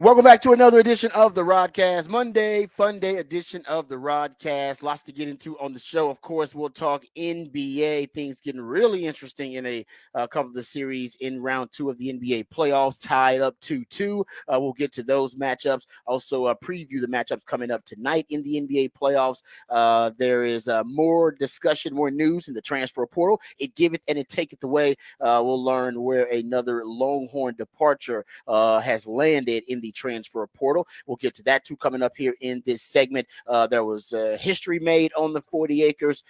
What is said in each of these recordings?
Welcome back to another edition of the Rodcast. Monday, fun day edition of the Rodcast. Lots to get into on the show. Of course, we'll talk NBA. Things getting really interesting in a couple of the series in round two of the NBA playoffs, tied up 2-2. We'll get to those matchups. Also, preview the matchups coming up tonight in the NBA playoffs. There is more discussion, more news in the transfer portal. It giveth and it taketh away. We'll learn where another Longhorn departure has landed in the transfer portal. We'll get to that too coming up here in this segment. There was history made on the 40 acres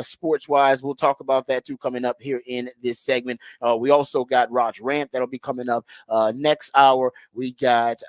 sports wise. We'll talk about that too coming up here in this segment. We also got Rod's rant that'll be coming up next hour. We got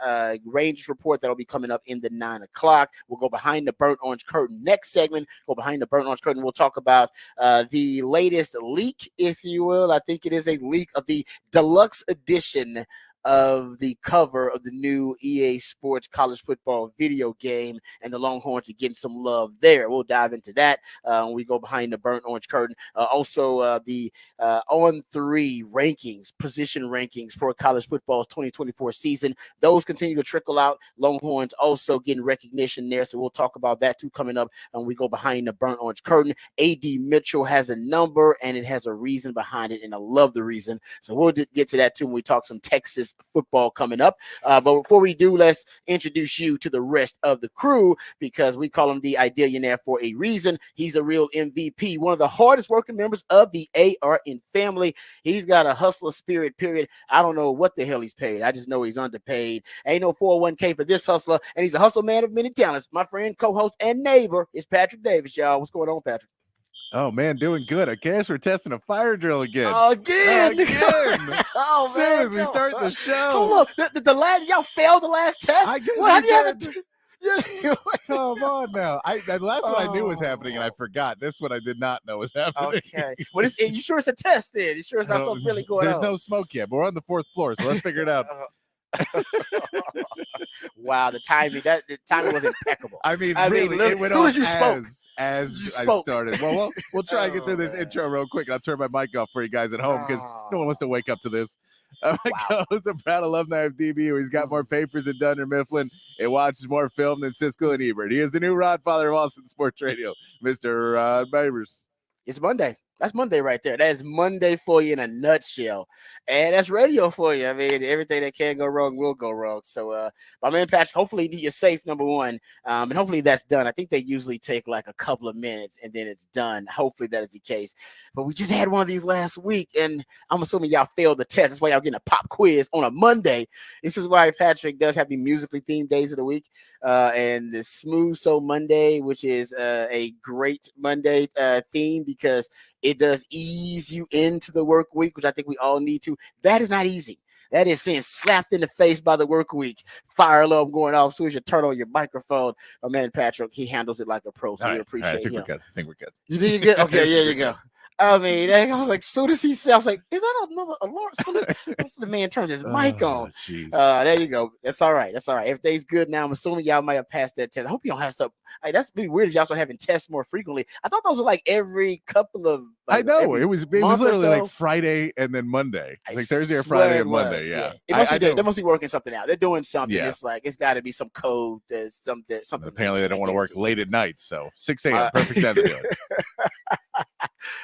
Rangers report that'll be coming up in the 9 o'clock. We'll go behind the burnt orange curtain next segment. Go behind the burnt orange curtain. We'll talk about the latest leak, if you will. I think it is a leak of the deluxe edition of the cover of the new EA Sports college football video game, and the Longhorns are getting some love there. We'll dive into that when we go behind the burnt orange curtain. Also, the on-3 rankings, position rankings for college football's 2024 season. Those continue to trickle out. Longhorns also getting recognition there, so we'll talk about that too coming up when we go behind the burnt orange curtain. A.D. Mitchell has a number, and it has a reason behind it, and I love the reason. So we'll get to that too when we talk some Texas football coming up. But before we do, let's introduce you to the rest of the crew, because we call him the Idealionaire for a reason. He's a real MVP, one of the hardest working members of the ARN family. He's got a hustler spirit, period. I don't know what the hell he's paid. I just know he's underpaid. Ain't no 401k for this hustler, and he's a hustle man of many talents. My friend, co-host, and neighbor is Patrick Davis, y'all. What's going on, Patrick? Oh, man, doing good. I guess we're testing a fire drill again. Again. Oh, as soon as we start the show. Hold up. The last, y'all failed the last test? I guess well, how do you have it? Come on now. The last one I knew was happening, and I forgot. This one I did not know was happening. Okay. Well, you sure it's a test then? You sure it's not something really going on? There's no smoke yet, but we're on the 4th floor, so let's figure it out. Wow, the timing was impeccable. I mean, really, it went as soon as you spoke, as I started. Well, we'll try and get through this intro real quick. I'll turn my mic off for you guys at home, because no one wants to wake up to this. My co-host, a proud alumni of DBU. He's got more papers than Dunder Mifflin and watches more film than Siskel and Ebert. He is the new Rod father of Austin Sports Radio, Mr. Rod Babers. It's Monday. That's Monday right there. That is Monday for you in a nutshell. And that's radio for you. I mean, everything that can go wrong will go wrong. So, my man Patrick, hopefully you're safe, number one. And hopefully that's done. I think they usually take like a couple of minutes and then it's done. Hopefully that is the case. But we just had one of these last week, and I'm assuming y'all failed the test. That's why y'all getting a pop quiz on a Monday. This is why Patrick does have the musically themed days of the week. And the Smooth Soul Monday, which is a great Monday theme, because it does ease you into the work week, which I think we all need to. That is not easy. That is saying slapped in the face by the work week. Fire alarm going off as soon as you turn on your microphone. My man Patrick, he handles it like a pro, so we appreciate him. I think we're good. You think you're good? Okay, yeah, you go. I mean, I was like, soon as he said, I was like, is that another alarm? So the man turns his mic on. There you go. That's all right. Everything's good now. I'm assuming y'all might have passed that test. I hope you don't have some. That's be weird if y'all start having tests more frequently. I thought those were like every couple of. I know it was literally like Friday and then Monday. Like Thursday or Friday and Monday. Yeah. They must be working something out. They're doing something. Yeah. It's like it's got to be some code. There's something. Apparently, they don't want to work late at night. So 6 a.m. Perfect time to do it.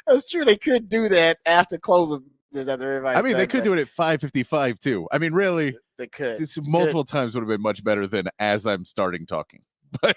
That's true. They could do that after close of. I mean, they could do it at 5:55 too. I mean, really, they could. This multiple times would have been much better than as I'm starting talking. But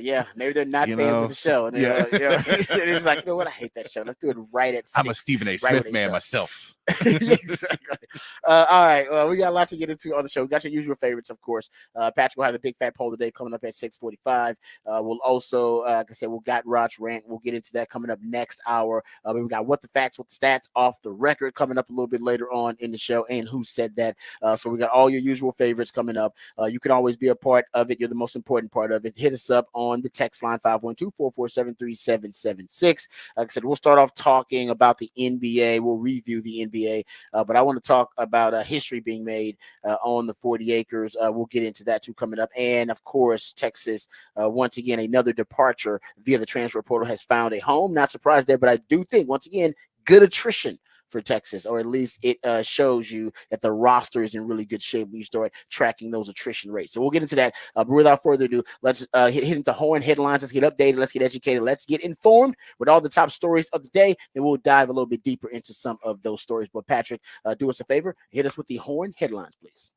yeah, maybe they're not fans of the show. And it's like, you know what? I hate that show. Let's do it right at 6. I'm a Stephen A. Smith man myself. Exactly. All right. Well, we got a lot to get into on the show. We got your usual favorites, of course. Patrick will have the big fat poll today coming up at 6:45. We'll also, like I said, we'll got Rod's rant. We'll get into that coming up next hour. We got what the facts, what the stats off the record coming up a little bit later on in the show, and who said that. So we got all your usual favorites coming up. You can always be a part of it. You're the most important part of it. Hit us up on the text line 512-447-3776. Like I said, we'll start off talking about the NBA. We'll review the NBA. But I want to talk about history being made on the 40 acres. We'll get into that too coming up. And of course, Texas, once again, another departure via the transfer portal has found a home. Not surprised there, but I do think, once again, good attrition for Texas, or at least it shows you that the roster is in really good shape when you start tracking those attrition rates. So we'll get into that. But without further ado, let's hit into Horn headlines. Let's get updated. Let's get educated. Let's get informed with all the top stories of the day. And we'll dive a little bit deeper into some of those stories. But Patrick, do us a favor. Hit us with the Horn headlines, please.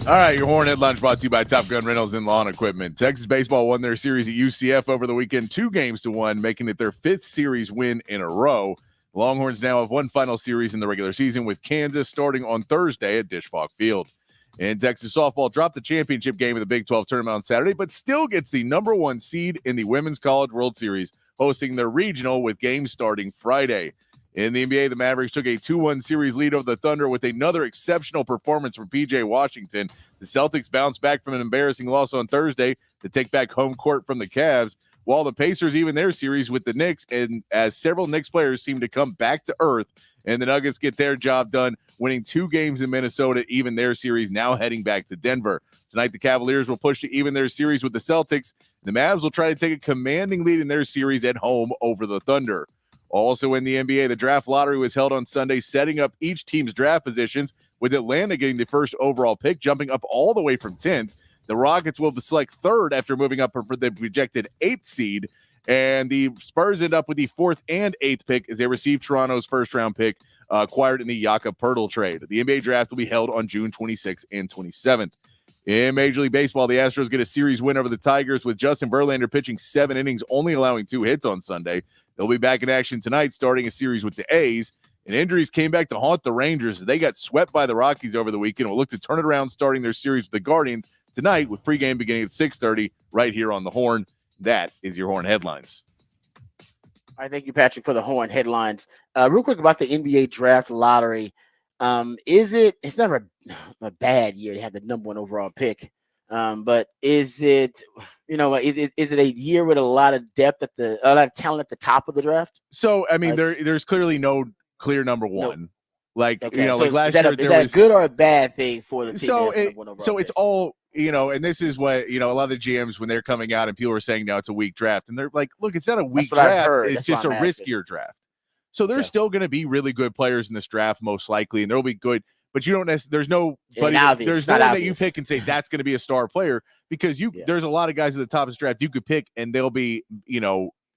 All right, your Horn headlines brought to you by Top Gun Rentals and Lawn Equipment. Texas baseball won their series at UCF over the weekend, 2-1, making it their 5th series win in a row. Longhorns now have one final series in the regular season, with Kansas starting on Thursday at Disch-Falk Field. And Texas softball dropped the championship game of the Big 12 tournament on Saturday, but still gets the #1 seed in the Women's College World Series, hosting their regional with games starting Friday. In the NBA, the Mavericks took a 2-1 series lead over the Thunder with another exceptional performance from P.J. Washington. The Celtics bounced back from an embarrassing loss on Thursday to take back home court from the Cavs, while the Pacers even their series with the Knicks, and as several Knicks players seem to come back to earth, and the Nuggets get their job done, winning 2 games in Minnesota, even their series, now heading back to Denver. Tonight, the Cavaliers will push to even their series with the Celtics. The Mavs will try to take a commanding lead in their series at home over the Thunder. Also in the NBA, the draft lottery was held on Sunday, setting up each team's draft positions, with Atlanta getting the first overall pick, jumping up all the way from 10th. The Rockets will select 3rd after moving up for the projected 8th seed, and the Spurs end up with the 4th and 8th pick as they receive Toronto's first-round pick acquired in the Jakob Poeltl trade. The NBA draft will be held on June 26th and 27th. In Major League Baseball, the Astros get a series win over the Tigers, with Justin Verlander pitching 7 innings, only allowing 2 hits on Sunday. They'll be back in action tonight, starting a series with the A's. And injuries came back to haunt the Rangers. They got swept by the Rockies over the weekend. Will look to turn it around, starting their series with the Guardians tonight, with pregame beginning at 6:30 right here on the Horn. That is your Horn headlines. All right, thank you, Patrick, for the Horn headlines. Real quick about the NBA draft lottery. It's never a bad year to have the #1 overall pick. But is it a year with a lot of depth a lot of talent at the top of the draft? So, I mean, there's clearly no clear number one. No. Like, Okay. like last year, is that a good or a bad thing for the team? So it's all, and this is what, a lot of the GMs, when they're coming out and people are saying now it's a weak draft, and they're like, look, it's not a weak draft. It's just a riskier draft. So there's still going to be really good players in this draft, most likely, and there'll be good. But you don't necessarily, there's no one that you pick and say that's going to be a star player, because there's a lot of guys at the top of the draft you could pick, and they'll be,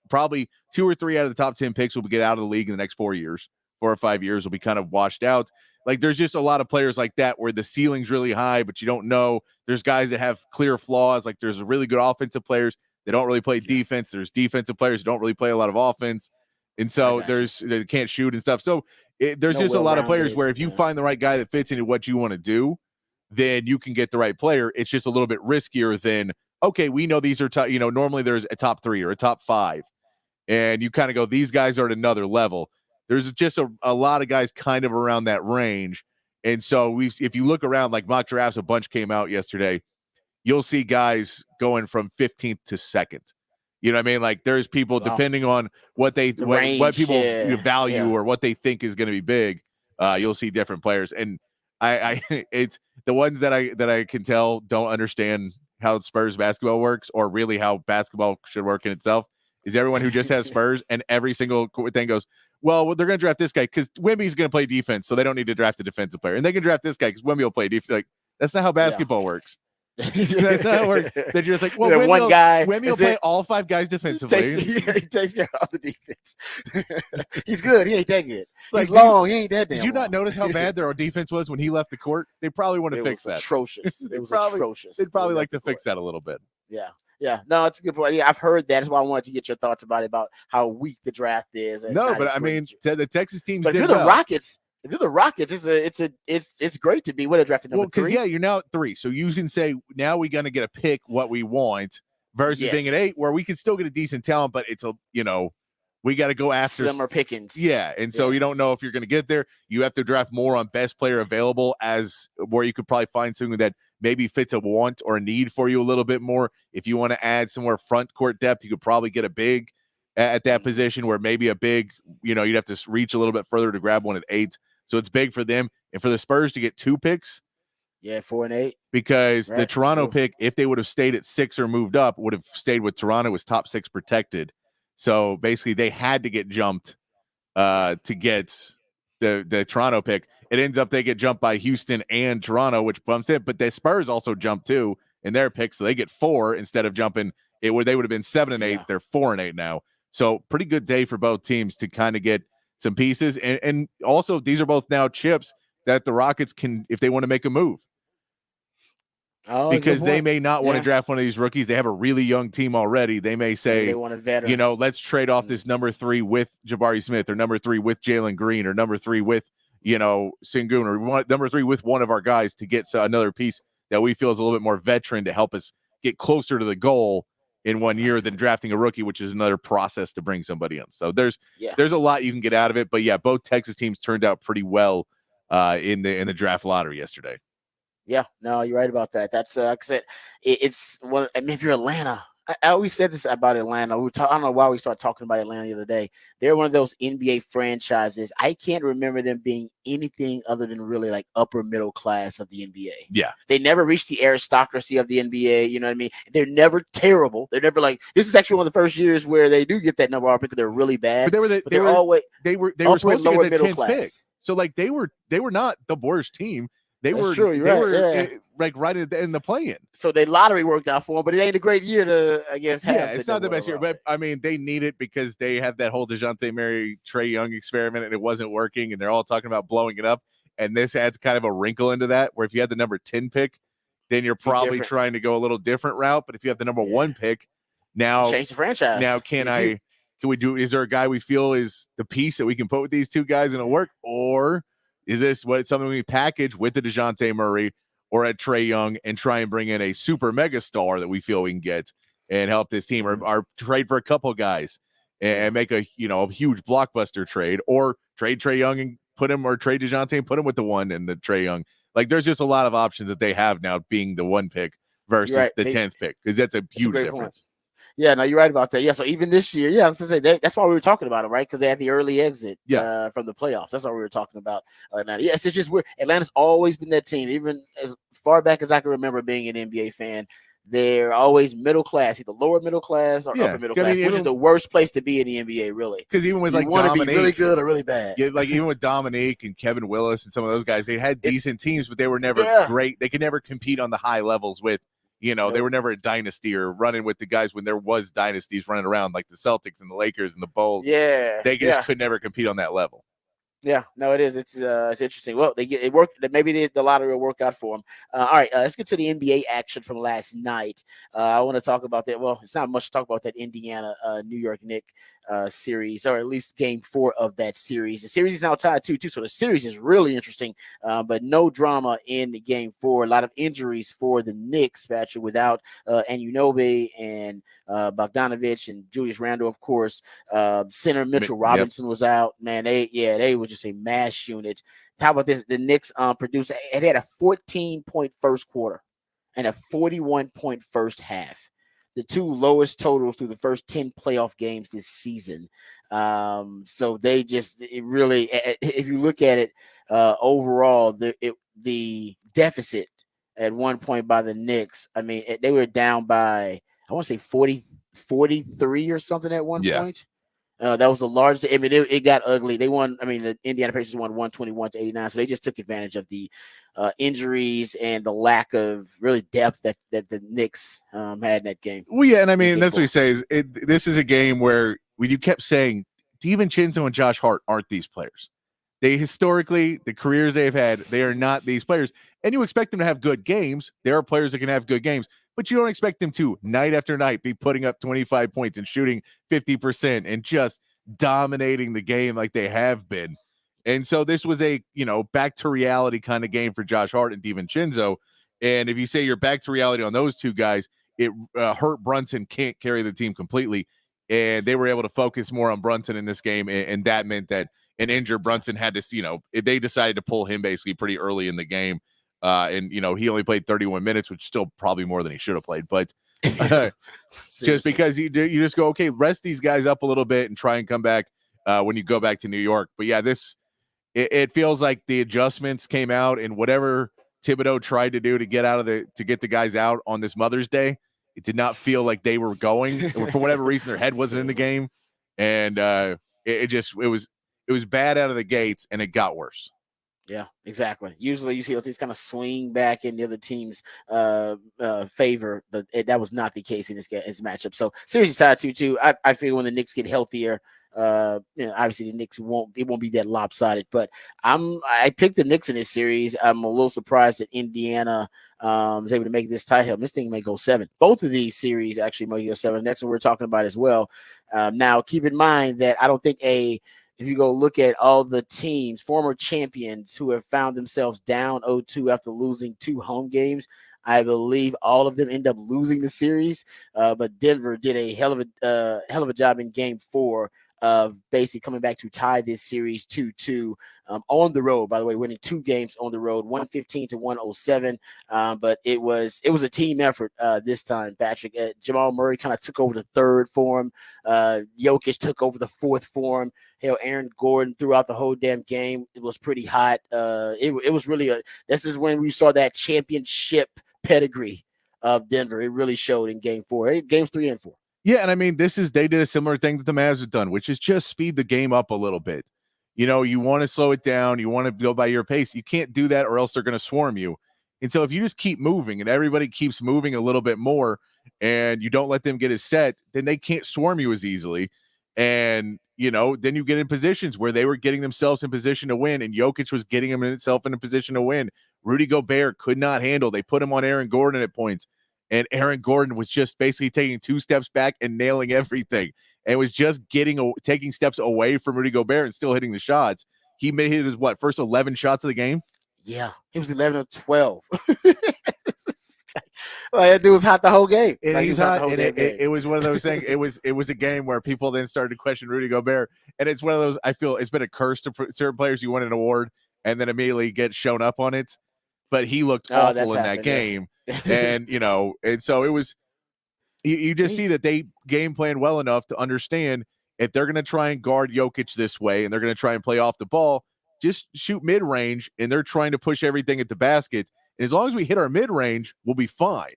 probably 2 or 3 out of the top 10 picks will get out of the league in the next 4 years. 4 or 5 years will be kind of washed out. Like, there's just a lot of players like that where the ceiling's really high, but you don't know. There's guys that have clear flaws. Like, there's really good offensive players that don't really play defense. There's defensive players who don't really play a lot of offense. And so they can't shoot and stuff. So there's just a lot of players where if you find the right guy that fits into what you want to do, then you can get the right player. It's just a little bit riskier than, okay, we know these are normally there's a top 3 or a top 5. And you kind of go, these guys are at another level. There's just a lot of guys kind of around that range. And so if you look around, like mock drafts, a bunch came out yesterday, you'll see guys going from 15th to 2nd. You know what I mean? Like, there's people depending on what what people value or what they think is going to be big. You'll see different players, and I it's the ones that I can tell don't understand how Spurs basketball works, or really how basketball should work in itself. Is everyone who just has Spurs, and every single thing goes, well, they're going to draft this guy because Wemby's going to play defense, so they don't need to draft a defensive player, and they can draft this guy because Wemby will play defense. Like, that's not how basketball works. That's not how it works. They're just like, well, Wemby will play all 5 guys defensively. He takes care of the defense. He's good. He ain't that good. He's long. He ain't that damn. Did you not notice how bad their defense was when he left the court? They probably want to fix that. Atrocious. It was atrocious. They'd probably like to fix that a little bit. Yeah. No, it's a good point. Yeah, I've heard that. That's why I wanted to get your thoughts about how weak the draft is. No, but I mean, the Texas teams. But if you're the Rockets. If you're the Rockets, it's great to be with a drafted number 3. Because you're now at 3, so you can say now we're going to get a pick what we want versus being at 8, where we can still get a decent talent, but it's we got to go after slimmer pickings. Yeah, and so you don't know if you're going to get there. You have to draft more on best player available, as where you could probably find something that maybe fits a want or a need for you a little bit more. If you want to add some more front court depth, you could probably get a big at that position, where maybe a big, you'd have to reach a little bit further to grab one at 8. So it's big for them, and for the Spurs to get 2 picks. Yeah, 4 and 8. Because the Toronto pick, if they would have stayed at 6 or moved up, would have stayed with Toronto, was top 6 protected. So basically, they had to get jumped to get the Toronto pick. It ends up they get jumped by Houston and Toronto, which bumps it. But the Spurs also jump too in their pick, so they get 4 instead of jumping. They would have been 7 and 8. Yeah. They're 4 and 8 now. So pretty good day for both teams to kind of get some pieces. And also these are both now chips that the Rockets can, if they want to make a move. Oh, because they may not want to draft one of these rookies. They have a really young team already. They may say, they want a veteran. let's trade off this number 3 with Jabari Smith, or number 3 with Jalen Green, or number 3 with, Sengun, or we want number 3 with one of our guys to get another piece that we feel is a little bit more veteran to help us get closer to the goal in 1 year than drafting a rookie, which is another process to bring somebody in. So there's a lot you can get out of it. But yeah, both Texas teams turned out pretty well in the draft lottery yesterday. Yeah, no, you're right about that. That's like I said, it's one. I mean, if you're Atlanta, I always said this about Atlanta. I don't know why we started talking about Atlanta the other day. They're one of those NBA franchises. I can't remember them being anything other than really like upper middle class of the NBA. Yeah, they never reached the aristocracy of the NBA. You know what I mean? They're never terrible. They're never like, this is actually one of the first years where they do get that number one pick because they're really bad. But they were always they were supposed to get the 10th pick. So like they were not the worst team. They That's were true. they were like right in the play-in. So the lottery worked out for them, but it ain't a great year to, I guess. It's not the best year, but I mean they need it because they have that whole DeJounte Murray, Trae Young experiment, and it wasn't working, and they're all talking about blowing it up. And this adds kind of a wrinkle into that, where if you had the number 10 pick, then you're probably trying to go a little different route. But if you have the number 1 pick, now change the franchise. Now can we do? Is there a guy we feel is the piece that we can put with these two guys and it'll work, or is this something we package with the DeJounte Murray or at Trae Young and try and bring in a super mega star that we feel we can get and help this team, or trade for a couple guys and make a huge blockbuster trade, or trade Trae Young and put him, or trade DeJounte and put him with the 1 and the Trae Young. Like there's just a lot of options that they have now, being the 1 pick versus the 10th pick, because that's a huge difference. Point. Yeah, no, you're right about that. Yeah, so even this year, I was gonna say that's why we were talking about it, right? Because they had the early exit from the playoffs. That's why we were talking about. Yes, it's just weird. Atlanta's always been that team, even as far back as I can remember being an NBA fan. They're always middle class, either lower middle class or upper middle class, which is the worst place to be in the NBA, really. Because even with you want to be really good or really bad. Yeah, like even with Dominique and Kevin Willis and some of those guys, they had decent teams, but they were never great. They could never compete on the high levels with. They were never a dynasty or running with the guys when there was dynasties running around, like the Celtics and the Lakers and the Bulls. Yeah, they just could never compete on that level. Yeah, no, it is. It's interesting. Well, it worked. Maybe the lottery will work out for them. All right, let's get to the NBA action from last night. I want to talk about that. Well, it's not much to talk about that Indiana New York Knicks series, or at least game 4 of that series. The series is now tied 2-2, so the series is really interesting. But no drama in the game 4. A lot of injuries for the Knicks, Patrick, without Anunoby and Bogdanovich and Julius Randle, of course. Center Mitchell Robinson was out. Man, they were just a mass unit. How about this? The Knicks produced. It had a 14-point first quarter and a 41-point first half. The 2 lowest totals through the first 10 playoff games this season. So they just really, if you look at it overall, the deficit at one point by the Knicks, I mean, they were down by, I want to say 43 or something at one point. That was the largest. I mean, it got ugly. They won. I mean, the Indiana Pacers won 121-89. So they just took advantage of the injuries and the lack of really depth that the Knicks had in that game. Well, yeah, and I mean, that's what he says. This is a game where when you kept saying DiVincenzo and Josh Hart aren't these players. They historically, the careers they've had, they are not these players. And you expect them to have good games. There are players that can have good games. But you don't expect them to, night after night, be putting up 25 points and shooting 50% and just dominating the game like they have been. And so this was a, back to reality kind of game for Josh Hart and DiVincenzo. And if you say you're back to reality on those two guys, it hurt Brunson can't carry the team completely. And they were able to focus more on Brunson in this game. And that meant that an injured Brunson had to, they decided to pull him basically pretty early in the game. And he only played 31 minutes, which is still probably more than he should have played. But just because you just go, okay, rest these guys up a little bit and try and come back when you go back to New York. But yeah, it feels like the adjustments came out, and whatever Thibodeau tried to do to get the guys out on this Mother's Day, it did not feel like they were going. For whatever reason, their head wasn't in the game, and it It was bad out of the gates, and it got worse. Yeah, exactly. Usually you see these kind of swing back in the other team's favor, but that was not the case in this matchup. So series is tied 2-2. I feel when the Knicks get healthier, obviously the Knicks won't be that lopsided. But I picked the Knicks in this series. I'm a little surprised that Indiana is able to make this tight. This thing may go 7. Both of these series actually may go 7. Next one we're talking about as well. Now keep in mind that I don't think if you go look at all the teams, former champions who have found themselves down 0-2 after losing 2 home games, I believe all of them end up losing the series. But Denver did a hell of a job in Game 4 of basically coming back to tie this series 2-2 on the road. By the way, winning 2 games on the road, 115-107. But it was a team effort this time. Patrick, Jamal Murray kind of took over the third for him. Jokic took over the fourth for him. Hell, Aaron Gordon throughout the whole damn game. It was pretty hot. It was really this is when we saw that championship pedigree of Denver. It really showed in Game 4. Games 3 and 4. Yeah, and I mean, they did a similar thing that the Mavs have done, which is just speed the game up a little bit. You want to slow it down. You want to go by your pace. You can't do that or else they're going to swarm you. And so if you just keep moving and everybody keeps moving a little bit more and you don't let them get as set, then they can't swarm you as easily. And, then you get in positions where they were getting themselves in position to win and Jokic was getting himself in a position to win. Rudy Gobert could not handle. They put him on Aaron Gordon at points. And Aaron Gordon was just basically taking 2 steps back and nailing everything. And was just taking steps away from Rudy Gobert and still hitting the shots. He made his first 11 shots of the game? Yeah, he was 11 of 12. That dude was hot the whole game. And he's hot. And it was one of those things. It was a game where people then started to question Rudy Gobert. And it's one of those, I feel it's been a curse to certain players. You win an award and then immediately get shown up on it. But he looked awful in that game. Yeah. And, and so it was, you just see that they game plan well enough to understand if they're going to try and guard Jokic this way and they're going to try and play off the ball, just shoot mid-range, and they're trying to push everything at the basket. And as long as we hit our mid-range, we'll be fine.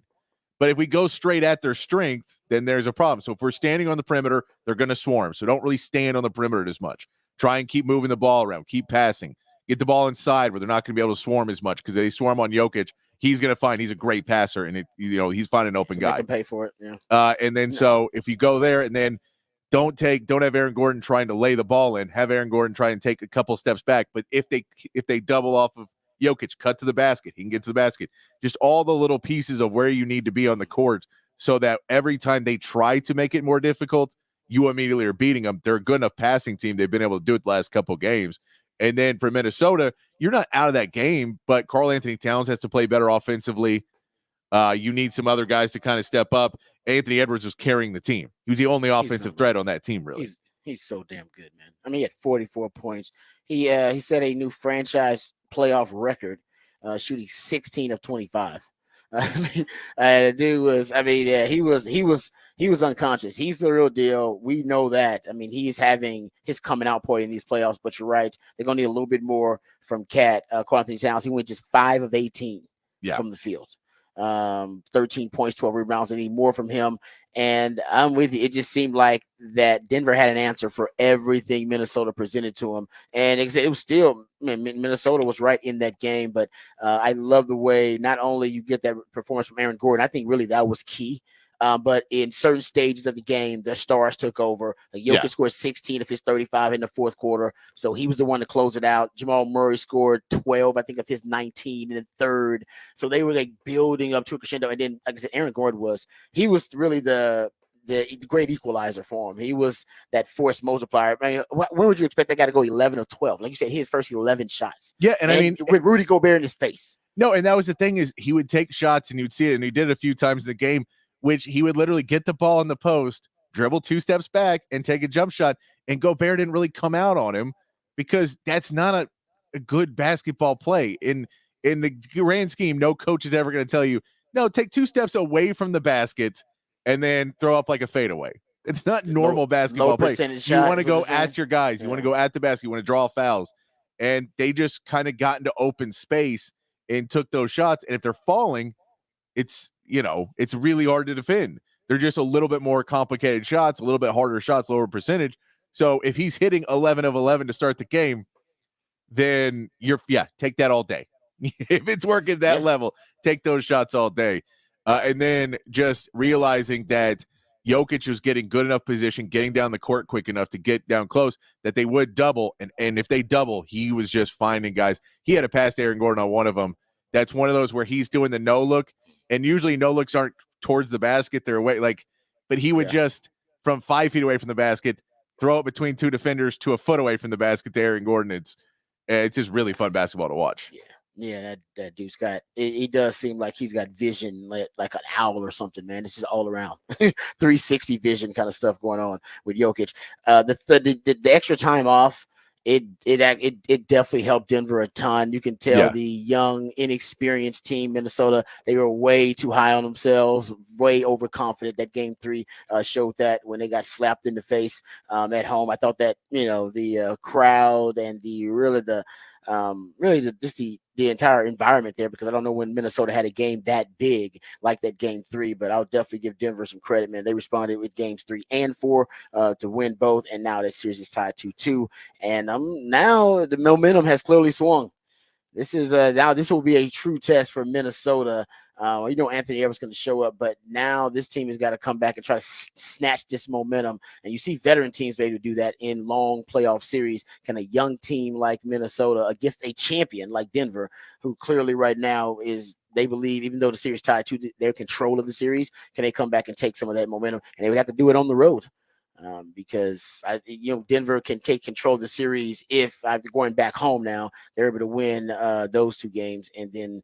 But if we go straight at their strength, then there's a problem. So if we're standing on the perimeter, they're going to swarm. So don't really stand on the perimeter as much. Try and keep moving the ball around, keep passing. Get the ball inside where they're not going to be able to swarm as much because they swarm on Jokic. He's going to find he's a great passer, and he's finding an open guy. They can pay for it, yeah. And then so if you go there and then don't have Aaron Gordon trying to lay the ball in, have Aaron Gordon try and take a couple steps back. But if they double off of Jokic, cut to the basket, he can get to the basket. Just all the little pieces of where you need to be on the court so that every time they try to make it more difficult, you immediately are beating them. They're a good enough passing team. They've been able to do it the last couple of games. And then for Minnesota, you're not out of that game, but Karl Anthony Towns has to play better offensively. You need some other guys to kind of step up. Anthony Edwards was carrying the team. He was the only offensive threat on that team, really. He's so damn good, man. I mean, he had 44 points. He set a new franchise playoff record, shooting 16 of 25. The dude was, he was unconscious. He's the real deal. We know that. I mean, he's having his coming out party in these playoffs, but you're right. They're going to need a little bit more from Karl Anthony Towns. He went just 5 of 18 from the field. 13 points, 12 rebounds. They need more from him. And I'm with you. It just seemed like that Denver had an answer for everything Minnesota presented to him. And it was still, Minnesota was right in that game. But I love the way not only you get that performance from Aaron Gordon, I think really that was key. But in certain stages of the game, the stars took over. Jokic scored 16 of his 35 in the fourth quarter. So he was the one to close it out. Jamal Murray scored 12, I think, of his 19 in the third. So they were like building up to a crescendo. And then, like I said, Aaron Gordon was really the great equalizer for him. He was that force multiplier. I mean, when would you expect that guy to go 11 or 12? Like you said, his first 11 shots. Yeah, and I mean, with Rudy Gobert in his face. No, and that was the thing is he would take shots and you'd see it, and he did it a few times in the game, which he would literally get the ball in the post, dribble 2 steps back, and take a jump shot. And Gobert didn't really come out on him because that's not a good basketball play. In the grand scheme, no coach is ever going to tell you, no, take 2 steps away from the basket and then throw up like a fadeaway. It's not normal basketball play. You want to go at your guys. You want to go at the basket. You want to draw fouls. And they just kind of got into open space and took those shots. And if they're falling, it's really hard to defend. They're just a little bit more complicated shots, a little bit harder shots, lower percentage. So if he's hitting 11 of 11 to start the game, then take that all day. If it's working that level, take those shots all day. And then just realizing that Jokic was getting good enough position, getting down the court quick enough to get down close, that they would double. And if they double, he was just finding guys. He had a pass to Aaron Gordon on one of them. That's one of those where he's doing the no look. And usually no looks aren't towards the basket. They're away. But he would just, from 5 feet away from the basket, throw it between two defenders to a foot away from the basket to Aaron Gordon. It's just really fun basketball to watch. Yeah, that dude's got it does seem like he's got vision like an owl or something, man. It's just all around 360 vision kind of stuff going on with Jokic. The extra time off, it definitely helped Denver a ton. You can tell the young, inexperienced team, Minnesota, they were way too high on themselves, way overconfident. That game 3 showed that when they got slapped in the face at home. I thought that the crowd and the entire environment there, because I don't know when Minnesota had a game that big like that game 3, but I'll definitely give Denver some credit, man. They responded with games 3 and 4 to win both, and now that series is tied 2-2, and now the momentum has clearly swung. This is now this will be a true test for Minnesota. Anthony Edwards going to show up, but now this team has got to come back and try to snatch this momentum. And you see veteran teams be able to do that in long playoff series. Can a young team like Minnesota against a champion like Denver, who clearly right now they believe, even though the series tied to their control of the series, can they come back and take some of that momentum? And they would have to do it on the road. Because Denver can take control of the series if going back home now they're able to win those 2 games, and then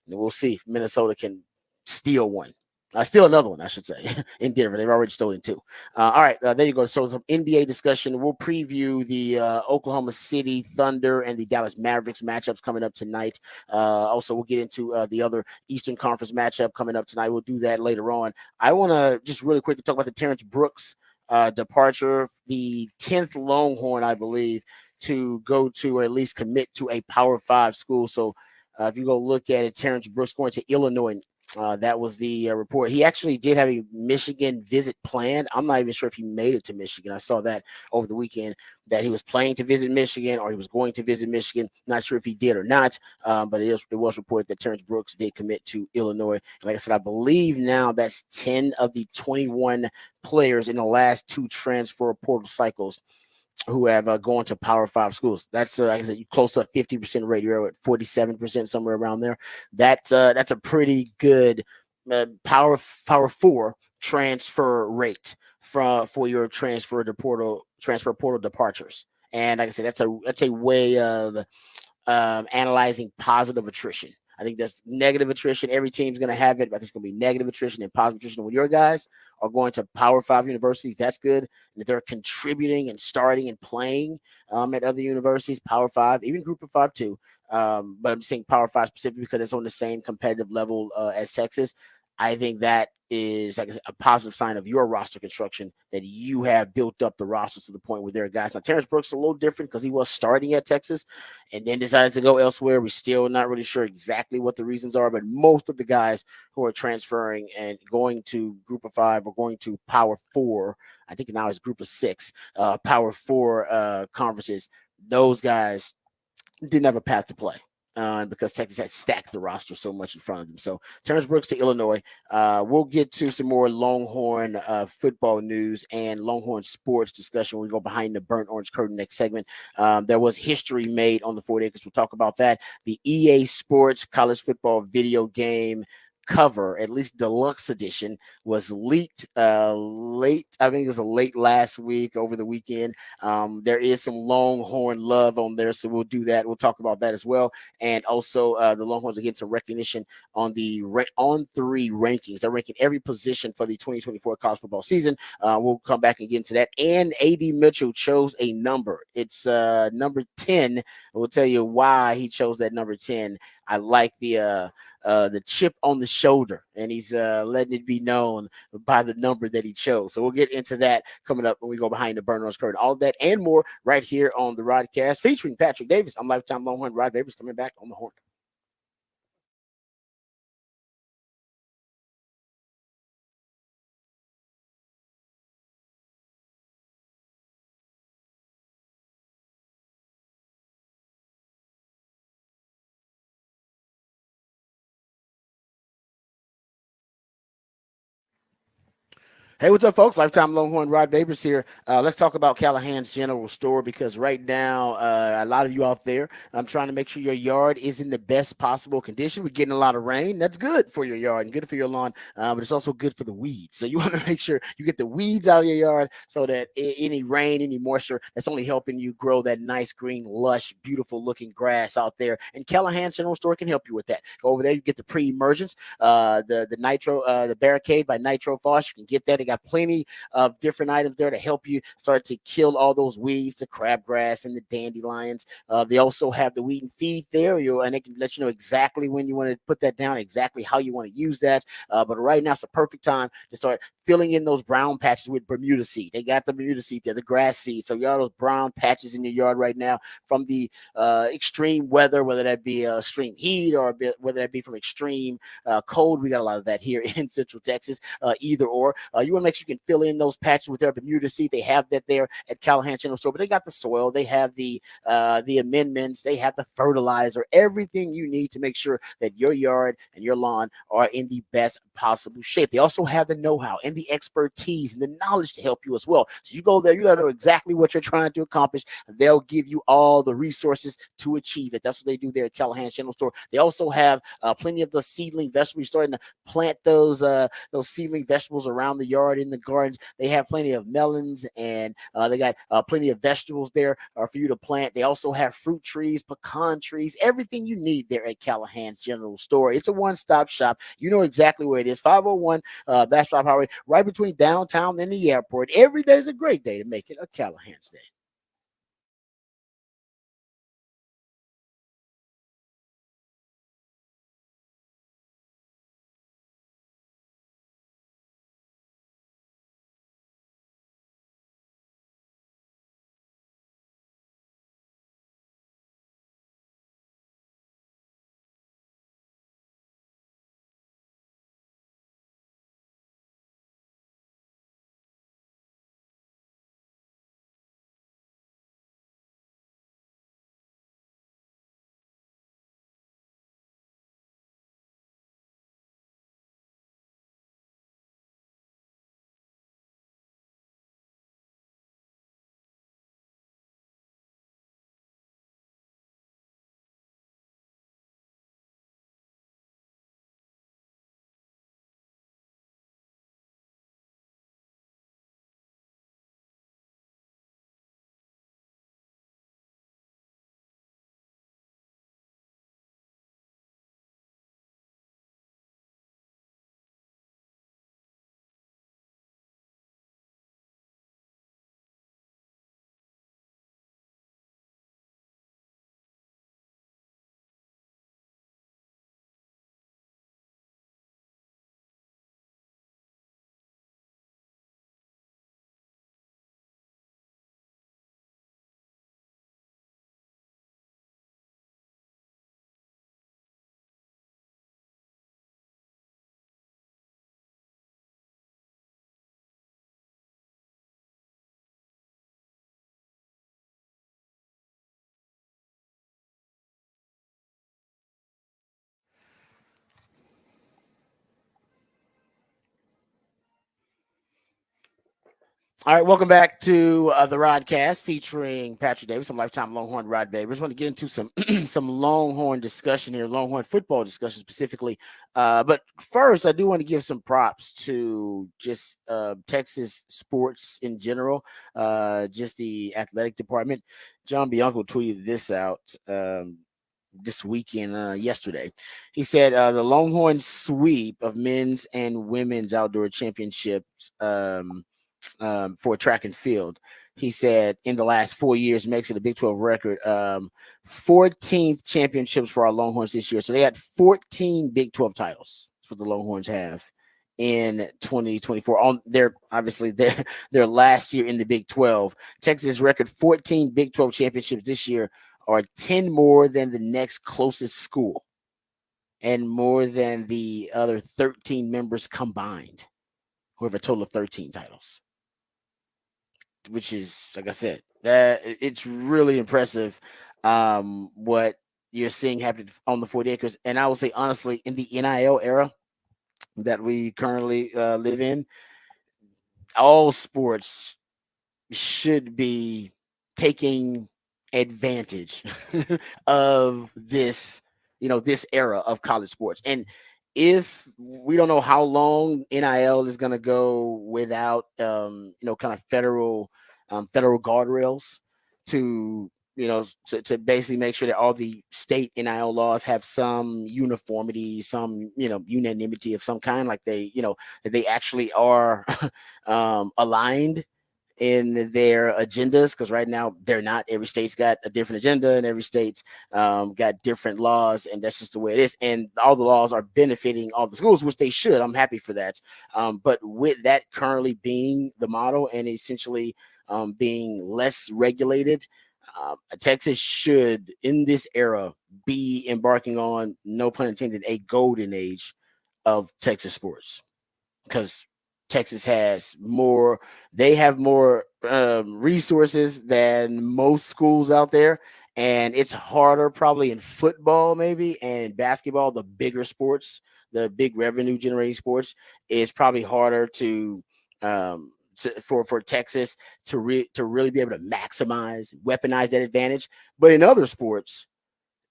we'll see if Minnesota can steal another one, I should say, in Denver. They've already stolen 2. All right, there you go. So some NBA discussion. We'll preview the Oklahoma City Thunder and the Dallas Mavericks matchups coming up tonight. Also, we'll get into the other Eastern Conference matchup coming up tonight. We'll do that later on. I want to just really quickly talk about the Terrence Brooks departure, the 10th Longhorn, I believe, to go to, or at least commit to, a Power 5 school. So if you go look at it, Terrence Brooks going to Illinois. That was the report. He actually did have a Michigan visit planned. I'm not even sure if he made it to Michigan. I saw that over the weekend, that he was planning to visit Michigan, or he was going to visit Michigan. Not sure if he did or not, but it was reported that Terrence Brooks did commit to Illinois. And like I said, I believe now that's 10 of the 21 players in the last 2 transfer portal cycles who have gone to Power 5 schools. That's like I said, close to a 50% rate. You're at 47%, somewhere around there. That's a pretty good Power 4 transfer rate for your transfer portal departures. And like I said, that's a way of analyzing positive attrition. I think that's negative attrition. Every team's going to have it, but it's going to be negative attrition and positive attrition. When your guys are going to Power 5 universities, that's good. And if they're contributing and starting and playing at other universities, Power 5, even Group of 5 too. But I'm saying Power 5 specifically because it's on the same competitive level as Texas. I think that is, like I said, a positive sign of your roster construction, that you have built up the roster to the point where there are guys. Now, Terrence Brooks is a little different because he was starting at Texas and then decided to go elsewhere. We're still not really sure exactly what the reasons are, but most of the guys who are transferring and going to Group of 5 or going to Power 4, I think now it's Group of 6, Power 4 conferences, those guys didn't have a path to play. Because Texas had stacked the roster so much in front of them. So Terrence Brooks to Illinois. We'll get to some more Longhorn football news and Longhorn sports discussion. We go behind the burnt orange curtain next segment. There was history made on the 40 acres. We'll talk about that. The EA Sports college football video game cover, at least deluxe edition, was leaked late. I think it was late last week, over the weekend. There is some Longhorn love on there, so we'll do that. We'll talk about that as well. And also the Longhorns are getting some recognition on the On3 rankings. They're ranking every position for the 2024 college football season. We'll come back and get into that. And A.D. Mitchell chose a number. It's number 10. We'll tell you why he chose that number 10. I like the chip on the shoulder, and he's letting it be known by the number that he chose. So we'll get into that coming up when we go behind the burn orange curtain. All that and more right here on the Rodcast, featuring Patrick Davis. I'm lifetime Longhorn Rod Davis, coming back on the horn. Hey, what's up, folks? Lifetime Longhorn Rod Babers here. Let's talk about Callahan's General Store because right now, a lot of you out there, I'm trying to make sure your yard is in the best possible condition. We're getting a lot of rain. That's good for your yard and good for your lawn, but it's also good for the weeds. So you want to make sure you get the weeds out of your yard so that any rain, any moisture, that's only helping you grow that nice, green, lush, beautiful looking grass out there. And Callahan's General Store can help you with that. Go over there, you get the pre-emergence, the nitro, the barricade by Nitro Foss. You can get that. They got plenty of different items there to help you start to kill all those weeds, the crabgrass and the dandelions. They also have the weed and feed there, and they can let you know exactly when you want to put that down, exactly how you want to use that. But right now, it's a perfect time to start filling in those brown patches with Bermuda seed. They got the Bermuda seed there, the grass seed. So you got those brown patches in your yard right now from the extreme weather, whether that be extreme heat or whether that be from extreme cold. We got a lot of that here in Central Texas. Either or, you want to make sure you can fill in those patches with their Bermuda seed. They have that there at Callahan General Store, but they got the soil, they have the amendments, they have the fertilizer, everything you need to make sure that your yard and your lawn are in the best possible shape. They also have the know-how and the expertise and the knowledge to help you as well. So you go there, you gotta know exactly what you're trying to accomplish. They'll give you all the resources to achieve it. That's what they do there at Callahan General Store. They also have plenty of the seedling vegetables. You're starting to plant those seedling vegetables around the yard in the gardens. They have plenty of melons and they got plenty of vegetables there for you to plant. They also have fruit trees, pecan trees, everything you need there at Callahan's General Store. It's a one-stop shop. You know exactly where it is. 501 Bastrop Highway, right between downtown and the airport. Every day is a great day to make it a Callahan's Day. All right, welcome back to the Rodcast featuring Patrick Davis, some lifetime Longhorn Rod Baby. I just want to get into some some Longhorn discussion here, Longhorn football discussion specifically. But first, I do want to give some props to just Texas sports in general, just the athletic department. John Bianco tweeted this out. This weekend, yesterday, he said the Longhorn sweep of men's and women's outdoor championships for track and field. He said in the last 4 years makes it a Big 12 record. 14th championships for our Longhorns this year. So they had 14 Big 12 titles. That's what the Longhorns have in 2024 on their obviously their last year in the Big 12. Texas record 14 Big 12 championships this year are 10 more than the next closest school and more than the other 13 members combined, who have a total of 13 titles, which is like I said, it's really impressive what you're seeing happen on the 40 acres. And I will say honestly, in the NIL era that we currently live in, all sports should be taking advantage of this, this era of college sports. And if we don't know how long NIL is going to go without, kind of federal guardrails to, to basically make sure that all the state NIL laws have some uniformity, some, unanimity of some kind, like that they actually are aligned in their agendas, because right now they're not. Every state's got a different agenda, and every state's got different laws, and that's just the way it is. And all the laws are benefiting all the schools, which they should. I'm happy for that. But with that currently being the model and essentially being less regulated, Texas should, in this era, be embarking on, no pun intended, a golden age of Texas sports, because Texas has more. They have more resources than most schools out there, and it's harder probably in football, maybe, and basketball, the bigger sports, the big revenue generating sports. Is probably harder for Texas to really be able to weaponize that advantage. But in other sports,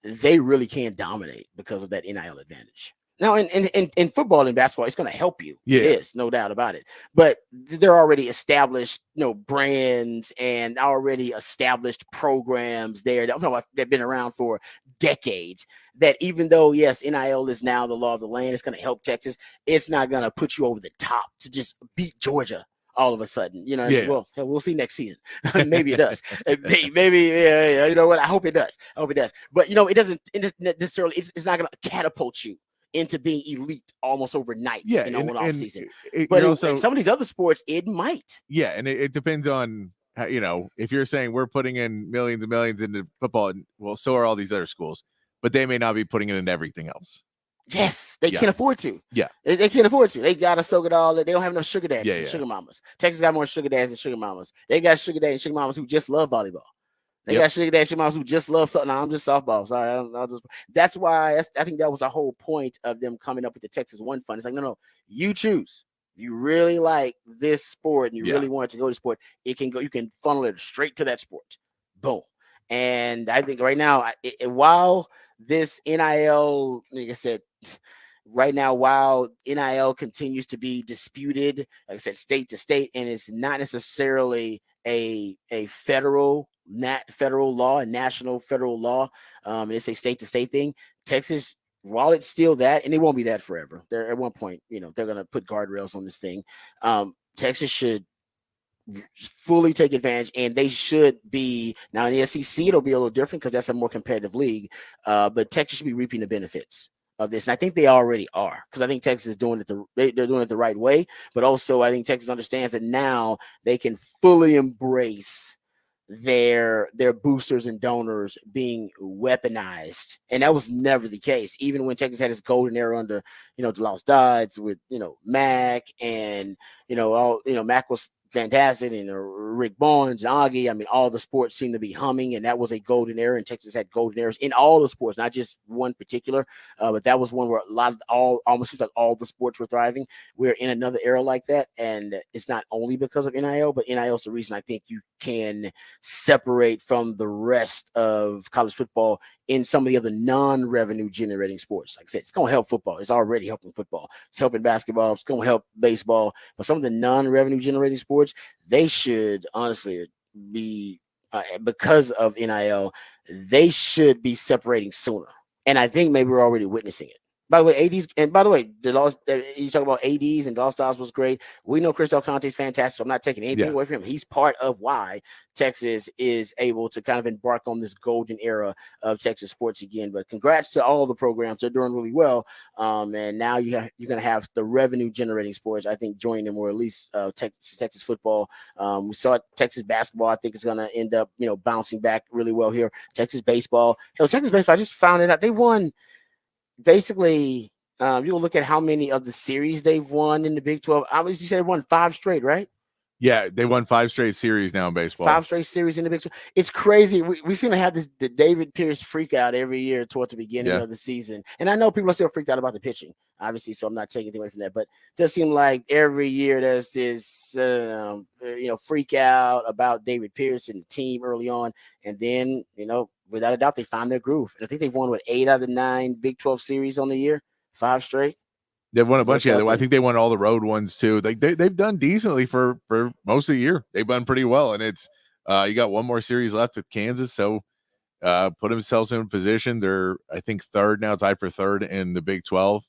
they really can dominate because of that NIL advantage. Now, in football and basketball, it's going to help you. Yeah. It is, no doubt about it. But they're already established, brands and already established programs there that they've been around for decades. That even though, yes, NIL is now the law of the land, it's going to help Texas. It's not going to put you over the top to just beat Georgia all of a sudden. Yeah. Well, we'll see next season. Maybe it does. Maybe, yeah, you know what? I hope it does. But it doesn't necessarily. It's not going to catapult you into being elite almost overnight. Yeah, one off season. But also, in some of these other sports, it might. Yeah, and it depends on if you're saying we're putting in millions and millions into football, well, so are all these other schools, but they may not be putting it into everything else. Yes, they can't afford to. Yeah, they can't afford to. They gotta soak it all. They don't have enough sugar daddies and yeah. sugar mamas. Texas got more sugar daddies and sugar mamas. They got sugar daddies and sugar mamas who just love volleyball. They got sugar daddies and sugar mamas who just love something. No, I'm just softball. Sorry, that's why I think that was the whole point of them coming up with the Texas One Fund. It's like, no, you choose. You really like this sport and you really want it to go to sport. It can go. You can funnel it straight to that sport. Boom. And I think right now, while this NIL, like I said, right now, while NIL continues to be disputed, like I said, state to state, and it's not necessarily a federal law, a national federal law, it's a state to state thing. Texas, while it's still that, and it won't be that forever. There at one point, they're going to put guardrails on this thing. Texas should fully take advantage, and they should be now in the SEC. It'll be a little different because that's a more competitive league, but Texas should be reaping the benefits of this, and I think they already are, because I think Texas is doing it they're doing it the right way. But also, I think Texas understands that now they can fully embrace their boosters and donors being weaponized, and that was never the case. Even when Texas had its golden era under DeLoss Dodds with Mac, and Mac was fantastic, and Rick Barnes and Augie. I mean, all the sports seem to be humming, and that was a golden era. And Texas had golden eras in all the sports, not just one particular. But that was one where almost seems like all the sports were thriving. We're in another era like that, and it's not only because of NIL, but NIL is the reason I think you can separate from the rest of college football in some of the other non-revenue generating sports. Like I said, it's going to help football. It's already helping football. It's helping basketball. It's going to help baseball. But some of the non-revenue generating sports, they should honestly be, because of NIL, they should be separating sooner. And I think maybe we're already witnessing it. By the way, ADs, and by the way, you talk about ADs and DeLoss Dodds was great. We know Chris Del Conte is fantastic, so I'm not taking anything away from him. He's part of why Texas is able to kind of embark on this golden era of Texas sports again. But congrats to all the programs. They're doing really well. And now you're going to have the revenue generating sports, I think, join them, or at least Texas football. We saw Texas basketball. I think it's going to end up, bouncing back really well here. Texas baseball. Texas baseball, I just found it out. They won. Basically, you'll look at how many of the series they've won in the Big 12. You said they won 5 straight, right? Yeah, they won 5 straight series now in baseball. 5 straight series in the Big 12. It's crazy. We seem to have the David Pierce freak out every year toward the beginning Yeah. of the season. And I know people are still freaked out about the pitching, obviously, so I'm not taking anything away from that. But it does seem like every year there's this, freak out about David Pierce and the team early on. And then, without a doubt, they find their groove. And I think they've won, 8 out of the 9 Big 12 series on the year, 5 straight. They won a bunch. Look Yeah, up I and- think they won all the road ones too. They've done decently for most of the year. They've done pretty well, and it's you got one more series left with Kansas, so put themselves in position. They're I think third now, tied for third in the Big 12.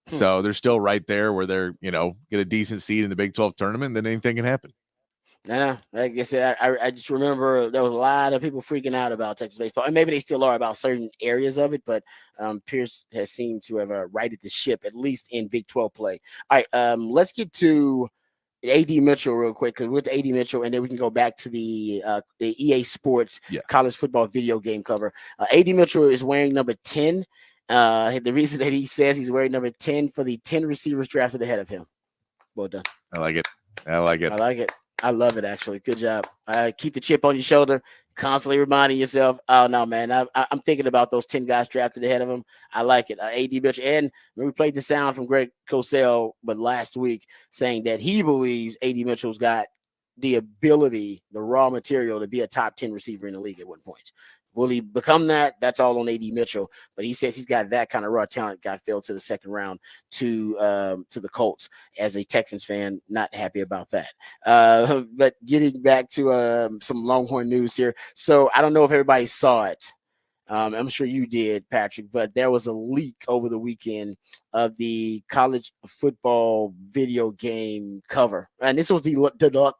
So they're still right there where they're get a decent seed in the Big 12 tournament. Then anything can happen. I know. Like I said, I just remember there was a lot of people freaking out about Texas baseball, and maybe they still are about certain areas of it. But Pierce has seemed to have righted the ship, at least in Big 12 play. All right, let's get to AD Mitchell real quick, because with AD Mitchell, and then we can go back to the EA Sports college football video game cover. AD Mitchell is wearing number 10. The reason that he says he's wearing number 10 for the 10 receivers drafted ahead of him. Well done. I like it. I like it. I like it. I love it, actually. Good job. Keep the chip on your shoulder, constantly reminding yourself, oh, no, man, I'm thinking about those 10 guys drafted ahead of him. I like it. AD Mitchell. And we played the sound from Greg Cosell, but last week, saying that he believes AD Mitchell's got the ability, the raw material to be a top 10 receiver in the league at one point. Will he become that? That's all on AD Mitchell. But he says he's got that kind of raw talent. Guy fell to the second round to the Colts. As a Texans fan, not happy about that. But getting back to some Longhorn news here. So I don't know if everybody saw it. I'm sure you did, Patrick, but there was a leak over the weekend of the college football video game cover. And this was the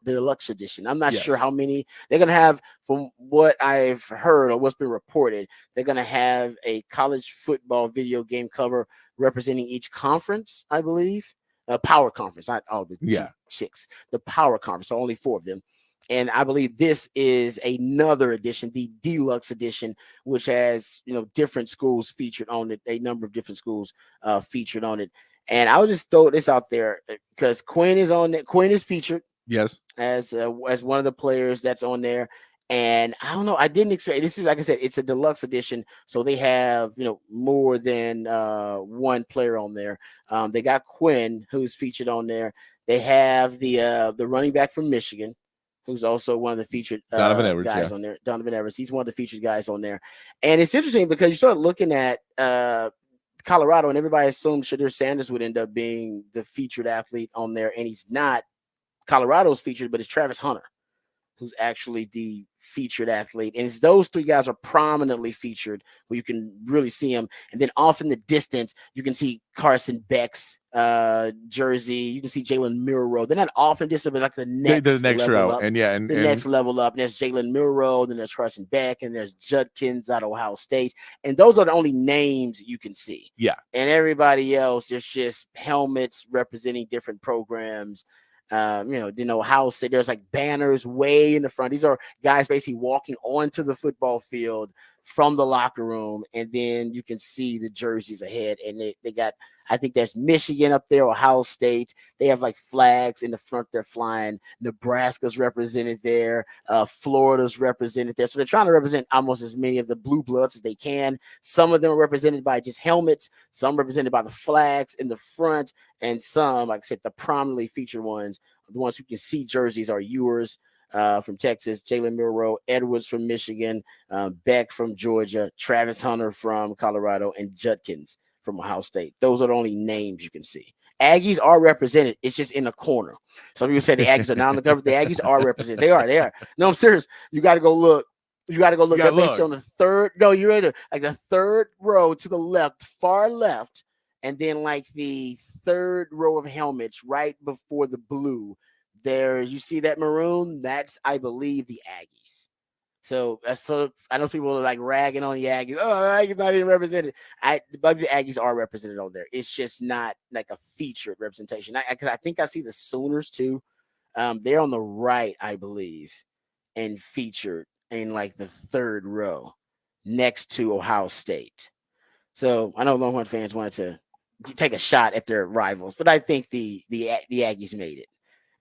deluxe edition. I'm not sure how many they're going to have. From what I've heard or what's been reported, they're going to have a college football video game cover representing each conference, I believe. Power conference, not all the 6. The power conference, so only 4 of them. And I believe this is another edition, the deluxe edition, which has, different schools featured on it, a number of different schools featured on it. And I'll just throw this out there because Quinn is on it. Quinn is featured. Yes. As one of the players that's on there. And I don't know, I didn't expect, this is, like I said, it's a deluxe edition. So they have, more than one player on there. They got Quinn, who's featured on there. They have the running back from Michigan, who's also one of the featured Donovan Edwards, guys on there. Donovan Edwards. He's one of the featured guys on there. And it's interesting because you start looking at Colorado, and everybody assumed Shadir Sanders would end up being the featured athlete on there, and he's not. Colorado's featured, but it's Travis Hunter who's actually the featured athlete. And it's those 3 guys are prominently featured where you can really see them. And then off in the distance, you can see Carson Beck's jersey. You can see Jalen Milroe. They're not off in distance, but like the next row. Up. And the next level up. And there's Jalen Milroe, then there's Carson Beck, and there's Judkins out of Ohio State. And those are the only names you can see. Yeah. And everybody else, there's just helmets representing different programs. Ohio State, there's like banners way in the front. These are guys basically walking onto the football field from the locker room, and then you can see the jerseys ahead. And they got, I think there's Michigan up there, Ohio State. They have like flags in the front they're flying. Nebraska's represented there. Florida's represented there. So they're trying to represent almost as many of the blue bloods as they can. Some of them are represented by just helmets. Some represented by the flags in the front. And some, like I said, the prominently featured ones, the ones who can see jerseys are Ewers from Texas, Jalen Milroe, Edwards from Michigan, Beck from Georgia, Travis Hunter from Colorado, and Judkins from Ohio State. Those are the only names you can see. Aggies are represented. It's just in the corner. Some people say the Aggies are not on the cover. The Aggies are represented. They are. No, I'm serious. You got to go look. They're based on the third. No, you're right. Like the third row to the left, far left, and then like the third row of helmets right before the blue. There, you see that maroon? That's, I believe, the Aggies. So I know people are like ragging on the Aggies. Oh, the Aggies not even represented. But the Aggies are represented on there. It's just not like a featured representation. Because I think I see the Sooners too. They're on the right, I believe, and featured in like the third row next to Ohio State. So I know Longhorn fans wanted to take a shot at their rivals, but I think the Aggies made it.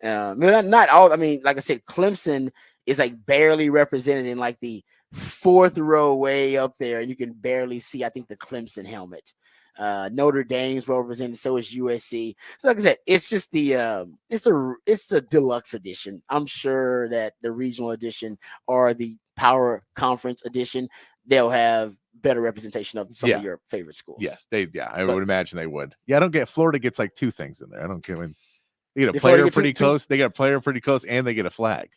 Not all. I mean, like I said, Clemson is like barely represented in like the fourth row way up there, and you can barely see, I think, the Clemson helmet. Notre Dame's well represented, so is USC. So like I said, it's just it's the deluxe edition. I'm sure that the regional edition or the power conference edition, they'll have better representation of some of your favorite schools. Yes, I would imagine they would. Yeah, I don't get Florida gets like two things in there. I don't get when they get a player pretty close. They got a player pretty close, and they get a flag.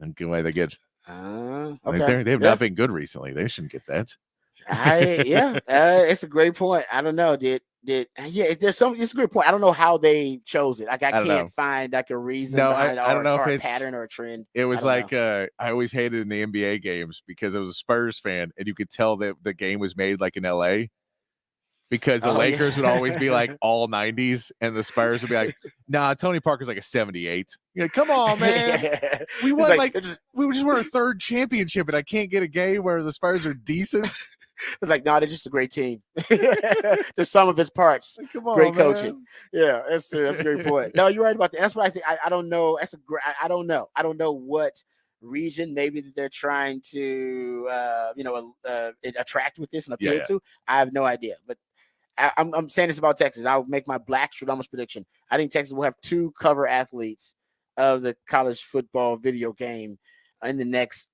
And why they get? Okay. They've not been good recently. They shouldn't get that. It's a great point. I don't know. It's a great point. I don't know how they chose it. Like I can't find like a reason. No, I don't know if it's a pattern or a trend. It was like I always hated in the NBA games because I was a Spurs fan, and you could tell that the game was made like in LA. Because the Lakers would always be like all 90s, and the Spurs would be like, nah, Tony Parker's like a 78. You're like, come on, man. We won we just won our third championship, and I can't get a game where the Spurs are decent. It's like, no, they're just a great team. The sum of its parts. Come on, great man. Coaching. Yeah, that's a great point. No, you're right about that. That's what I think. I don't know. I don't know. I don't know what region maybe that they're trying to attract with this and appeal to. I have no idea. But I'm saying this about Texas. I'll make my Black Stradamus prediction. I think Texas will have 2 cover athletes of the college football video game in the next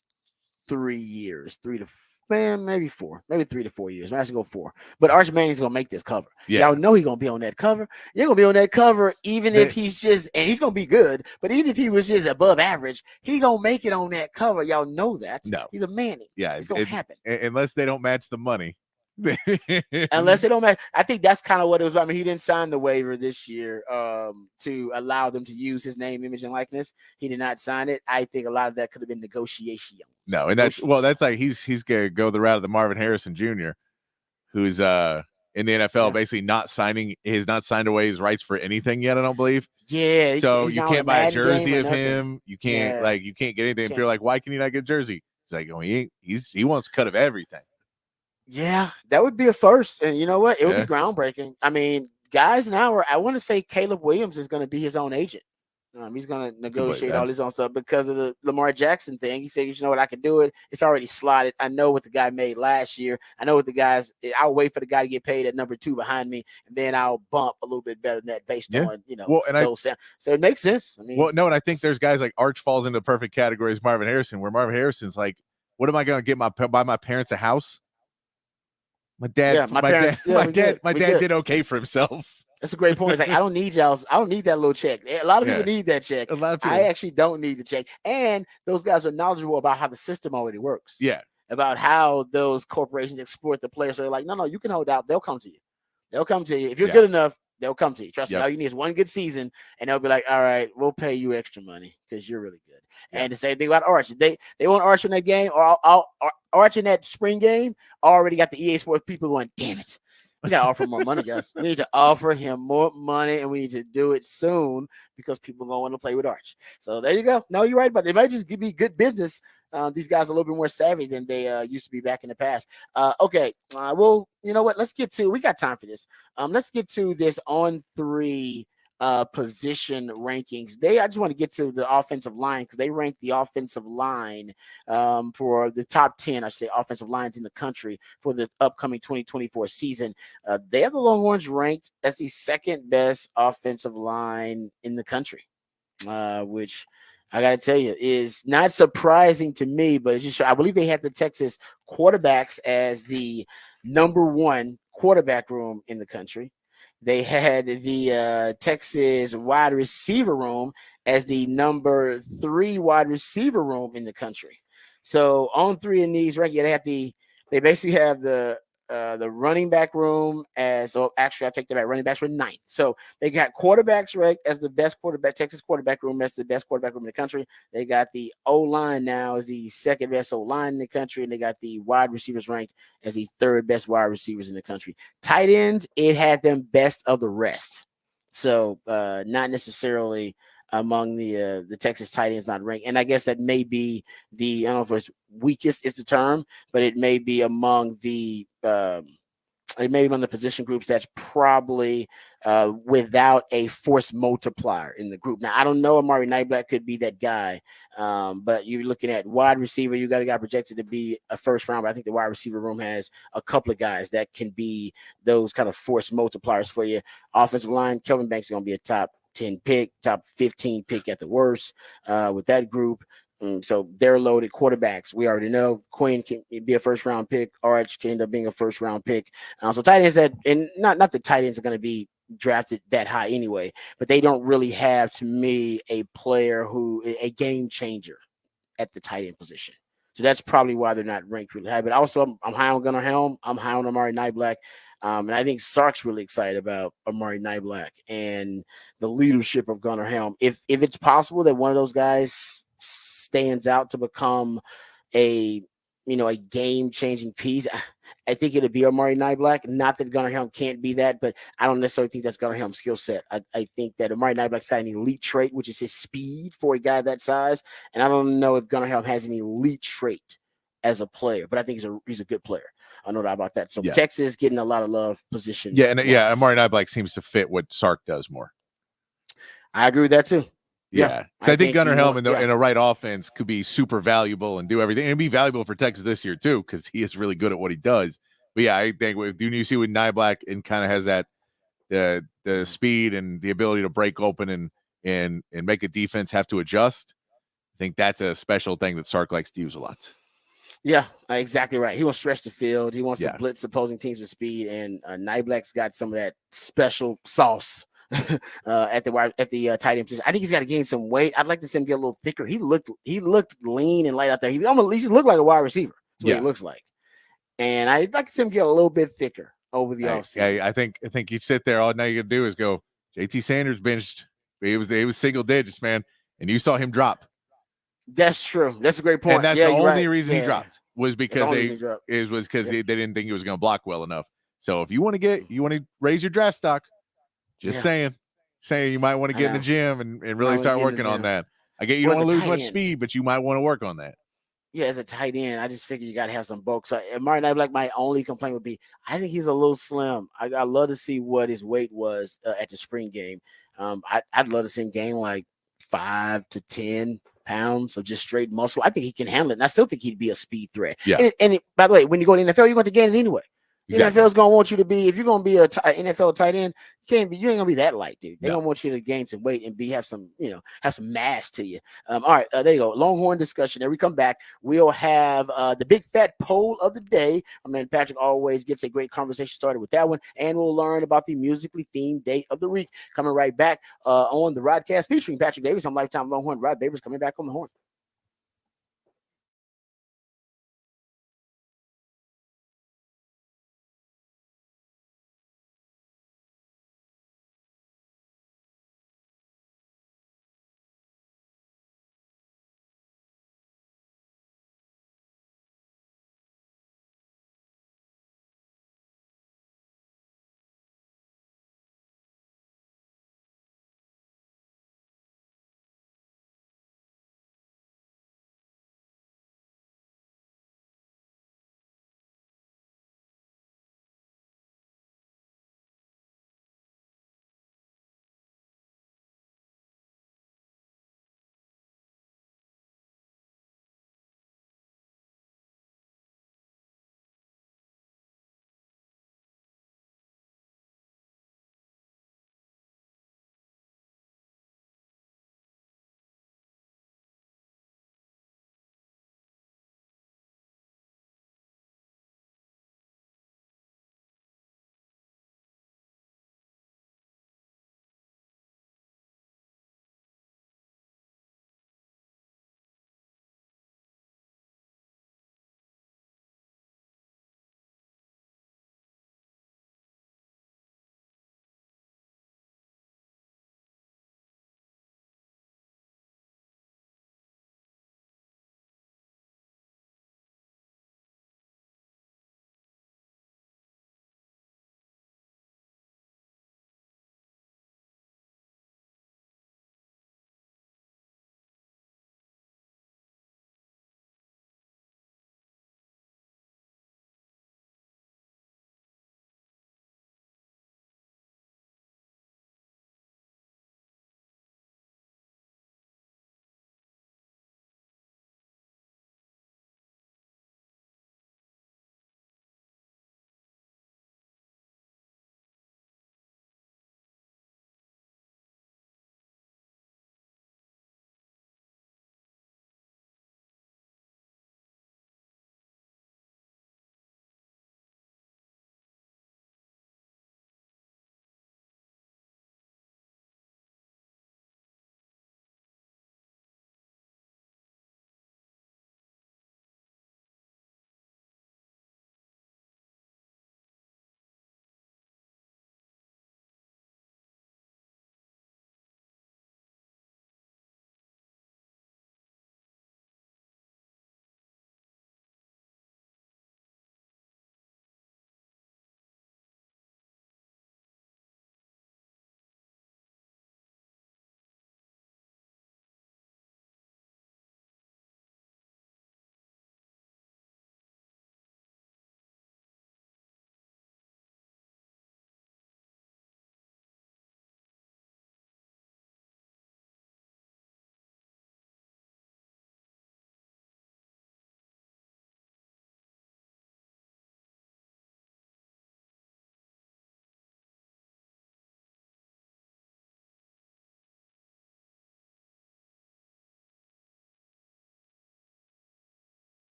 3 years, maybe 4, maybe 3 to 4 years. I should go 4. But Arch Manning's gonna make this cover. Y'all know he's gonna be on that cover. You're gonna be on that cover, even if he's just, and he's gonna be good. But even if he was just above average, he gonna make it on that cover. Y'all know that. No, he's a Manning. Yeah, it's gonna happen unless they don't match the money. Unless they don't match. I think that's kind of what it was. I mean, he didn't sign the waiver this year to allow them to use his name, image, and likeness. He did not sign it. I think a lot of that could have been negotiation. No, and that's like he's gonna go the route of the Marvin Harrison Jr., who's in the NFL basically not signed away his rights for anything yet. I don't believe. Yeah. So you can't buy a jersey of him. You can't you can't get anything. If you're like, why can you not get a jersey? He's like, oh, he wants a cut of everything. Yeah, that would be a first. And you know what? It would be groundbreaking. I mean, guys now I want to say Caleb Williams is going to be his own agent. He's going to negotiate all his own stuff because of the Lamar Jackson thing. He figures, you know what, I can do it. It's already slotted. I know what the guy made last year. I know what the guys. I'll wait for the guy to get paid at number 2 behind me, and then I'll bump a little bit better than that based on those. So it makes sense. I mean, and I think there's guys like Arch falls into the perfect category as Marvin Harrison, where Marvin Harrison's like, what am I going to buy my parents a house? My dad, my dad did okay for himself. That's a great point. It's like, I don't need y'all. I don't need that little check. A lot of people need that check. I actually don't need the check. And those guys are knowledgeable about how the system already works. Yeah. About how those corporations exploit the players. So they're like, no, you can hold out. They'll come to you. If you're good enough, they'll come to you. Trust me. All you need is one good season, and they'll be like, all right, we'll pay you extra money because you're really good. And the same thing about Arch. They want Arch in that game, or Arch in that spring game already got the EA Sports people going, damn it. We got to offer more money, guys. We need to offer him more money, and we need to do it soon because people don't want to play with Arch. So there you go. No, you're right, but they might just be good business. These guys are a little bit more savvy than they used to be back in the past. Okay. Well, you know what? We got time for this. Let's get to this on 3 position rankings. I just want to get to the offensive line because they rank the offensive line for the top 10, I say, offensive lines in the country for the upcoming 2024 season. They have the Longhorns ranked as the 2nd best offensive line in the country, which I got to tell you is not surprising to me, but it's just, I believe they have the Texas quarterbacks as the number 1 quarterback room in the country. They had the Texas wide receiver room as the number 3 wide receiver room in the country. So on 3 in these rankings, they basically have the running back room actually I take that back. Running backs were 9th. So they got quarterbacks ranked as the best quarterback. Texas quarterback room as the best quarterback room in the country. They got the O-line now as the 2nd best O-line in the country, and they got the wide receivers ranked as the 3rd best wide receivers in the country. Tight ends, it had them best of the rest. So not necessarily among the Texas tight ends not ranked. And I guess that may be I don't know if it's weakest is the term, but it may be among the position groups that's probably without a force multiplier in the group. Now, I don't know. Amari Nightblack could be that guy, but you're looking at wide receiver. You got a guy projected to be a first round, but I think the wide receiver room has a couple of guys that can be those kind of force multipliers for you. Offensive line, Kelvin Banks is going to be a top 10 pick, top 15 pick at the worst with that group. So they're loaded. Quarterbacks, we already know Quinn can be a first round pick. Arch can end up being a first round pick. So tight ends that, and not the tight ends are going to be drafted that high anyway, but they don't really have, to me, a player who a game changer at the tight end position. So that's probably why they're not ranked really high. But also, I'm high on Gunnar Helm. I'm high on Amari Nightblack. And I think Sark's really excited about Amari Nightblack and the leadership of Gunnar Helm. If it's possible that one of those guys stands out to become a a game changing piece, I think it'd be Amari Nightblack. Not that Gunnar Helm can't be that, but I don't necessarily think that's Gunnar Helm's skill set. I think that Amari Nightblack's got an elite trait, which is his speed for a guy that size. And I don't know if Gunnar Helm has an elite trait as a player, but I think he's a good player. I know that about that. So Texas getting a lot of love position. Yeah, and Amari Nightblack seems to fit what Sark does more. I agree with that too. Yeah, because I think Gunnar Helm in a right offense could be super valuable and do everything, and be valuable for Texas this year too, because he is really good at what he does. But yeah, I think you see with Nightblack and kind of has that the speed and the ability to break open and make a defense have to adjust. I think that's a special thing that Sark likes to use a lot. Yeah, exactly right. He wants to stretch the field. He wants to blitz opposing teams with speed, and Nightblack's got some of that special sauce at the tight end position. I think he's got to gain some weight. I'd like to see him get a little thicker. He looked lean and light out there. He just looked like a wide receiver. That's what he looks like. And I'd like to see him get a little bit thicker over the offseason. I think you sit there, all now you gotta do is go, JT Sanders benched. He was single digits, man, and you saw him drop. That's true. That's a great point. And that's the only reason he dropped was because they didn't think he was going to block well enough. So if you want to raise your draft stock, just saying you might want to get in the gym and really start working on that. I get you don't want to lose much speed, but you might want to work on that. Yeah, as a tight end, I just figure you got to have some bulk. So Amari Nightblack, my only complaint would be, I think he's a little slim. I'd love to see what his weight was at the spring game. I'd love to see him gain like 5 to 10 pounds of just straight muscle. I think he can handle it. And I still think he'd be a speed threat. Yeah. And by the way, when you go to the NFL, you're going to gain it anyway. Exactly. NFL's going to want you to be, if you're going to be an NFL tight end, you ain't going to be that light, dude. They're going to want you to gain some weight and have some mass to you. All right, there you go. Longhorn discussion. Then we come back. We'll have the big fat poll of the day. I mean, Patrick always gets a great conversation started with that one. And we'll learn about the musically themed day of the week. Coming right back on the Rodcast featuring Patrick Davis. I'm Lifetime Longhorn. Rod Babers coming back on the horn.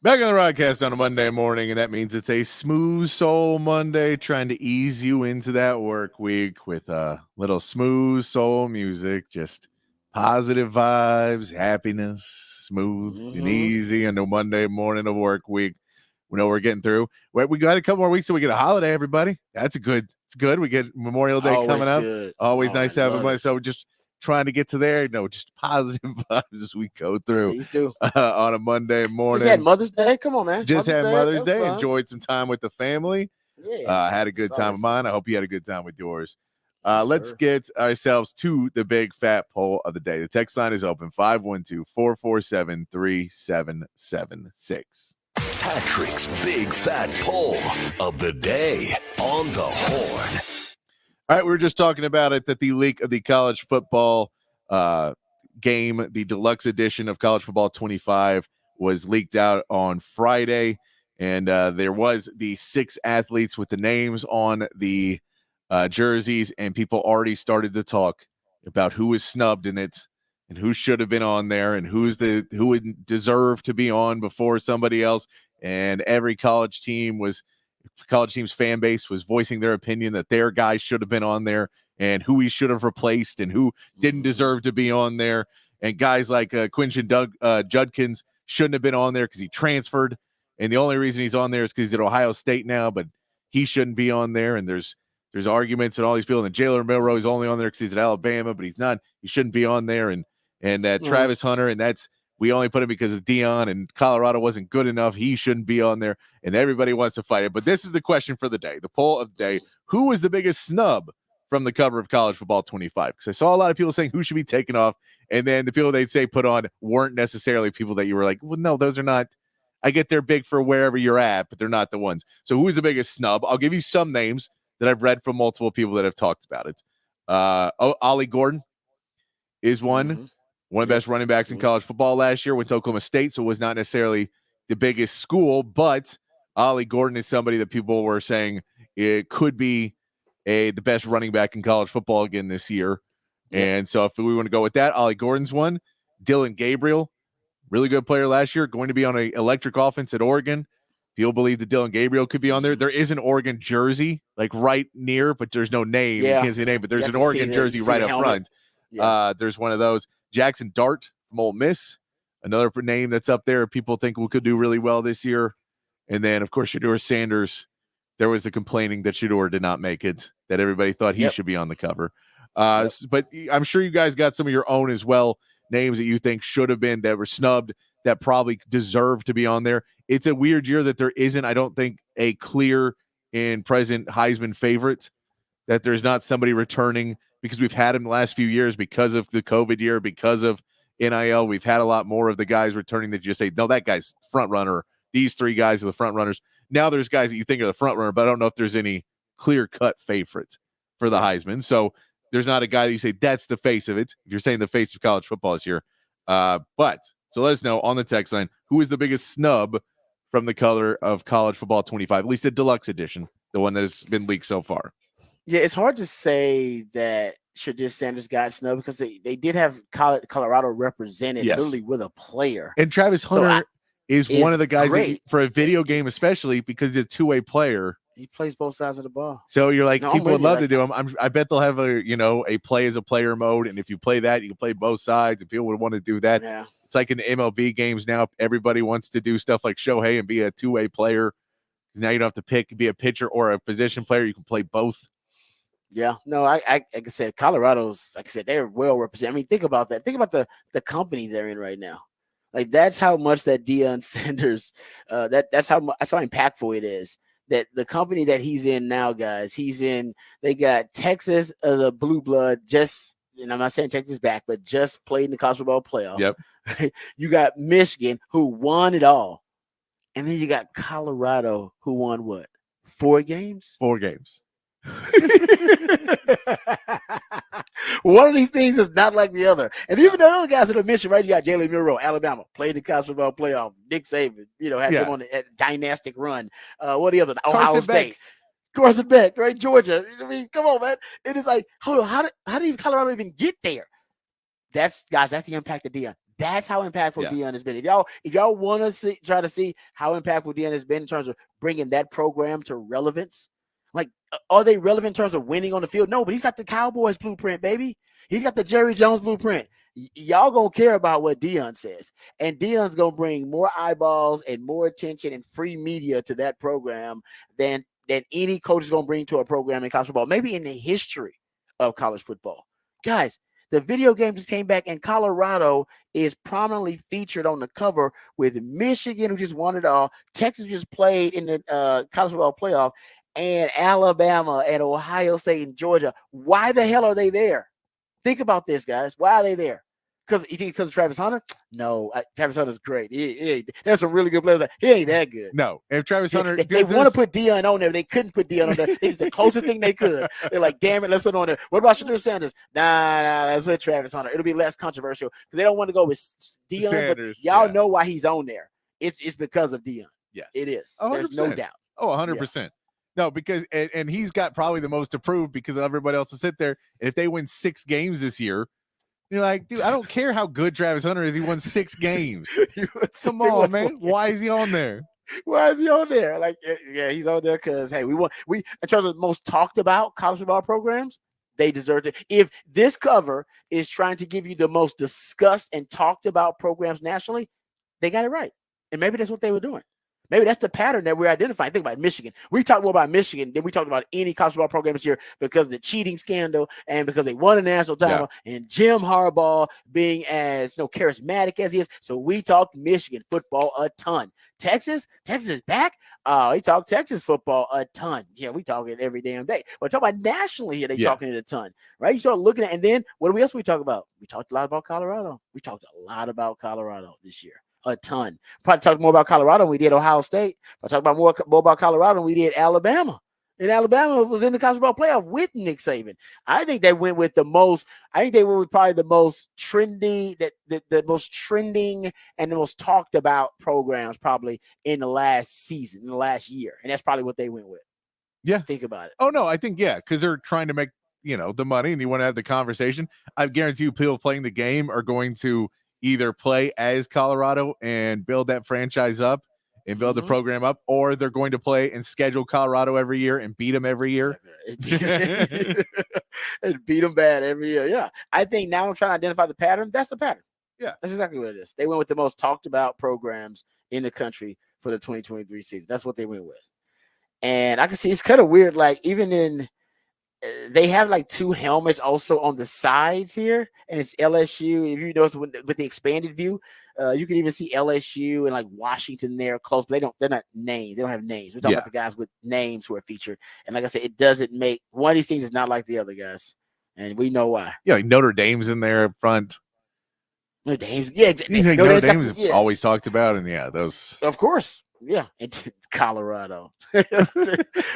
Back on the Rodcast on a Monday morning, and that means it's a smooth soul Monday, trying to ease you into that work week with a little smooth soul music, just positive vibes, happiness, smooth and easy on a Monday morning of work week. We know we're getting through. We got a couple more weeks till we get a holiday, everybody. It's good. We get Memorial Day coming up. Good. Always nice to have a Monday. So just trying to get to there, just positive vibes as we go through. Please do. On a Monday morning. Just had Mother's Day. Come on, man. Just had Mother's Day. Enjoyed some time with the family. Yeah. Had a good time of mine. I hope you had a good time with yours. Yes, let's get ourselves to the big fat poll of the day. The text line is open 512-447-3776. Patrick's big fat poll of the day on the horn. All right, we were just talking about it, that the leak of the college football game, the deluxe edition of College Football 25, was leaked out on Friday, and there was the 6 athletes with the names on the jerseys, and people already started to talk about who was snubbed in it and who should have been on there and who would deserve to be on before somebody else. And every college team's fan base was voicing their opinion that their guy should have been on there and who he should have replaced and who didn't deserve to be on there. And guys like Quinton Judkins shouldn't have been on there because he transferred. And the only reason he's on there is because he's at Ohio State now, but he shouldn't be on there. And there's arguments and all these people. And Jalen Milroe is only on there because he's at Alabama, but he's not. He shouldn't be on there. And Travis Hunter, and we only put him because of Deion, and Colorado wasn't good enough. He shouldn't be on there, and everybody wants to fight it. But this is the question for the day, the poll of the day. Who was the biggest snub from the cover of College Football 25? Because I saw a lot of people saying who should be taken off, and then the people they'd say put on weren't necessarily people that you were like, well, no, those are not. I get they're big for wherever you're at, but they're not the ones. So who is the biggest snub? I'll give you some names that I've read from multiple people that have talked about it. Ollie Gordon is one. Mm-hmm. One of the best running backs in college football last year, went to Oklahoma State, so was not necessarily the biggest school, but Ollie Gordon is somebody that people were saying it could be the best running back in college football again this year. Yeah. And so if we want to go with that, Ollie Gordon's one. Dylan Gabriel, really good player last year, going to be on an electric offense at Oregon. People believe that Dylan Gabriel could be on there. There is an Oregon jersey, like right near, but there's no name. Yeah. You can't see the name, but there's an Oregon jersey right up front. Yeah. There's one of those. Jackson Dart from Ole Miss, another name that's up there. People think we could do really well this year. And then, of course, Shedeur Sanders. There was the complaining that Shedeur did not make it, that everybody thought he should be on the cover. But I'm sure you guys got some of your own as well, names that you think should have been, that were snubbed, that probably deserve to be on there. It's a weird year that there isn't, I don't think, a clear and present Heisman favorite, that there's not somebody returning, because we've had him the last few years because of the COVID year, because of NIL. We've had a lot more of the guys returning that you just say, no, that guy's front runner. These 3 guys are the front runners. Now there's guys that you think are the front runner, but I don't know if there's any clear-cut favorite for the Heisman. So there's not a guy that you say, that's the face of it, if you're saying the face of college football this year. So let us know on the text line, who is the biggest snub from the color of College Football 25, at least the deluxe edition, the one that has been leaked so far. Yeah, it's hard to say that Shedeur Sanders got snubbed because they did have Colorado represented literally with a player. And Travis Hunter is one of the guys that, for a video game, especially because he's a two-way player. He plays both sides of the ball. So you're like, people would love to do him. I bet they'll have a play as a player mode. And if you play that, you can play both sides. And people would want to do that. Yeah. It's like in the MLB games now, everybody wants to do stuff like Shohei and be a two-way player. Now you don't have to be a pitcher or a position player. You can play both. Yeah, no, I like I said, Colorado's, like I said, they're well represented. I mean, think about that. Think about the company they're in right now. Like, that's how much that Deion Sanders, that's how impactful it is. That the company that he's in now, guys, they got Texas as a blue blood, and I'm not saying Texas back, but just played in the college football playoff. Yep. You got Michigan, who won it all. And then you got Colorado, who won what? 4 games? 4 games. One of these things is not like the other. And even the other guys that I mentioned, right? You got Jalen Milroe, Alabama, played the college football playoff. Nick Saban, had them on a dynastic run. What the other? Ohio State. Carson Beck, right? Georgia. I mean, come on, man. It is like, hold on, how did Colorado even get there? That's the impact of Deion. That's how impactful Yeah. Dion has been. If y'all want to try to see how impactful Dion has been in terms of bringing that program to relevance, like are they relevant in terms of winning on the field? No, but he's got the Cowboys blueprint, baby. He's got the Jerry Jones blueprint. Y'all gonna care about what Dion says, and Dion's gonna bring more eyeballs and more attention and free media to that program than any coach is gonna bring to a program in college football, maybe in the history of college football, guys. The video game just came back, and Colorado is prominently featured on the cover with Michigan, who just won it all. Texas just played in the college football playoff, and Alabama and Ohio State and Georgia. Why the hell are they there? Think about this, guys. Why are they there? Because of Travis Hunter? No, Travis Hunter's great. There's some really good players. He ain't that good. No, if Travis Hunter, they want to put Dion on there. They couldn't put Dion on there. They did the closest thing they could. They're like, damn it, let's put it on there. What about Shedeur Sanders? Nah, let's put Travis Hunter. It'll be less controversial because they don't want to go with Dion. Sanders, but y'all know why he's on there. It's because of Dion. Yes, it is. 100%. There's no doubt. Oh, 100%. Yeah. No, because and he's got probably the most to prove because everybody else will sit there. And if they win 6 games this year, you're like, dude, I don't care how good Travis Hunter is. He won 6 games. Come on, man. Why is he on there? Why is he on there? Like, yeah, he's on there because hey, we in terms of most talked about college football programs, they deserve it. If this cover is trying to give you the most discussed and talked about programs nationally, they got it right. And maybe that's what they were doing. Maybe that's the pattern that we're identifying. Think about Michigan. We talked more about Michigan than we talked about any college football program this year because of the cheating scandal and because they won a national title and Jim Harbaugh being as charismatic as he is. So we talked Michigan football a ton. Texas is back. We talk Texas football a ton. Yeah, we talk it every damn day. But talk about nationally here, they talking it a ton, right? You start looking at, and then what else we talk about? We talked a lot about Colorado. We talked a lot about Colorado this year. A ton. Probably talked more about Colorado than we did Ohio State. I talked about more about Colorado than we did Alabama. And Alabama was in the college football playoff with Nick Saban. I think they went with the most. I think they were with probably the most trendy, the most trending and the most talked about programs probably in the last season, in the last year, and that's probably what they went with. Yeah, think about it. Oh no, I think because they're trying to make the money, and you want to have the conversation. I guarantee you, people playing the game are going to either play as Colorado and build that franchise up and build the program up, or they're going to play and schedule Colorado every year and beat them every year. And beat them bad every year. Yeah. I think now I'm trying to identify the pattern. That's the pattern. Yeah. That's exactly what it is. They went with the most talked about programs in the country for the 2023 season. That's what they went with. And I can see it's kind of weird. Like even in, they have like 2 helmets also on the sides here, and it's LSU. If you notice with the expanded view, you can even see LSU and like Washington there close, but they're not named. They don't have names. We're talking about the guys with names who are featured. And like I said, it doesn't make one of these things is not like the other guys, and we know why. Yeah, like Notre Dame's in there up front. Notre Dame's, yeah, Notre Dame's always talked about, and those, of course. Yeah, into Colorado.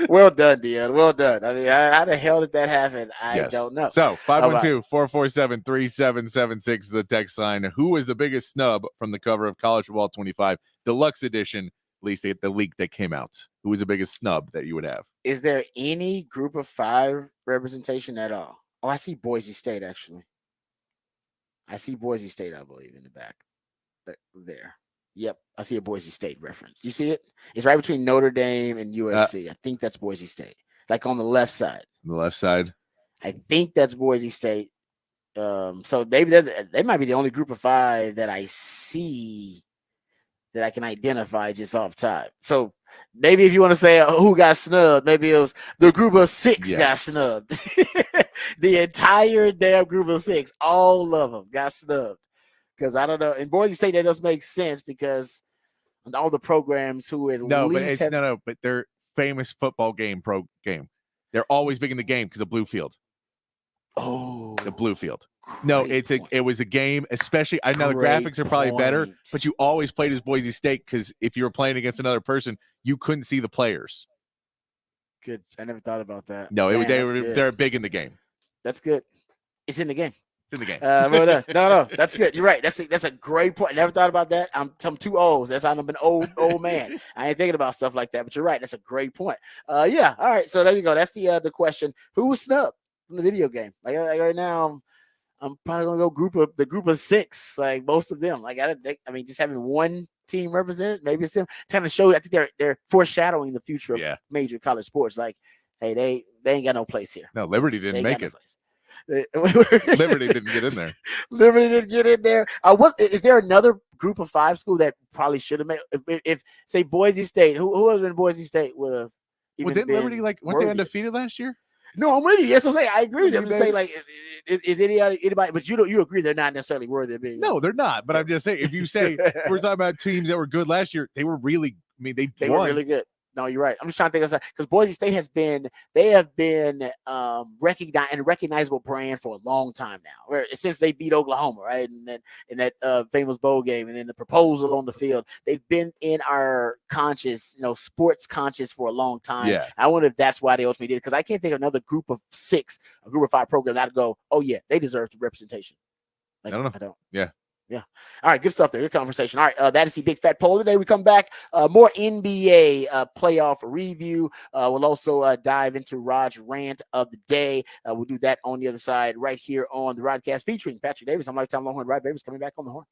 Well done, Dion. Well done. I mean, how the hell did that happen? I don't know. So 512-447-3776, the text line. Who is the biggest snub from the cover of College Football 25 Deluxe Edition? At least the leak that came out. Who is the biggest snub that you would have? Is there any Group of 5 representation at all? Oh, I see Boise State actually. I see Boise State, I believe, in the back there. Yep, I see a Boise State reference. You see it? It's right between Notre Dame and USC. I think that's Boise State, like on the left side. The left side. I think that's Boise State. So maybe they might be the only Group of 5 that I see that I can identify just off top. So maybe if you want to say who got snubbed, maybe it was the Group of 6 got snubbed. The entire damn Group of 6, all of them got snubbed. Because I don't know, in Boise State that doesn't make sense because all the programs who but they're famous football game. They're always big in the game because of Blue Field. Oh, the Blue Field. No, it was a game, especially. I know the graphics are probably better, but you always played as Boise State because if you were playing against another person, you couldn't see the players. Good. I never thought about that. No, they're big in the game. That's good. It's in the game. It's in the game. No, that's good. You're right. That's a great point. I never thought about that. I'm 2 O's. I'm an old man. I ain't thinking about stuff like that. But you're right. That's a great point. Yeah. All right. So there you go. That's the question. Who was snubbed from the video game? Like right now, I'm probably gonna go group of six, like most of them. Like I mean, just having one team represented, maybe it's them kind of show. I think they're foreshadowing the future of major college sports. Like, hey, they ain't got no place here. No, Liberty didn't make it. Liberty didn't get in there. Liberty didn't get in there. Is there another group of 5 school that probably should have made? If say Boise State, who other than Boise State would have? Well, didn't Liberty weren't they undefeated last year? No, I'm with you. Yes, I'm saying I agree with you. I'm just saying, like, is anybody? But you agree they're not necessarily worthy of being. No, they're not. But I'm just saying, if you say we're talking about teams that were good last year, they were really. I mean, they were really good. No, you're right. I'm just trying to think of because Boise State have been recognized and a recognizable brand for a long time now. Since they beat Oklahoma, right, and then in that famous bowl game, and then the proposal on the field, they've been in our conscious, sports conscious for a long time. Yeah. I wonder if that's why they ultimately did it, because I can't think of another group of 6, a group of 5 program that'd go, oh yeah, they deserve the representation. Like, I don't. Yeah. Yeah. All right. Good stuff there. Good conversation. All right. That is the big fat poll today. We come back. More NBA playoff review. We'll also dive into Rod's rant of the day. We'll do that on the other side right here on the Rodcast featuring Patrick Davis. I'm Lifetime Longhorn. Rod Davis coming back on the horn.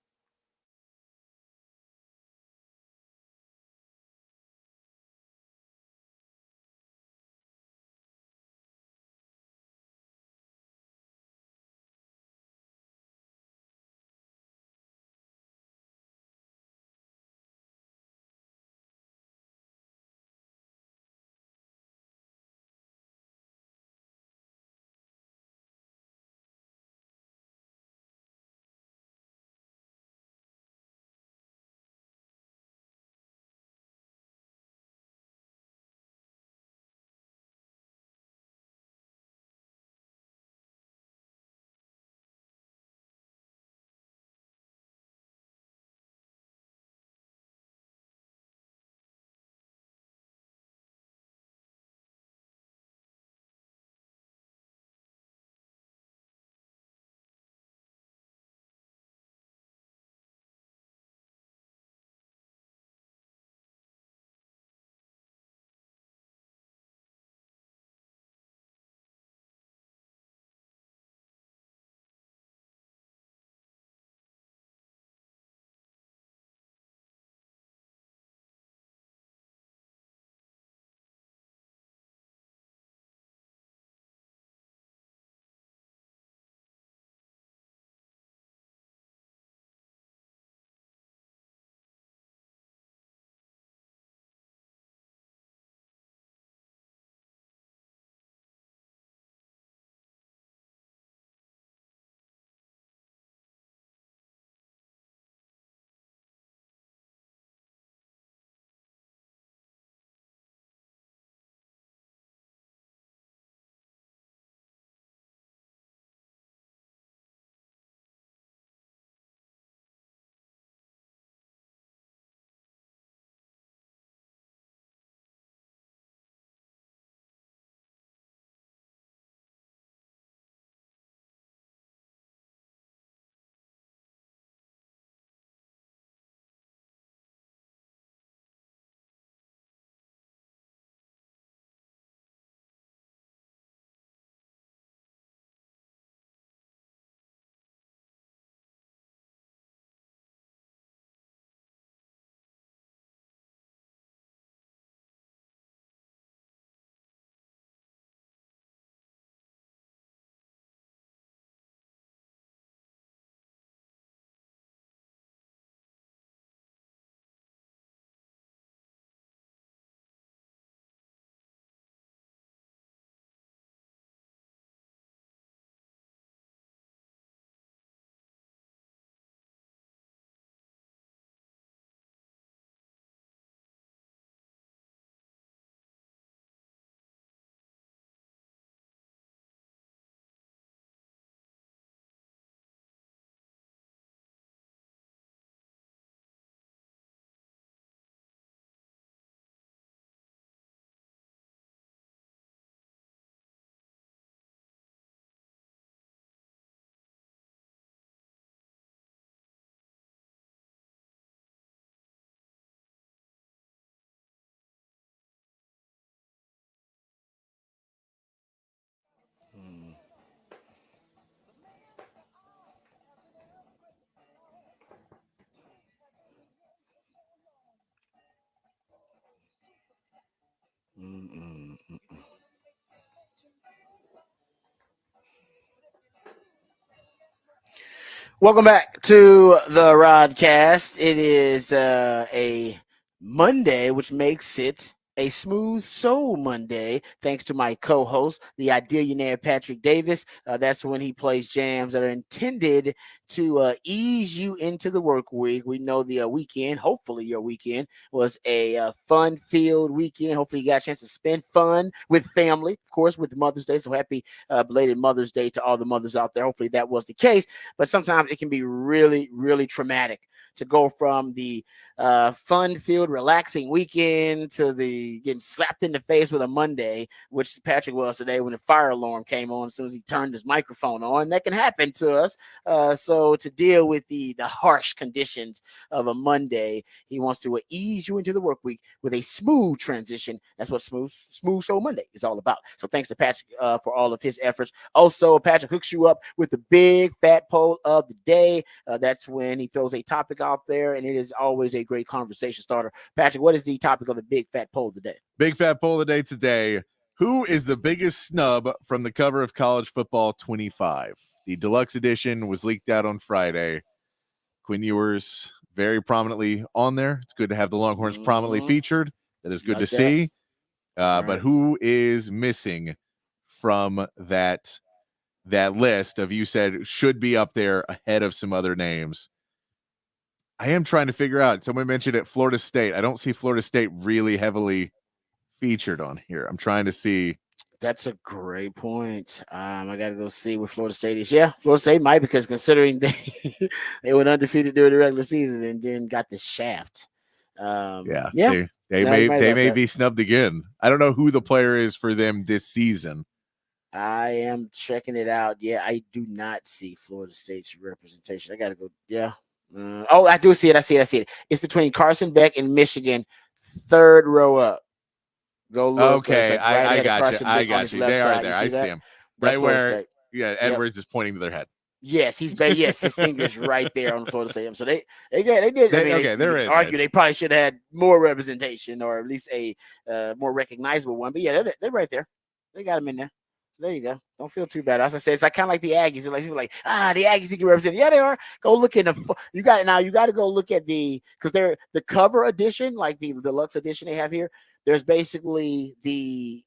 Mm-mm. Welcome back to the Rodcast. It is a Monday, which makes it a smooth soul Monday, thanks to my co-host, the Idealionaire Patrick Davis. That's when he plays jams that are intended to ease you into the work week. We know the weekend, hopefully your weekend, was a fun-filled weekend. Hopefully you got a chance to spend fun with family, of course, with Mother's Day. So happy belated Mother's Day to all the mothers out there. Hopefully that was the case. But sometimes it can be really, really traumatic to go from the fun-filled, relaxing weekend to the getting slapped in the face with a Monday, which Patrick was today when the fire alarm came on as soon as he turned his microphone on. That can happen to us. So to deal with the harsh conditions of a Monday, he wants to ease you into the work week with a smooth transition. That's what Smooth Soul Monday is all about. So thanks to Patrick for all of his efforts. Also, Patrick hooks you up with the big fat poll of the day. That's when he throws a topic out there, and it is always a great conversation starter. Patrick, what is the topic of the big fat poll of the day? Big fat poll of the day today. Who is the biggest snub from the cover of College Football 25? The deluxe edition was leaked out on Friday. Quinn Ewers very prominently on there. It's good to have the Longhorns prominently featured. That is good to see. But who is missing from that list of, you said, should be up there ahead of some other names? I am trying to figure out. Someone mentioned it, Florida State. I don't see Florida State really heavily featured on here. I'm trying to see. That's a great point. I got to go see what Florida State is. Yeah, Florida State might, because considering they went undefeated during the regular season and then got the shaft. They may be snubbed again. I don't know who the player is for them this season. I am checking it out. Yeah, I do not see Florida State's representation. I got to go. Yeah. I do see it. I see it. It's between Carson Beck and Michigan, third row up. Go look. Okay, like I got you. I got you. They are there. I see him. Right where, Edwards is pointing to their head. Yes, his fingers right there on the Florida Stadium. So they did. They argue they probably should have had more representation, or at least a more recognizable one. But yeah, they're right there. They got them in there. There you go. Don't feel too bad. As I said, it's like kind of like the Aggies. They're like people like, the Aggies you can represent. Yeah, they are. Go look in the. You got to go look at because they're the cover edition, like the deluxe edition they have here. There's basically the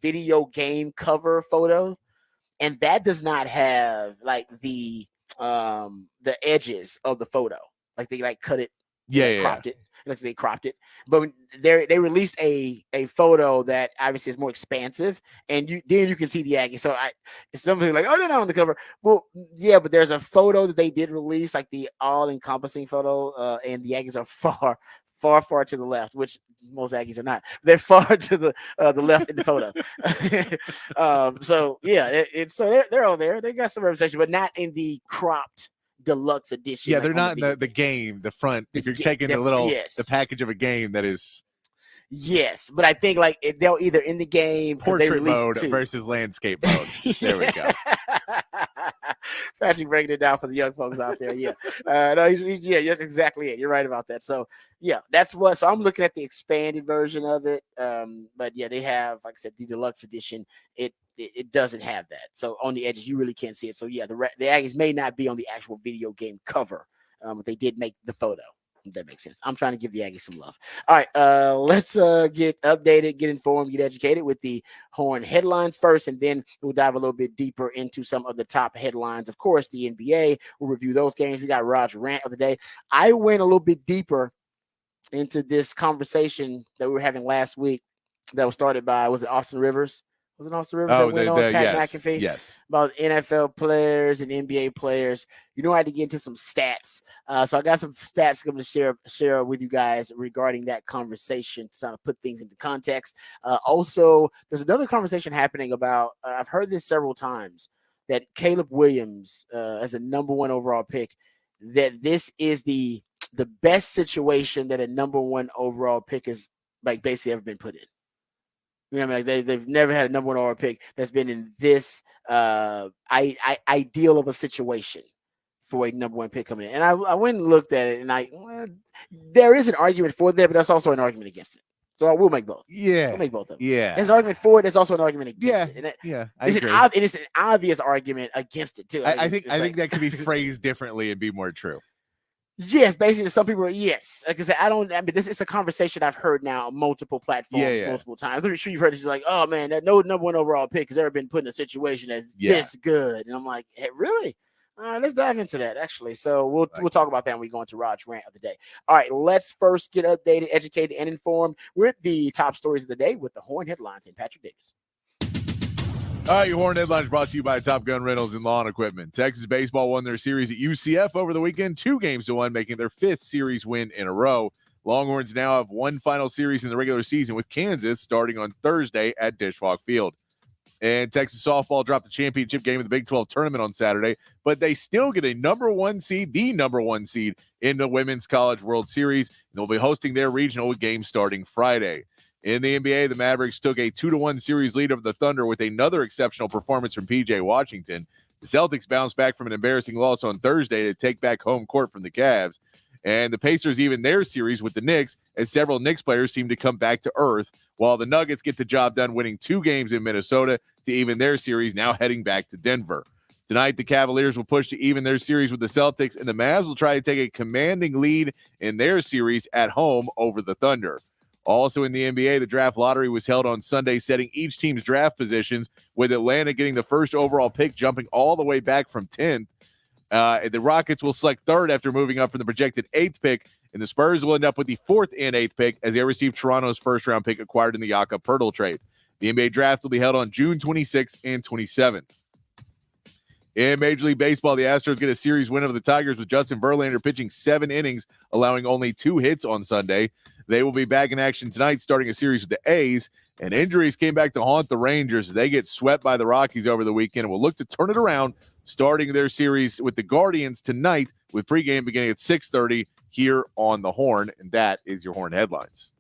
video game cover photo, and that does not have like the edges of the photo. Like they cut it. Cropped it. Like they cropped it, but they released a photo that obviously is more expansive, and you can see the Aggies. So it's something like, oh, they're not on the cover. Well, yeah, but there's a photo that they did release, like the all-encompassing photo, and the Aggies are far to the left, which most Aggies are not. They're far to the left in the photo. So yeah, they're all there. They got some representation, but not in the cropped deluxe edition. Yeah, they're not in the game, the front. If you're taking the package of a game that is. Yes, but I think like they'll either in the game portrait mode versus landscape mode. There we go. Patrick breaking it down for the young folks out there. Yeah, that's exactly it. You're right about that. So yeah, so I'm looking at the expanded version of it. But yeah, they have, like I said, the deluxe edition. It doesn't have that. So on the edges, you really can't see it. So yeah, the Aggies may not be on the actual video game cover, but they did make the photo. If that makes sense. I'm trying to give the Aggies some love. All right, let's get updated, get informed, get educated with the Horn headlines first, and then we'll dive a little bit deeper into some of the top headlines. Of course, the NBA. We'll review those games. We got Rod's rant of the day. I went a little bit deeper into this conversation that we were having last week that was started by, was it Austin Rivers? Was it Austin Rivers that went on Pat McAfee? Yes. About NFL players and NBA players. I had to get into some stats. So I got some stats I'm going to share with you guys regarding that conversation to kind of put things into context. Also, there's another conversation happening about, I've heard this several times, that Caleb Williams as a number 1 overall pick, that this is the best situation that a number 1 overall pick is like basically ever been put in. They've never had a number 1 overall pick that's been in this ideal of a situation for a number 1 pick coming in. And I went and looked at it, and there is an argument for that, but there's also an argument against it. So we'll make both. Yeah. We'll make both of them. Yeah. There's an argument for it. There's also an argument against it. And I it's agree. It's an obvious argument against it too. I think that could be phrased differently and be more true. Yes, basically, some people are yes. Like I said, I mean, this is a conversation I've heard now on multiple platforms, multiple times. I'm pretty sure you've heard it. She's like, "Oh man, that no number one overall pick has ever been put in a situation that's this good." And I'm like, "Hey, really?" All right, let's dive into that actually. So we'll talk about that when we go into Rod's rant of the day. All right, let's first get updated, educated, and informed with the top stories of the day with the Horn headlines and Patrick Davis. All right, your Horn headlines brought to you by Top Gun Rentals and Lawn Equipment. Texas baseball won their series at UCF over the weekend, 2-1, making their 5th series win in a row. Longhorns now have one final series in the regular season with Kansas starting on Thursday at Disch-Falk Field. And Texas softball dropped the championship game of the Big 12 tournament on Saturday, but they still get the number one seed in the Women's College World Series. And they'll be hosting their regional game starting Friday. In the NBA, the Mavericks took a 2-1 series lead over the Thunder with another exceptional performance from P.J. Washington. The Celtics bounced back from an embarrassing loss on Thursday to take back home court from the Cavs. And the Pacers even their series with the Knicks, as several Knicks players seem to come back to earth, while the Nuggets get the job done winning 2 games in Minnesota to even their series, now heading back to Denver. Tonight, the Cavaliers will push to even their series with the Celtics, and the Mavs will try to take a commanding lead in their series at home over the Thunder. Also in the NBA, the draft lottery was held on Sunday, setting each team's draft positions, with Atlanta getting the first overall pick, jumping all the way back from 10th. The Rockets will select 3rd after moving up from the projected 8th pick, and the Spurs will end up with the 4th and 8th pick as they receive Toronto's first-round pick acquired in the Jakob Poeltl trade. The NBA draft will be held on June 26th and 27th. In Major League Baseball, the Astros get a series win over the Tigers with Justin Verlander pitching 7 innings, allowing only 2 hits on Sunday. They will be back in action tonight, starting a series with the A's. And injuries came back to haunt the Rangers. They get swept by the Rockies over the weekend and will look to turn it around, starting their series with the Guardians tonight, with pregame beginning at 6:30 here on the Horn. And that is your Horn headlines.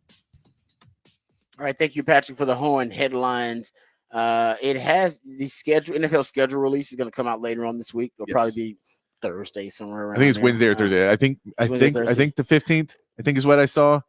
All right, thank you, Patrick, for the Horn headlines. It has the NFL schedule release is going to come out later on this week. It'll probably be Thursday somewhere around. I think it's Wednesday or Thursday. I think the 15th. I think is what I saw.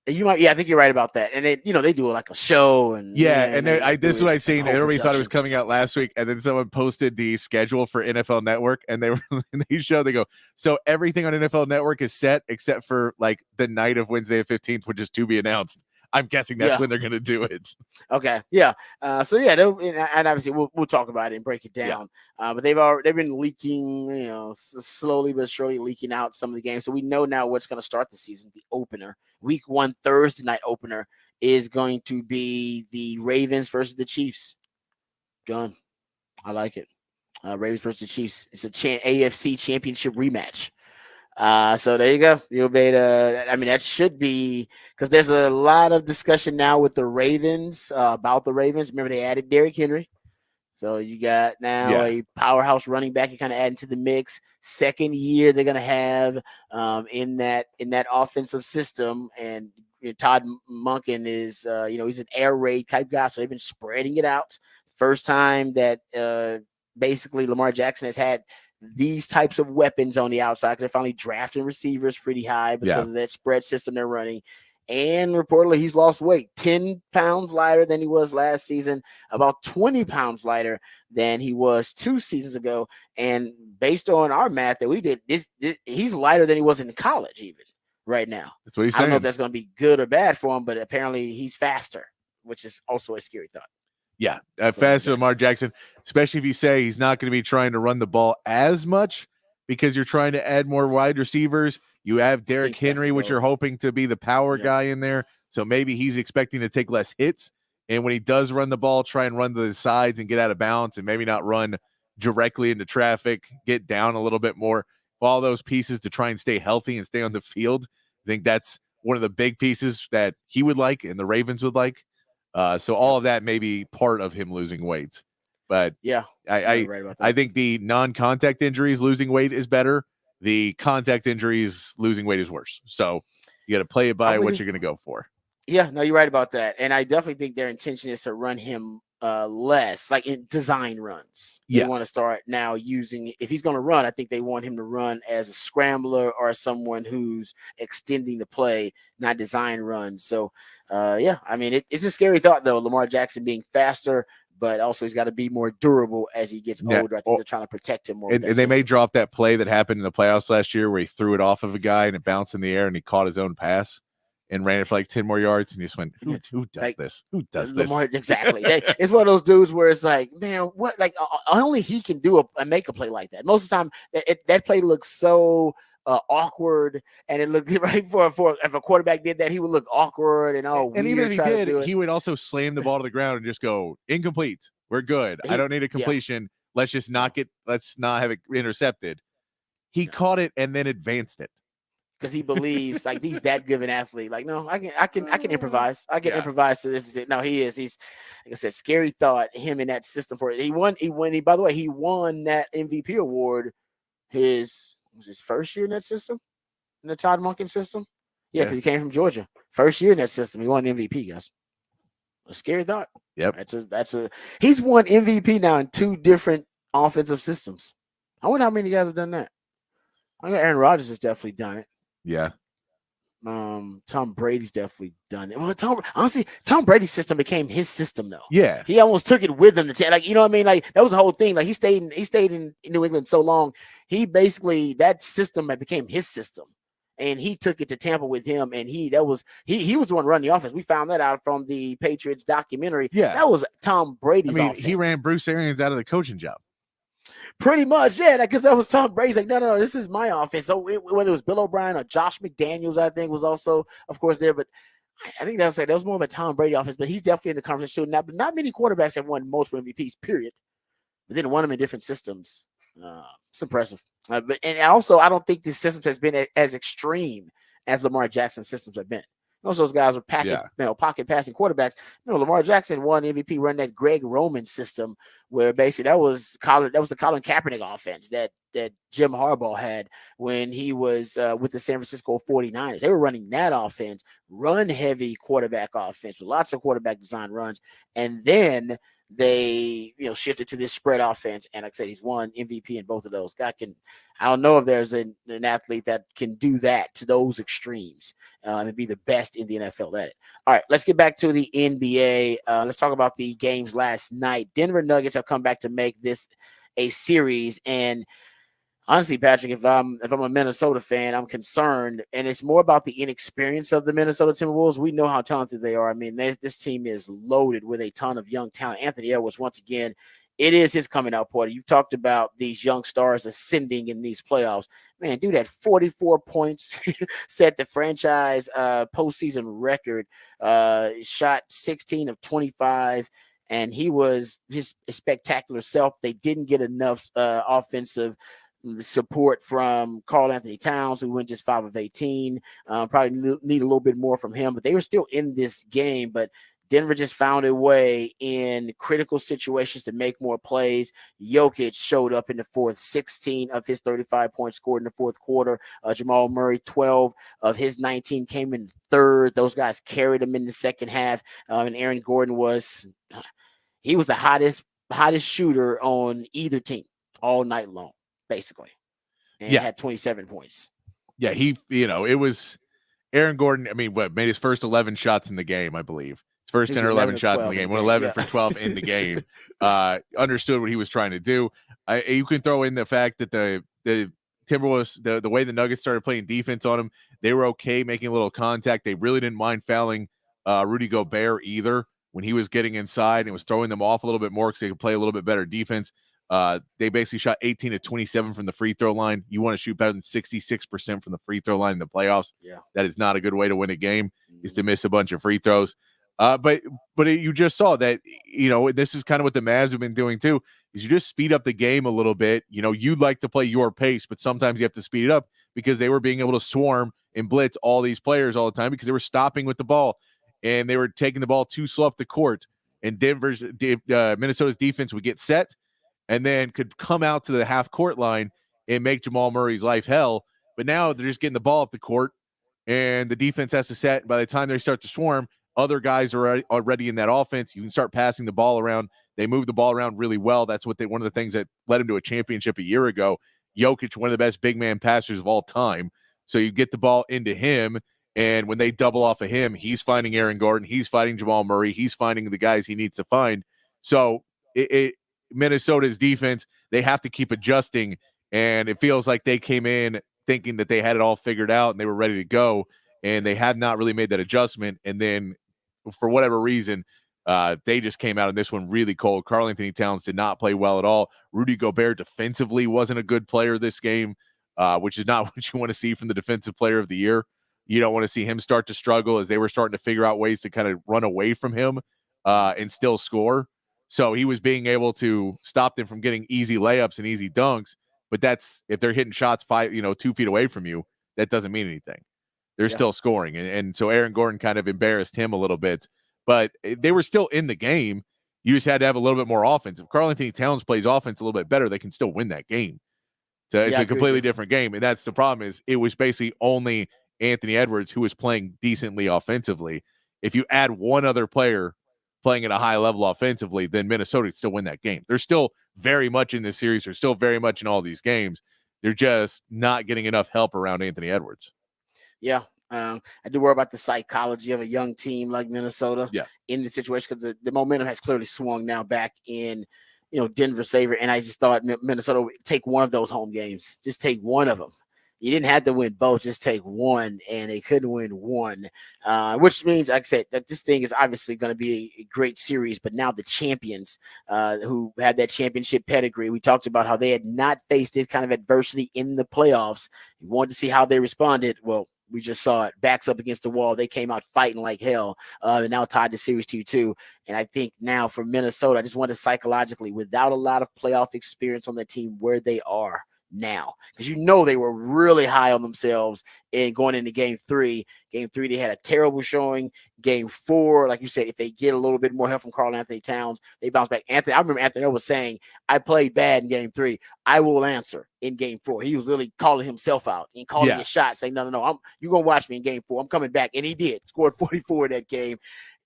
You might, I think you're right about that. And they do like a show and this is what I seen. Everybody thought it was coming out last week, and then someone posted the schedule for NFL Network, and they go, so everything on NFL Network is set except for like the night of Wednesday the 15th, which is to be announced. I'm guessing that's when they're going to do it. Okay. Yeah. And obviously we'll talk about it and break it down. Yeah. But they've been leaking, slowly but surely leaking out some of the games. So we know now what's going to start the season. The opener, week 1 Thursday night opener, is going to be the Ravens versus the Chiefs. Done. I like it. Ravens versus the Chiefs. It's a AFC championship rematch. So there you go. You'll be that should be, because there's a lot of discussion now with the Ravens about the Ravens. Remember, they added Derrick Henry. So you got now a powerhouse running back you kind of add into the mix. Second year they're going to have in that offensive system. And Todd Monken is, he's an air raid type guy. So they've been spreading it out. First time that basically Lamar Jackson has had these types of weapons on the outside, because they're finally drafting receivers pretty high because of that spread system they're running. And reportedly he's lost weight, 10 pounds lighter than he was last season, about 20 pounds lighter than he was 2 seasons ago. And based on our math that we did, this he's lighter than he was in college even right now. That's what he's saying. I don't know if that's going to be good or bad for him, but apparently he's faster, which is also a scary thought. Yeah, faster than Lamar Jackson, especially if you say he's not going to be trying to run the ball as much because you're trying to add more wide receivers. You have Derrick Henry, which you're hoping to be the power guy in there. So maybe he's expecting to take less hits. And when he does run the ball, try and run to the sides and get out of bounds and maybe not run directly into traffic, get down a little bit more. All those pieces to try and stay healthy and stay on the field. I think that's one of the big pieces that he would like and the Ravens would like. So all of that may be part of him losing weight. But I think the non-contact injuries losing weight is better. The contact injuries losing weight is worse. So you got to play it by what you're going to go for. Yeah, no, you're right about that. And I definitely think their intention is to run him less, like in design runs. They want to start now using, if he's going to run, I think they want him to run as a scrambler or someone who's extending the play, not design runs. So, yeah, I mean, it's a scary thought, though, Lamar Jackson being faster, but also he's got to be more durable as he gets older. I think they're trying to protect him more. And they may drop that play that happened in the playoffs last year where he threw it off of a guy and it bounced in the air and he caught his own pass and ran it for like 10 more yards, and you just went, who does like, this? Who does Lamar, this? Exactly. It's one of those dudes where it's like, man, what? Like only he can do make a play like that. Most of the time, that play looks so awkward, and it looked right for if a quarterback did that, he would look awkward and and even if he did, he would also slam the ball to the ground and just go incomplete. We're good. I don't need a completion. Yeah. Let's not have it intercepted. He caught it and then advanced it. Because he believes like he's that good of an athlete. Like, no, I can improvise. I can improvise. So this is it. No, he's like I said, scary thought. Him in that system for it. He won. By the way, he won that MVP award. His first year in that system, in the Todd Monken system. Yeah, because he came from Georgia. First year in that system, he won MVP. Guys, a scary thought. Yep. He's won MVP now in 2 different offensive systems. I wonder how many guys have done that. I know Aaron Rodgers has definitely done it. Yeah. Tom Brady's definitely done it. Well, Tom Brady's system became his system though. Yeah. He almost took it with him to like, you know what I mean? Like that was the whole thing. Like he stayed in New England so long. He basically, that system became his system. And he took it to Tampa with him, and he was the one running the offense. We found that out from the Patriots documentary. Yeah. That was Tom Brady's offense. He ran Bruce Arians out of the coaching job. Pretty much, yeah, because that was Tom Brady's like, no, this is my offense. So whether it was Bill O'Brien or Josh McDaniels, I think was also, of course, there. But I think that was more of a Tom Brady offense. But he's definitely in the conversation now. But not many quarterbacks have won multiple MVPs, period. But then won them in different systems. It's impressive. And also, I don't think these systems has been as extreme as Lamar Jackson's systems have been. Most of those guys were pocket passing quarterbacks. Lamar Jackson won MVP running that Greg Roman system, where basically that was the Colin Kaepernick offense that Jim Harbaugh had when he was with the San Francisco 49ers. They were running that offense, run heavy quarterback offense with lots of quarterback design runs, and then they shifted to this spread offense. And like I said, he's won MVP in both of those. I don't know if there's an athlete that can do that to those extremes and be the best in the NFL at it. All right, let's get back to the NBA. Let's talk about the games last night. Denver Nuggets have come back to make this a series, and honestly, Patrick, if I'm a Minnesota fan, I'm concerned, and it's more about the inexperience of the Minnesota Timberwolves. We know how talented they are. I mean, this team is loaded with a ton of young talent. Anthony Edwards, once again, it is his coming out party. You've talked about these young stars ascending in these playoffs. Man, dude had 44 points, set the franchise postseason record, shot 16 of 25, and he was his spectacular self. They didn't get enough offensive support from Karl Anthony Towns, who went just 5 of 18. Probably need a little bit more from him, but they were still in this game. But Denver just found a way in critical situations to make more plays. Jokic showed up in the fourth, 16 of his 35 points scored in the fourth quarter. Jamal Murray, 12 of his 19 came in third. Those guys carried him in the second half. And Aaron Gordon was the hottest shooter on either team all night long, basically. And had 27 points. Yeah, it was Aaron Gordon. I mean, made his first 11 shots in the game, I believe. First 10 or 11 shots in the game, 11 for 12 in the game. Understood what he was trying to do. You can throw in the fact that the Timberwolves, the way the Nuggets started playing defense on them, they were okay making a little contact. They really didn't mind fouling Rudy Gobert either when he was getting inside and was throwing them off a little bit more because they could play a little bit better defense. They basically shot 18 to 27 from the free throw line. You want to shoot better than 66% from the free throw line in the playoffs. Yeah. That is not a good way to win a game, is to miss a bunch of free throws. But you just saw that, this is kind of what the Mavs have been doing too, is you just speed up the game a little bit. You'd like to play your pace, but sometimes you have to speed it up because they were being able to swarm and blitz all these players all the time because they were stopping with the ball and they were taking the ball too slow up the court. And Minnesota's defense would get set and then could come out to the half court line and make Jamal Murray's life hell. But now they're just getting the ball up the court and the defense has to set. By the time they start to swarm, Other guys are already in that offense. You can start passing the ball around. They move the ball around really well. That's one of the things that led him to a championship a year ago. Jokic, one of the best big man passers of all time. So you get the ball into him, and when they double off of him, he's finding Aaron Gordon, he's finding Jamal Murray, he's finding the guys he needs to find. So Minnesota's defense, they have to keep adjusting, and it feels like they came in thinking that they had it all figured out and they were ready to go, and they had not really made that adjustment. And then for whatever reason, they just came out in this one really cold. Karl-Anthony Towns did not play well at all. Rudy Gobert defensively wasn't a good player this game, which is not what you want to see from the defensive player of the year. You don't want to see him start to struggle as they were starting to figure out ways to kind of run away from him and still score. So he was being able to stop them from getting easy layups and easy dunks. But that's if they're hitting shots 2 feet away from you, that doesn't mean anything. They're still scoring. And so Aaron Gordon kind of embarrassed him a little bit. But they were still in the game. You just had to have a little bit more offense. If Karl-Anthony Towns plays offense a little bit better, they can still win that game. So it's a completely different game. And that's the problem is it was basically only Anthony Edwards who was playing decently offensively. If you add one other player playing at a high level offensively, then Minnesota could still win that game. They're still very much in this series. They're still very much in all these games. They're just not getting enough help around Anthony Edwards. Yeah. I do worry about the psychology of a young team like Minnesota in the situation because the momentum has clearly swung now back in, Denver's favor. And I just thought Minnesota would take one of those home games. Just take one of them. You didn't have to win both. Just take one, and they couldn't win one, which means, like I said, that this thing is obviously going to be a great series. But now the champions who had that championship pedigree, we talked about how they had not faced this kind of adversity in the playoffs. You wanted to see how they responded. Well, we just saw it. Backs up against the wall. They came out fighting like hell and now tied the series 2-2. And I think now for Minnesota, I just want to psychologically, without a lot of playoff experience on the team, where they are now, because they were really high on themselves and going into game three. Game three, they had a terrible showing. Game four, like you said, if they get a little bit more help from Karl-Anthony Towns, they bounce back. I remember Anthony was saying, I played bad in game three. I will answer in game four. He was literally calling himself out and calling his shot, saying, no, you're going to watch me in game four. I'm coming back. And he did. Scored 44 in that game.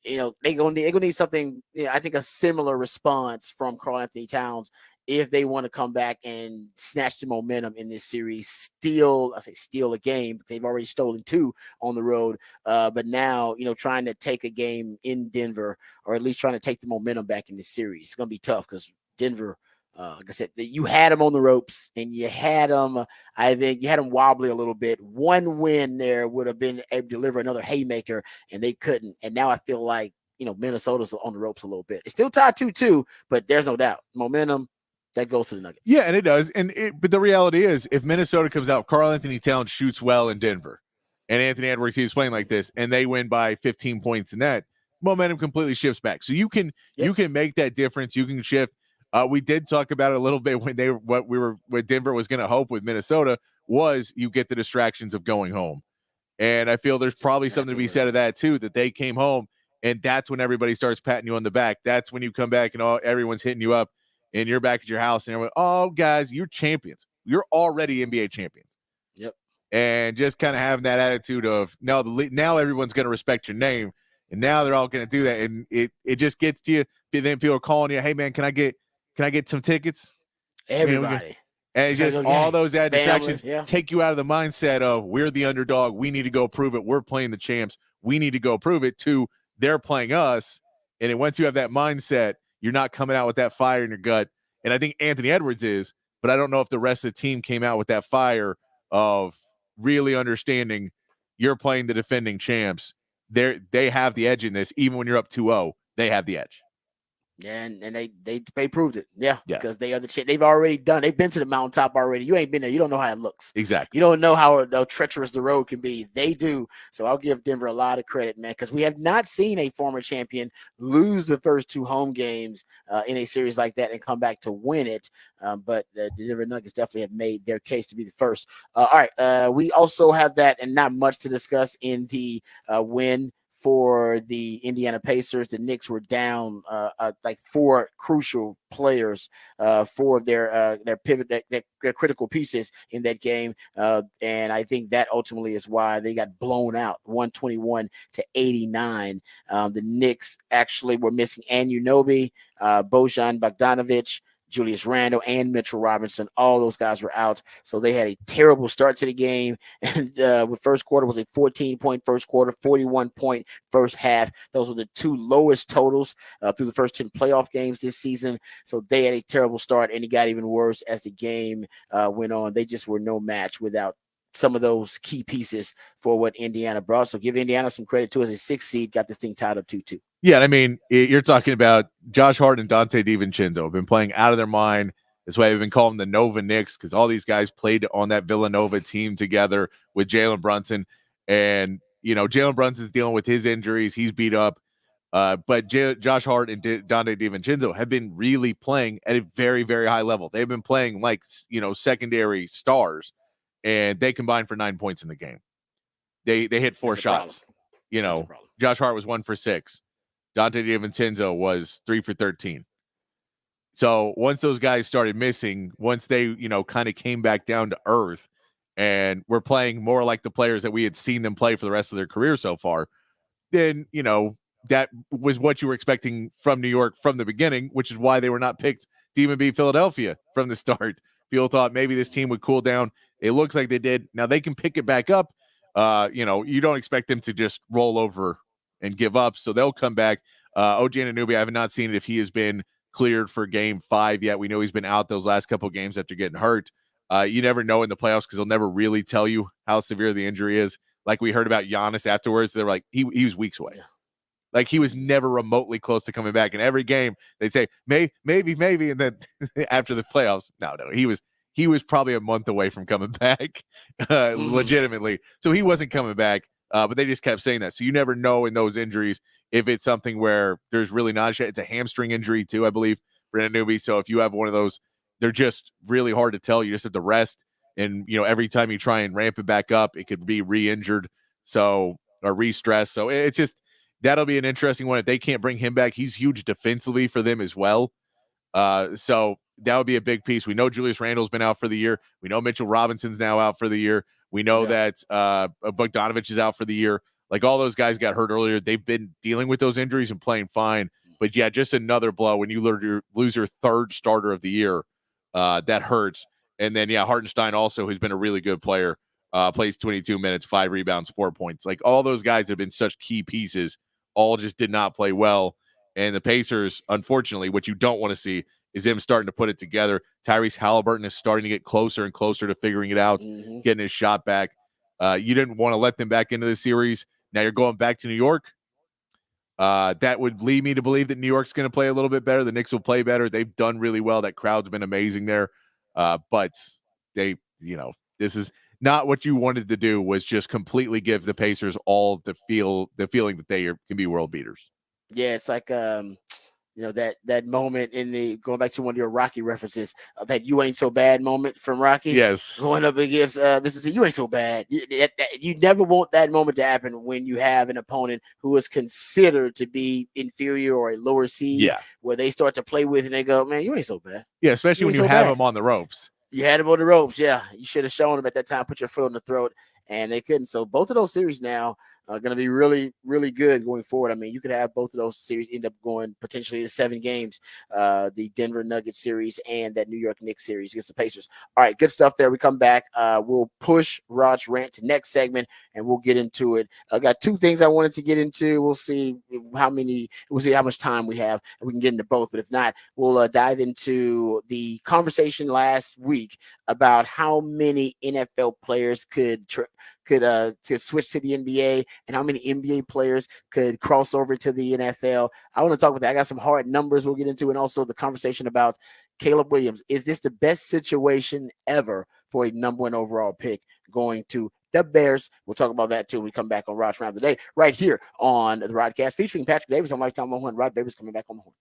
They're gonna need something, I think a similar response from Karl-Anthony Towns if they want to come back and snatch the momentum in this series. Steal a game, but they've already stolen 2 on the road. But now, trying to take a game in Denver, or at least trying to take the momentum back in this series, it's going to be tough because Denver, like I said, you had them on the ropes and you had them, I think you had them wobbly a little bit. One win there would have been able to deliver another haymaker, and they couldn't. And now I feel like, Minnesota's on the ropes a little bit. It's still tied 2-2, but there's no doubt. Momentum, that goes to the Nuggets. Yeah, and it does. But the reality is, if Minnesota comes out, Karl-Anthony Towns shoots well in Denver, and Anthony Edwards keeps playing like this, and they win by 15 points in that, momentum completely shifts back. So you can make that difference. You can shift. We did talk about it a little bit when Denver was going to hope with Minnesota was you get the distractions of going home. And I feel there's probably something to be said of that too, that they came home and that's when everybody starts patting you on the back. That's when you come back and everyone's hitting you up and you're back at your house and everyone, oh guys, you're champions. You're already NBA champions. Yep. And just kind of having that attitude of now everyone's going to respect your name. And now they're all going to do that. And it just gets to you. Then people are calling you, hey man, can I get some tickets? Everybody. And it's just all those added distractions take you out of the mindset of we're the underdog. We need to go prove it. We're playing the champs. We need to go prove it to they're playing us. And then once you have that mindset, you're not coming out with that fire in your gut. And I think Anthony Edwards is, but I don't know if the rest of the team came out with that fire of really understanding you're playing the defending champs. They have the edge in this. Even when you're up 2-0, they have the edge. Yeah, and they proved it. Yeah, because they are the they've already done. They've been to the mountaintop already. You ain't been there. You don't know how it looks. Exactly. You don't know how treacherous the road can be. They do. So I'll give Denver a lot of credit, man, because we have not seen a former champion lose the first 2 home games in a series like that and come back to win it. But the Denver Nuggets definitely have made their case to be the first. All right. We also have that, and not much to discuss in the win for the Indiana Pacers. The Knicks were down like 4 crucial players, 4 of their pivot, their critical pieces in that game, and I think that ultimately is why they got blown out, 121-89. The Knicks actually were missing Anunoby, Bojan Bogdanovic, Julius Randle, and Mitchell Robinson. All those guys were out. So they had a terrible start to the game. And the first quarter was a 14-point first quarter, 41-point first half. Those were the 2 lowest totals through the first 10 playoff games this season. So they had a terrible start, and it got even worse as the game went on. They just were no match without some of those key pieces for what Indiana brought. So give Indiana some credit too, as a 6th seed, got this thing tied up 2-2. Yeah, I mean, you're talking about Josh Hart and Dante DiVincenzo have been playing out of their mind. That's why they've been calling the Nova Knicks, because all these guys played on that Villanova team together with Jalen Brunson. And, Jalen Brunson's dealing with his injuries. He's beat up. But Josh Hart and Dante DiVincenzo have been really playing at a very, very high level. They've been playing like, secondary stars, and they combined for 9 points in the game. They hit 4 shots. Josh Hart was 1 for 6. Dante DiVincenzo was 3 for 13. So once those guys started missing, once they, kind of came back down to earth and were playing more like the players that we had seen them play for the rest of their career so far, then, that was what you were expecting from New York from the beginning, which is why they were not picked to even beat Philadelphia from the start. People thought maybe this team would cool down. It looks like they did. Now they can pick it back up. You don't expect them to just roll over and give up, so they'll come back. OG Anunoby, I have not seen it if he has been cleared for game 5 yet. We know he's been out those last couple of games after getting hurt. You never know in the playoffs, because they'll never really tell you how severe the injury is. Like we heard about Giannis afterwards, they're like, he was weeks away. Like he was never remotely close to coming back. In every game, they'd say, maybe, and then after the playoffs, no, he was probably a month away from coming back, legitimately. So he wasn't coming back, but they just kept saying that. So you never know in those injuries if it's something where there's really not a shot. It's a hamstring injury too, I believe, for Anunoby. So if you have one of those, they're just really hard to tell. You just have to rest. And, every time you try and ramp it back up, it could be re-injured. Or re-stressed. So it's just, that'll be an interesting one. If they can't bring him back, he's huge defensively for them as well. So that would be a big piece. We know Julius Randle's been out for the year. We know Mitchell Robinson's now out for the year. We know that Bogdanovic is out for the year. Like all those guys got hurt earlier. They've been dealing with those injuries and playing fine. But yeah, just another blow when you lose your 3rd starter of the year. That hurts. And then, Hartenstein also, who's been a really good player, plays 22 minutes, 5 rebounds, 4 points. Like all those guys have been such key pieces, all just did not play well. And the Pacers, unfortunately, what you don't want to see is them starting to put it together. Tyrese Halliburton is starting to get closer and closer to figuring it out, getting his shot back. You didn't want to let them back into the series. Now you're going back to New York. That would lead me to believe that New York's going to play a little bit better. The Knicks will play better. They've done really well. That crowd's been amazing there. But they, this is not what you wanted to do, was just completely give the Pacers all the feeling that they can be world beaters. Yeah, it's like that moment in the, going back to one of your Rocky references, that "you ain't so bad" moment from Rocky. Yes, going up against Mr. C. You ain't so bad. You never want that moment to happen when you have an opponent who is considered to be inferior or a lower seed. Yeah, where they start to play with and they go, "Man, you ain't so bad." Yeah, especially when you have them on the ropes. You had him on the ropes. Yeah, you should have shown them at that time. Put your foot on the throat, and they couldn't. So both of those series now are going to be really, really good going forward. I mean, you could have both of those series end up going potentially to 7 games, the Denver Nuggets series and that New York Knicks series against the Pacers. All right, good stuff there. We come back. We'll push Rod's rant to next segment, and we'll get into it. I got 2 things I wanted to get into. We'll see how much time we have, and we can get into both. But if not, we'll dive into the conversation last week about how many NFL players could switch to the NBA and how many NBA players could cross over to the NFL. I want to talk about that. I got some hard numbers we'll get into, and also the conversation about Caleb Williams. Is this the best situation ever for a number 1 overall pick going to the Bears? We'll talk about that too when we come back on Rod's Round Today, right here on the Rodcast, featuring Patrick Davis on Lifetime 101. Rod Davis coming back on the horn.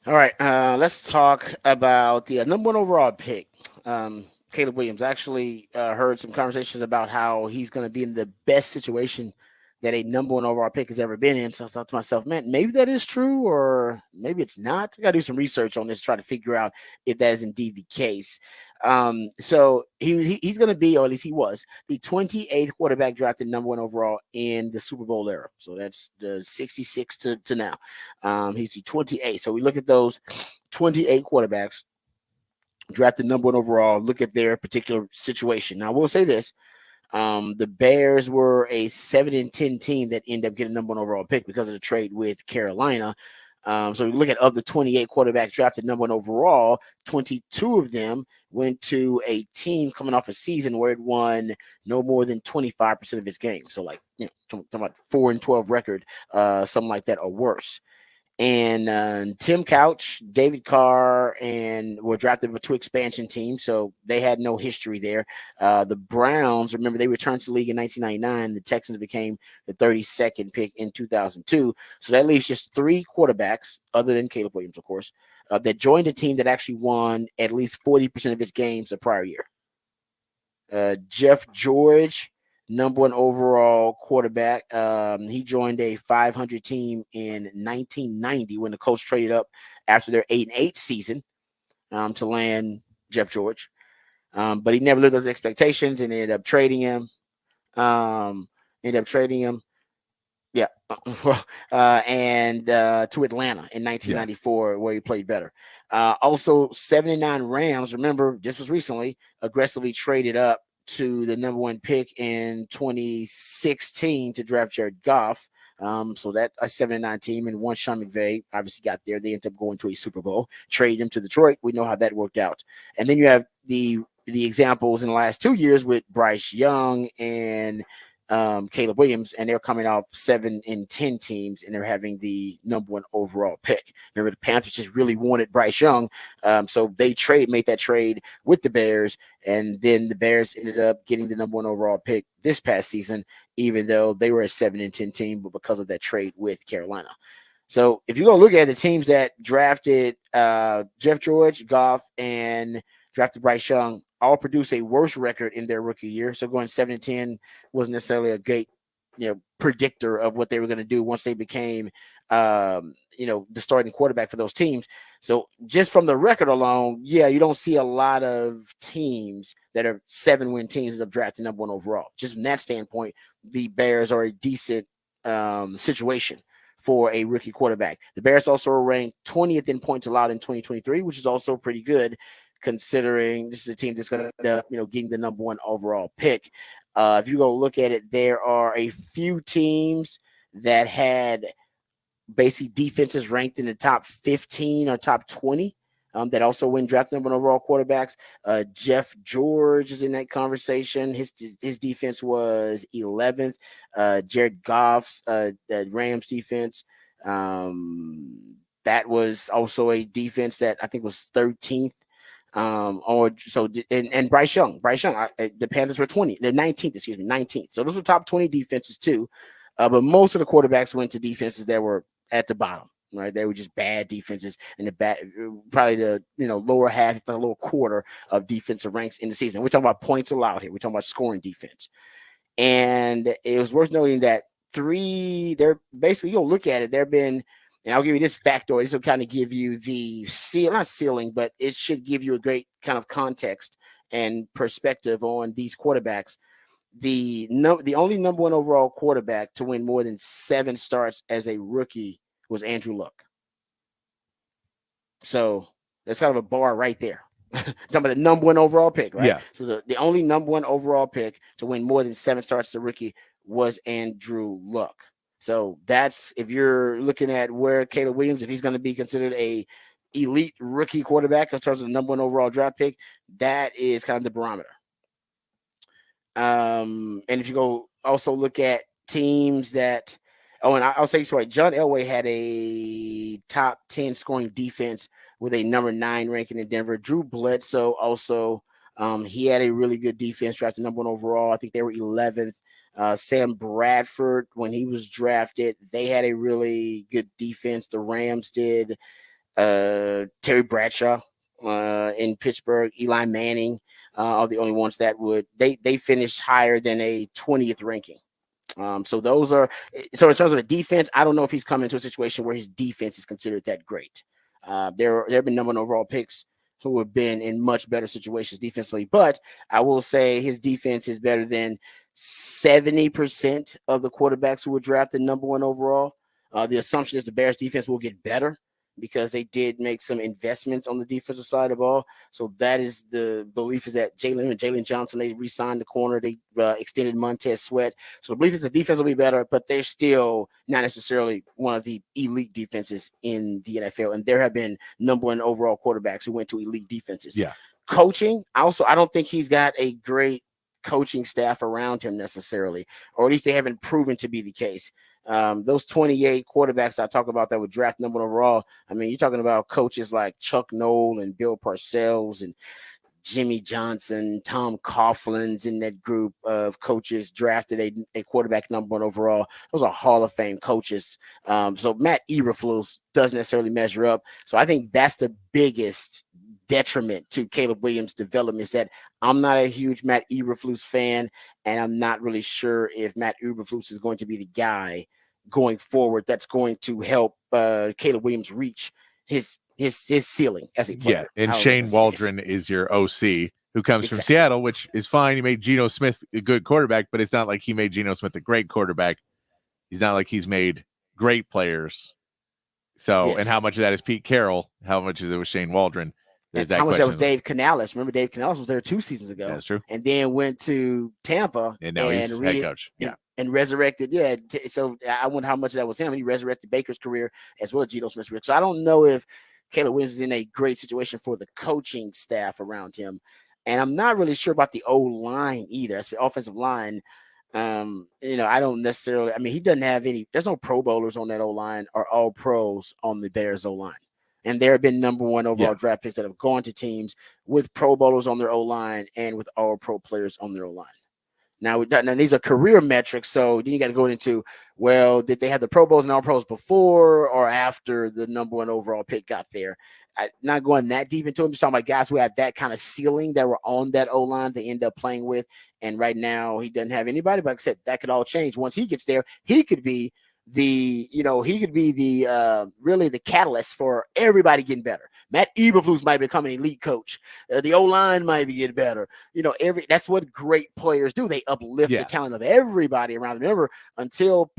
All right, let's talk about the number one overall pick. Caleb Williams. I actually heard some conversations about how he's going to be in the best situation that a number one overall pick has ever been in. So I thought to myself, man, maybe that is true, or maybe it's not. I got to do some research on this, try to figure out if that is indeed the case. So he's going to be, or at least he was, the 28th quarterback drafted number one overall in the Super Bowl era. So that's the 66 to now. He's the 28th. So we look at those 28 quarterbacks drafted number one overall. Look at their particular situation. Now, I will say this: the Bears were a 7-10 team that ended up getting number one overall pick because of the trade with Carolina. So we look at of the 28 quarterbacks drafted number one overall, 22 of them went to a team coming off a season where it won no more than 25% of its games. So, like, talking about 4-12 record, something like that or worse. And Tim Couch, David Carr, and were drafted by two expansion teams, so they had no history there. The Browns, remember, they returned to the league in 1999. The Texans became the 32nd pick in 2002. So that leaves just three quarterbacks, other than Caleb Williams, of course, that joined a team that actually won at least 40% of its games the prior year. Jeff George, number one overall quarterback. He joined a 500 team in 1990 when the Colts traded up after their 8-8 season to land Jeff George. But he never lived up to expectations and ended up trading him. Yeah. And to Atlanta in 1994, where he played better. Also, 79 Rams, remember, this was recently, aggressively traded up to the number one pick in 2016 to draft Jared Goff. So that a 79 team and one Sean McVay obviously got there. They ended up going to a Super Bowl, trade him to Detroit. We know how that worked out. And then you have the examples in the last 2 years with Bryce Young and Caleb Williams, and they're coming off 7-10 teams, and they're having the number one overall pick. Remember, the Panthers just really wanted Bryce Young, so they made that trade with the Bears, and then the Bears ended up getting the number one overall pick this past season, even though they were a 7-10 team, but because of that trade with Carolina. So if you go look at the teams that drafted Jeff George, Goff, and drafted Bryce Young, all produce a worse record in their rookie year. So going 7-10 wasn't necessarily a great, predictor of what they were going to do once they became, the starting quarterback for those teams. So just from the record alone, you don't see a lot of teams that are 7-win teams that have drafted number one overall. Just from that standpoint, the Bears are a decent situation for a rookie quarterback. The Bears also are ranked 20th in points allowed in 2023, which is also pretty good, considering this is a team that's going to end up, getting the number one overall pick. If you go look at it, there are a few teams that had basically defenses ranked in the top 15 or top 20 that also win draft number one overall quarterbacks. Jeff George is in that conversation. His defense was 11th. Jared Goff's Rams defense, that was also a defense that I think was 13th. And Bryce Young, the Panthers were 20. They're 19th. So those were top 20 defenses too. But most of the quarterbacks went to defenses that were at the bottom, right? They were just bad defenses in probably the lower half, if not a little quarter of defensive ranks in the season. We're talking about points allowed here. We're talking about scoring defense. And it was worth noting that they're basically, you'll look at it, there have been, and I'll give you this factoid. This will kind of give you not ceiling, but it should give you a great kind of context and perspective on these quarterbacks. The only number one overall quarterback to win more than 7 starts as a rookie was Andrew Luck. So that's kind of a bar right there. Talking about the number one overall pick, right? Yeah. So the only number one overall pick to win more than 7 starts as a rookie was Andrew Luck. So that's, if you're looking at where Caleb Williams, if he's going to be considered a elite rookie quarterback in terms of the number one overall draft pick, that is kind of the barometer. And if you go also look at teams that, and I'll say, sorry, John Elway had a top 10 scoring defense with a number 9 ranking in Denver. Drew Bledsoe also, he had a really good defense, drafted number 1 overall. I think they were 11th. Sam Bradford, when he was drafted, they had a really good defense. The Rams did. Terry Bradshaw in Pittsburgh, Eli Manning are the only ones that they finished higher than a 20th ranking. So those are so in terms of the defense, I don't know if he's coming into a situation where his defense is considered that great. There have been number one overall picks who have been in much better situations defensively, but I will say his defense is better than 70% of the quarterbacks who were drafted number one overall. The assumption is the Bears defense will get better because they did make some investments on the defensive side of the ball. So that is the belief, is that Jalen Johnson, they re-signed the corner. They extended Montez Sweat. So the belief is the defense will be better, but they're still not necessarily one of the elite defenses in the NFL. And there have been number one overall quarterbacks who went to elite defenses. Yeah. Coaching, also, I don't think he's got a great coaching staff around him necessarily, or at least they haven't proven to be the case. Those 28 quarterbacks I talk about that were drafted number one overall, I mean, you're talking about coaches like Chuck Noll and Bill Parcells and Jimmy Johnson, Tom Coughlin's in that group of coaches drafted a quarterback number one overall. Those are Hall of Fame coaches. So Matt Eberflus doesn't necessarily measure up. So I think that's the biggest detriment to Caleb Williams' development, is that I'm not a huge Matt Eberflus fan, and I'm not really sure if Matt Eberflus is going to be the guy going forward that's going to help Caleb Williams reach his ceiling as a player. Yeah, and Shane Waldron is your OC, who comes from Seattle, which is fine. He made Geno Smith a good quarterback, but it's not like he made Geno Smith a great quarterback. He's not like he's made great players. So, and how much of that is Pete Carroll? How much of it was Shane Waldron? There's that. How much that was Dave Canales? Remember, Dave Canales was there 2 seasons ago. That's true. And then went to Tampa, and now he's head coach. And resurrected. Yeah. So I wonder how much of that was him. He resurrected Baker's career as well as Geno Smith's career. So I don't know if Caleb Williams is in a great situation for the coaching staff around him. And I'm not really sure about the O-line either. That's the offensive line. I don't necessarily, he doesn't have there's no Pro Bowlers on that O-line or all pros on the Bears O-line. And there have been number one overall draft picks that have gone to teams with Pro Bowlers on their O-line and with all pro players on their O-line. Now these are career metrics, so then you got to go into, well, did they have the Pro Bowls and all pros before or after the number one overall pick got there? Not going that deep into it. I'm just talking about guys who have that kind of ceiling that were on that O-line they end up playing with. And right now he doesn't have anybody, but like I said, that could all change. Once he gets there, he could be really the catalyst for everybody getting better. Matt Eberflus might become an elite coach. The O-line might be getting better. That's what great players do. They uplift the talent of everybody around them. Remember, until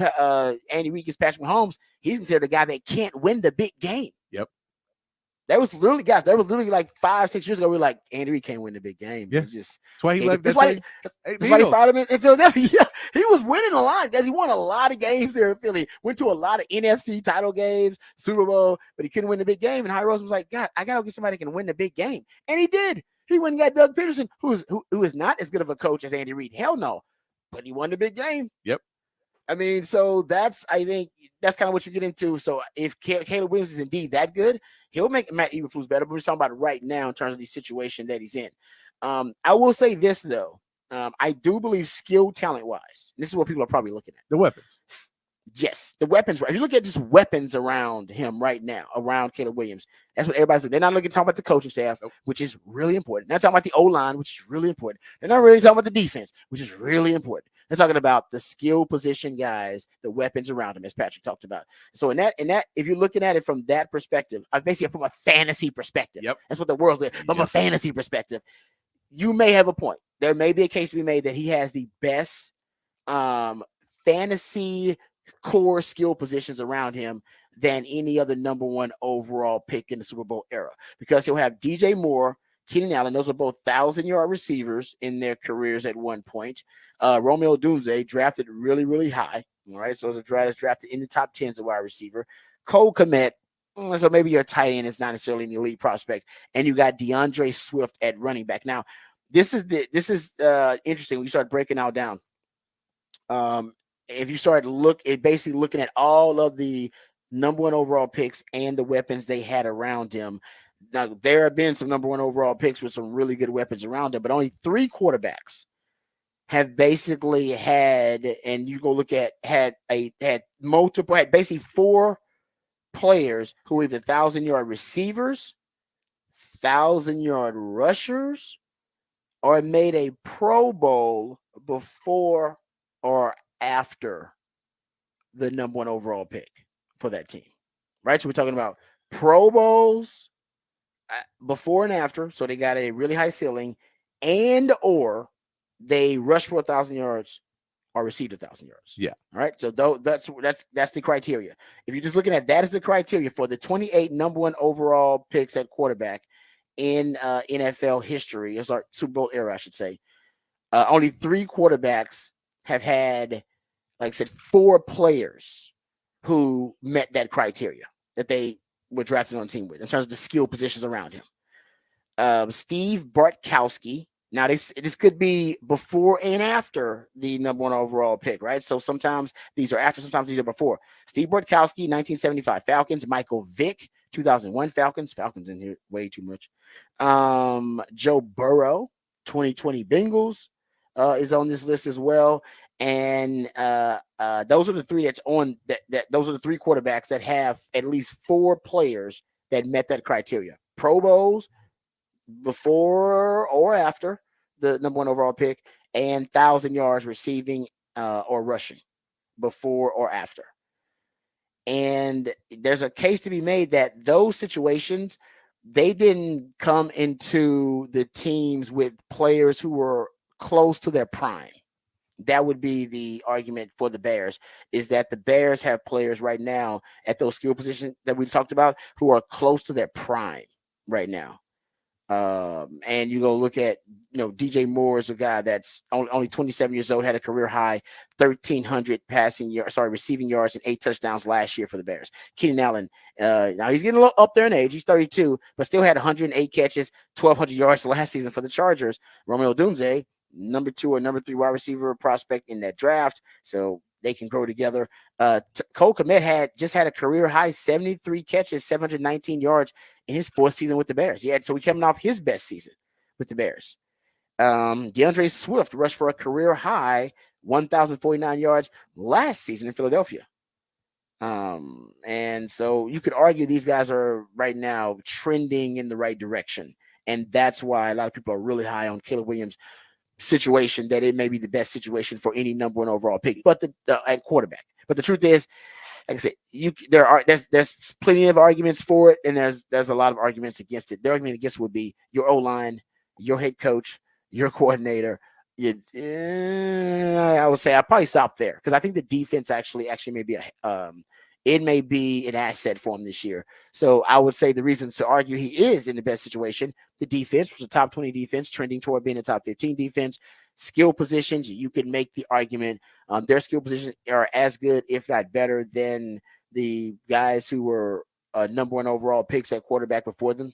Andy Reid gets Patrick Mahomes, he's considered a guy that can't win the big game. Yep. That was literally like 5-6 years ago. We were like, Andy Reid can't win the big game. Yeah. That's why he left. That's why he fired him in Philadelphia. Yeah, he was winning a lot because he won a lot of games there in Philly. Went to a lot of NFC title games, Super Bowl, but he couldn't win the big game. And Howie Roseman was like, God, I got to get somebody who can win the big game. And he did. He went and got Doug Peterson, who is not as good of a coach as Andy Reid. Hell no. But he won the big game. Yep. So I think that's kind of what you get into. So if Caleb Williams is indeed that good, he'll make Matt Eberflus better. But we're talking about it right now in terms of the situation that he's in. I will say this, though. I do believe skill talent-wise, this is what people are probably looking at. The weapons. Yes, the weapons. If you look at just weapons around him right now, around Caleb Williams, that's what everybody's saying. They're not talking about the coaching staff, which is really important. They're not talking about the O-line, which is really important. They're not really talking about the defense, which is really important. They're talking about the skill position guys, the weapons around him, as Patrick talked about. So in that, if you're looking at it from that perspective, basically from a fantasy perspective, that's what the world's like. From a fantasy perspective, you may have a point. There may be a case to be made that he has the best fantasy core skill positions around him than any other number one overall pick in the Super Bowl era, because he'll have DJ Moore, Keenan Allen. Those are both 1,000-yard receivers in their careers at one point. Romeo Dunze drafted really, really high. All right. So it's drafted in the top 10 as a wide receiver. Cole Kmet, so maybe your tight end is not necessarily an elite prospect. And you got DeAndre Swift at running back. Now, this is interesting when you start breaking out down. If you start basically looking at all of the number one overall picks and the weapons they had around him. Now, there have been some number one overall picks with some really good weapons around him, but only 3 quarterbacks have basically had, and you go look at, had basically 4 players who are either 1,000-yard receivers, 1,000-yard rushers, or made a Pro Bowl before or after the number 1 overall pick for that team, right? So we're talking about Pro Bowls before and after, so they got a really high ceiling, and or they rushed for 1,000 yards or received 1,000 yards. Yeah. All right. So that's the criteria. If you're just looking at that as the criteria for the 28 number 1 overall picks at quarterback in NFL history, it's our Super Bowl era, I should say. Only 3 quarterbacks have had, like I said, 4 players who met that criteria that they were drafted on the team with in terms of the skill positions around him. Steve Bartkowski. Now, this could be before and after the number 1 overall pick, right? So sometimes these are after, sometimes these are before. Steve Bartkowski, 1975 Falcons. Michael Vick, 2001 Falcons. Falcons in here way too much. Joe Burrow, 2020 Bengals, is on this list as well. And those are the 3 that's on that. Those are the 3 quarterbacks that have at least 4 players that met that criteria. Pro Bowls before or after the number 1 overall pick, and 1,000 yards receiving or rushing before or after. And there's a case to be made that those situations, they didn't come into the teams with players who were close to their prime. That would be the argument for the Bears, is that the Bears have players right now at those skill positions that we talked about who are close to their prime right now. And you go look at, DJ Moore is a guy that's only 27 years old, had a career high 1,300 receiving yards and 8 touchdowns last year for the Bears. Keenan Allen, now he's getting a little up there in age. He's 32, but still had 108 catches, 1,200 yards last season for the Chargers. Romeo Dunze, number 2 or number 3 wide receiver prospect in that draft. So they can grow together. Cole Kmet had a career high 73 catches, 719 yards in his 4th season with the Bears. So he coming off his best season with the Bears. DeAndre Swift rushed for a career high 1,049 yards last season in Philadelphia. And so you could argue these guys are right now trending in the right direction. And that's why a lot of people are really high on Caleb Williams' situation, that it may be the best situation for any number 1 overall pick, but at quarterback. But the truth is, like I said, there's plenty of arguments for it, and there's a lot of arguments against it. The argument against would be your O-line, your head coach, your coordinator. I would say I'll probably stop there, because I think the defense actually may be it may be an asset for him this year. So I would say the reasons to argue he is in the best situation: the defense was a top 20 defense, trending toward being a top 15 defense. Skill positions, you could make the argument their skill positions are as good, if not better, than the guys who were number 1 overall picks at quarterback before them.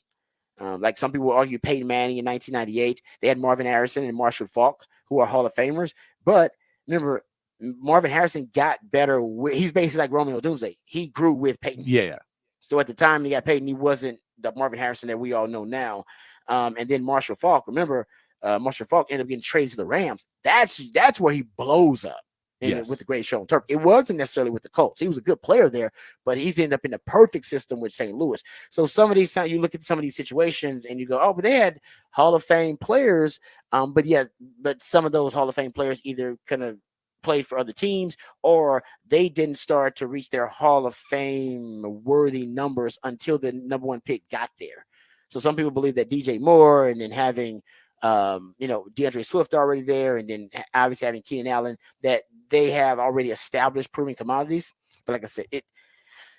Like some people argue Peyton Manning in 1998. They had Marvin Harrison and Marshall Faulk, who are Hall of Famers. But remember, Marvin Harrison got better. He's basically like Romeo Dunze. He grew with Peyton. Yeah. So at the time he got Peyton, he wasn't the Marvin Harrison that we all know now. And then Marshall Faulk, remember, Marshall Faulk ended up getting traded to the Rams. That's where he blows up with the Great Show on Turf. It wasn't necessarily with the Colts. He was a good player there, but he's ended up in the perfect system with St. Louis. So some of these, you look at some of these situations and you go, oh, but they had Hall of Fame players. But some of those Hall of Fame players either kind of played for other teams, or they didn't start to reach their Hall of Fame worthy numbers until the number 1 pick got there. So some people believe that DJ Moore, and then having DeAndre Swift already there, and then obviously having Keenan Allen, that they have already established proven commodities. But like I said, it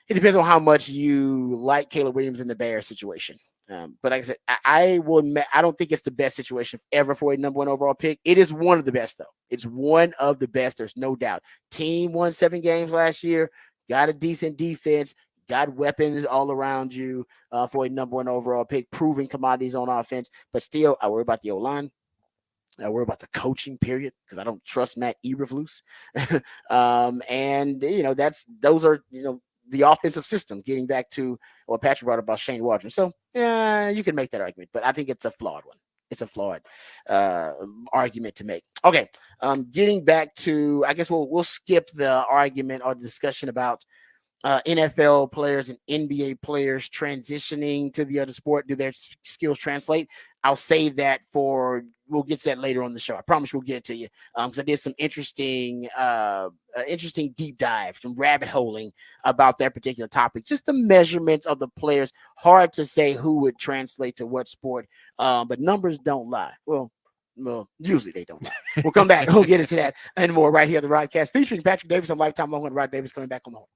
depends on how much you like Caleb Williams in the Bears situation. But like I said, I don't think it's the best situation ever for a number 1 overall pick. It is one of the best, though. It's one of the best. There's no doubt. Team won 7 games last year, got a decent defense, got weapons all around you for a number 1 overall pick, proven commodities on offense. But still, I worry about the O-line. I worry about the coaching period, because I don't trust Matt Eberflus. And those are the offensive system, getting back to what Patrick brought up about Shane Waldron. So yeah, you can make that argument, but I think it's a flawed one. It's a flawed argument to make. Okay, getting back to, I guess we'll skip the argument or the discussion about NFL players and NBA players transitioning to the other sport? Do their skills translate? I'll save that for, we'll get to that later on the show. I promise we'll get it to you. Because I did some interesting deep dive, some rabbit holing about that particular topic. Just the measurements of the players. Hard to say who would translate to what sport, but numbers don't lie. Well, usually they don't lie. We'll come back. We'll get into that and more right here on the Rodcast, featuring Patrick Davis on Lifetime Long and Rod Davis coming back on the horn.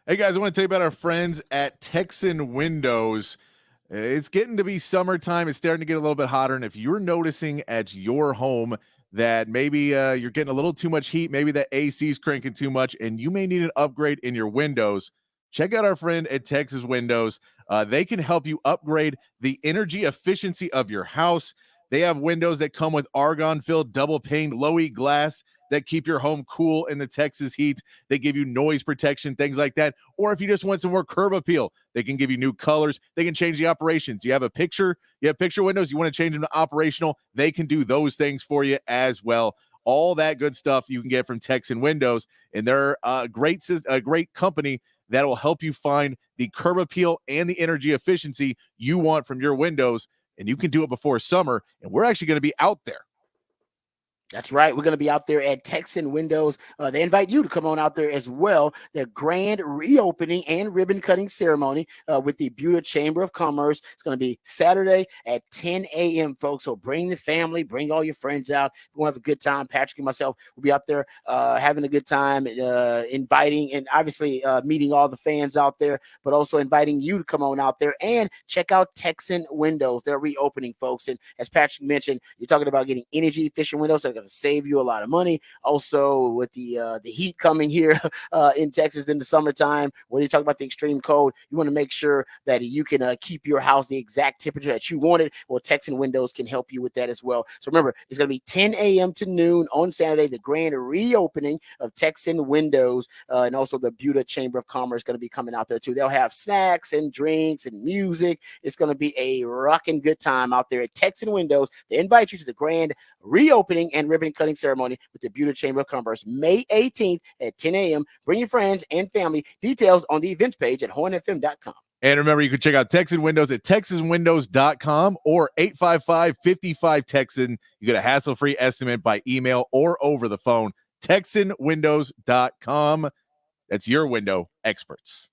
Hey guys, I want to tell you about our friends at Texan Windows. It's getting to be summertime. It's starting to get a little bit hotter. And if you're noticing at your home that maybe you're getting a little too much heat, maybe the AC is cranking too much, and you may need an upgrade in your windows, check out our friend at Texas Windows. They can help you upgrade the energy efficiency of your house. They have windows that come with argon-filled double-pane low-E glass that keep your home cool in the Texas heat. They give you noise protection, things like that. Or if you just want some more curb appeal, they can give you new colors. They can change the operations. You have picture windows, you want to change them to operational, they can do those things for you as well. All that good stuff you can get from Texan Windows, and they're a great company that will help you find the curb appeal and the energy efficiency you want from your windows, and you can do it before summer, and we're actually going to be out there. That's right. We're going to be out there at Texan Windows. They invite you to come on out there as well. Their grand reopening and ribbon cutting ceremony with the Buda Chamber of Commerce. It's going to be Saturday at 10 a.m., folks. So bring the family, bring all your friends out. We're going to have a good time. Patrick and myself will be out there having a good time, inviting and obviously meeting all the fans out there, but also inviting you to come on out there and check out Texan Windows. They're reopening, folks. And as Patrick mentioned, you're talking about getting energy efficient windows. So going to save you a lot of money. Also, with the heat coming here in Texas in the summertime, whether you talk about the extreme cold, you want to make sure that you can keep your house the exact temperature that you want it. Well, Texan Windows can help you with that as well. So remember, it's going to be 10 a.m. to noon on Saturday, the grand reopening of Texan Windows, and also the Buda Chamber of Commerce going to be coming out there too. They'll have snacks and drinks and music. It's going to be a rocking good time out there at Texan Windows. They invite you to the grand reopening and ribbon cutting ceremony with the Buda Chamber of Commerce, May 18th at 10 a.m. Bring your friends and family. Details on the events page at hornfm.com. And remember, you can check out Texan Windows at texaswindows.com or 855-55-TEXAN. You get a hassle-free estimate by email or over the phone. texaswindows.com. That's your window experts.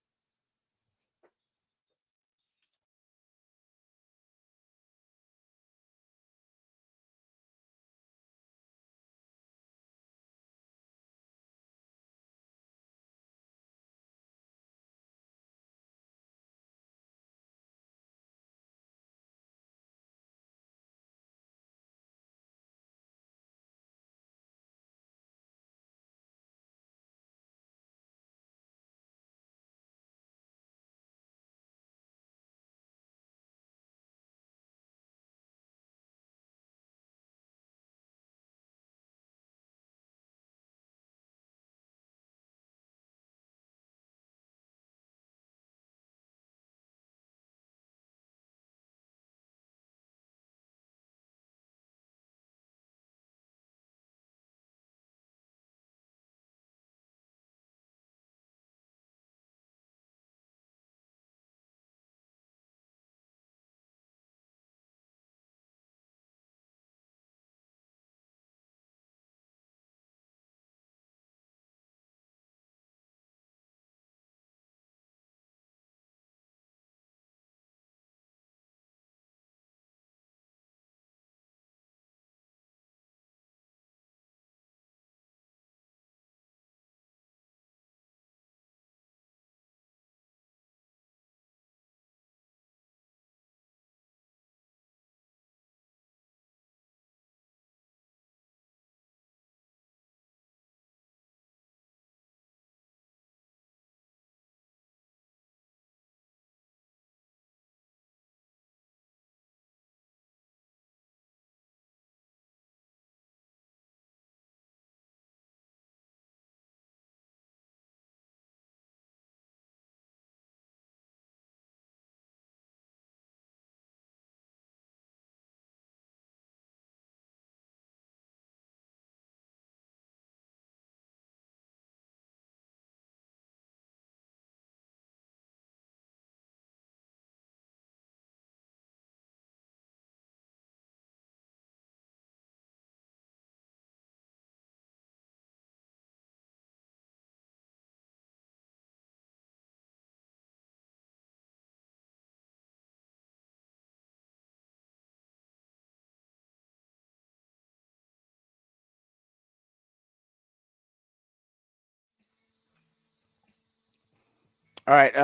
All right.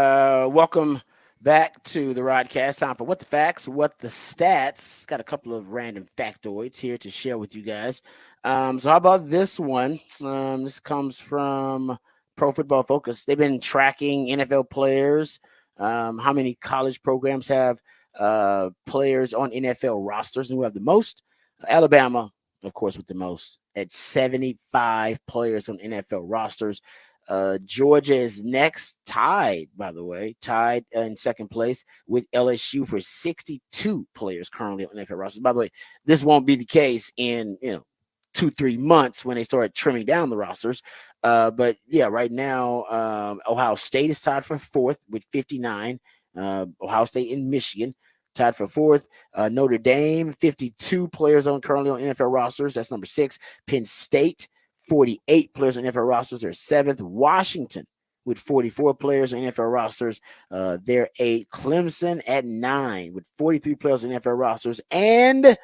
Welcome back to the Rodcast. Time for What the Facts, What the Stats. Got a couple of random factoids here to share with you guys. So how about this one? This comes from Pro Football Focus. They've been tracking NFL players. How many college programs have players on NFL rosters, and who have the most? Alabama, of course, with the most at 75 players on NFL rosters. Georgia is next, tied, by the way, tied in second place with LSU for 62 players currently on NFL rosters. By the way, this won't be the case in 2-3 months when they start trimming down the rosters. But yeah, right now, Ohio State is tied for fourth with 59. Ohio State and Michigan tied for fourth. Notre Dame, 52 players on currently on NFL rosters. That's number 6. Penn State, 48 players on NFL rosters. They're 7th. Washington with 44 players on NFL rosters. They're 8. Clemson at 9 with 43 players on NFL rosters. And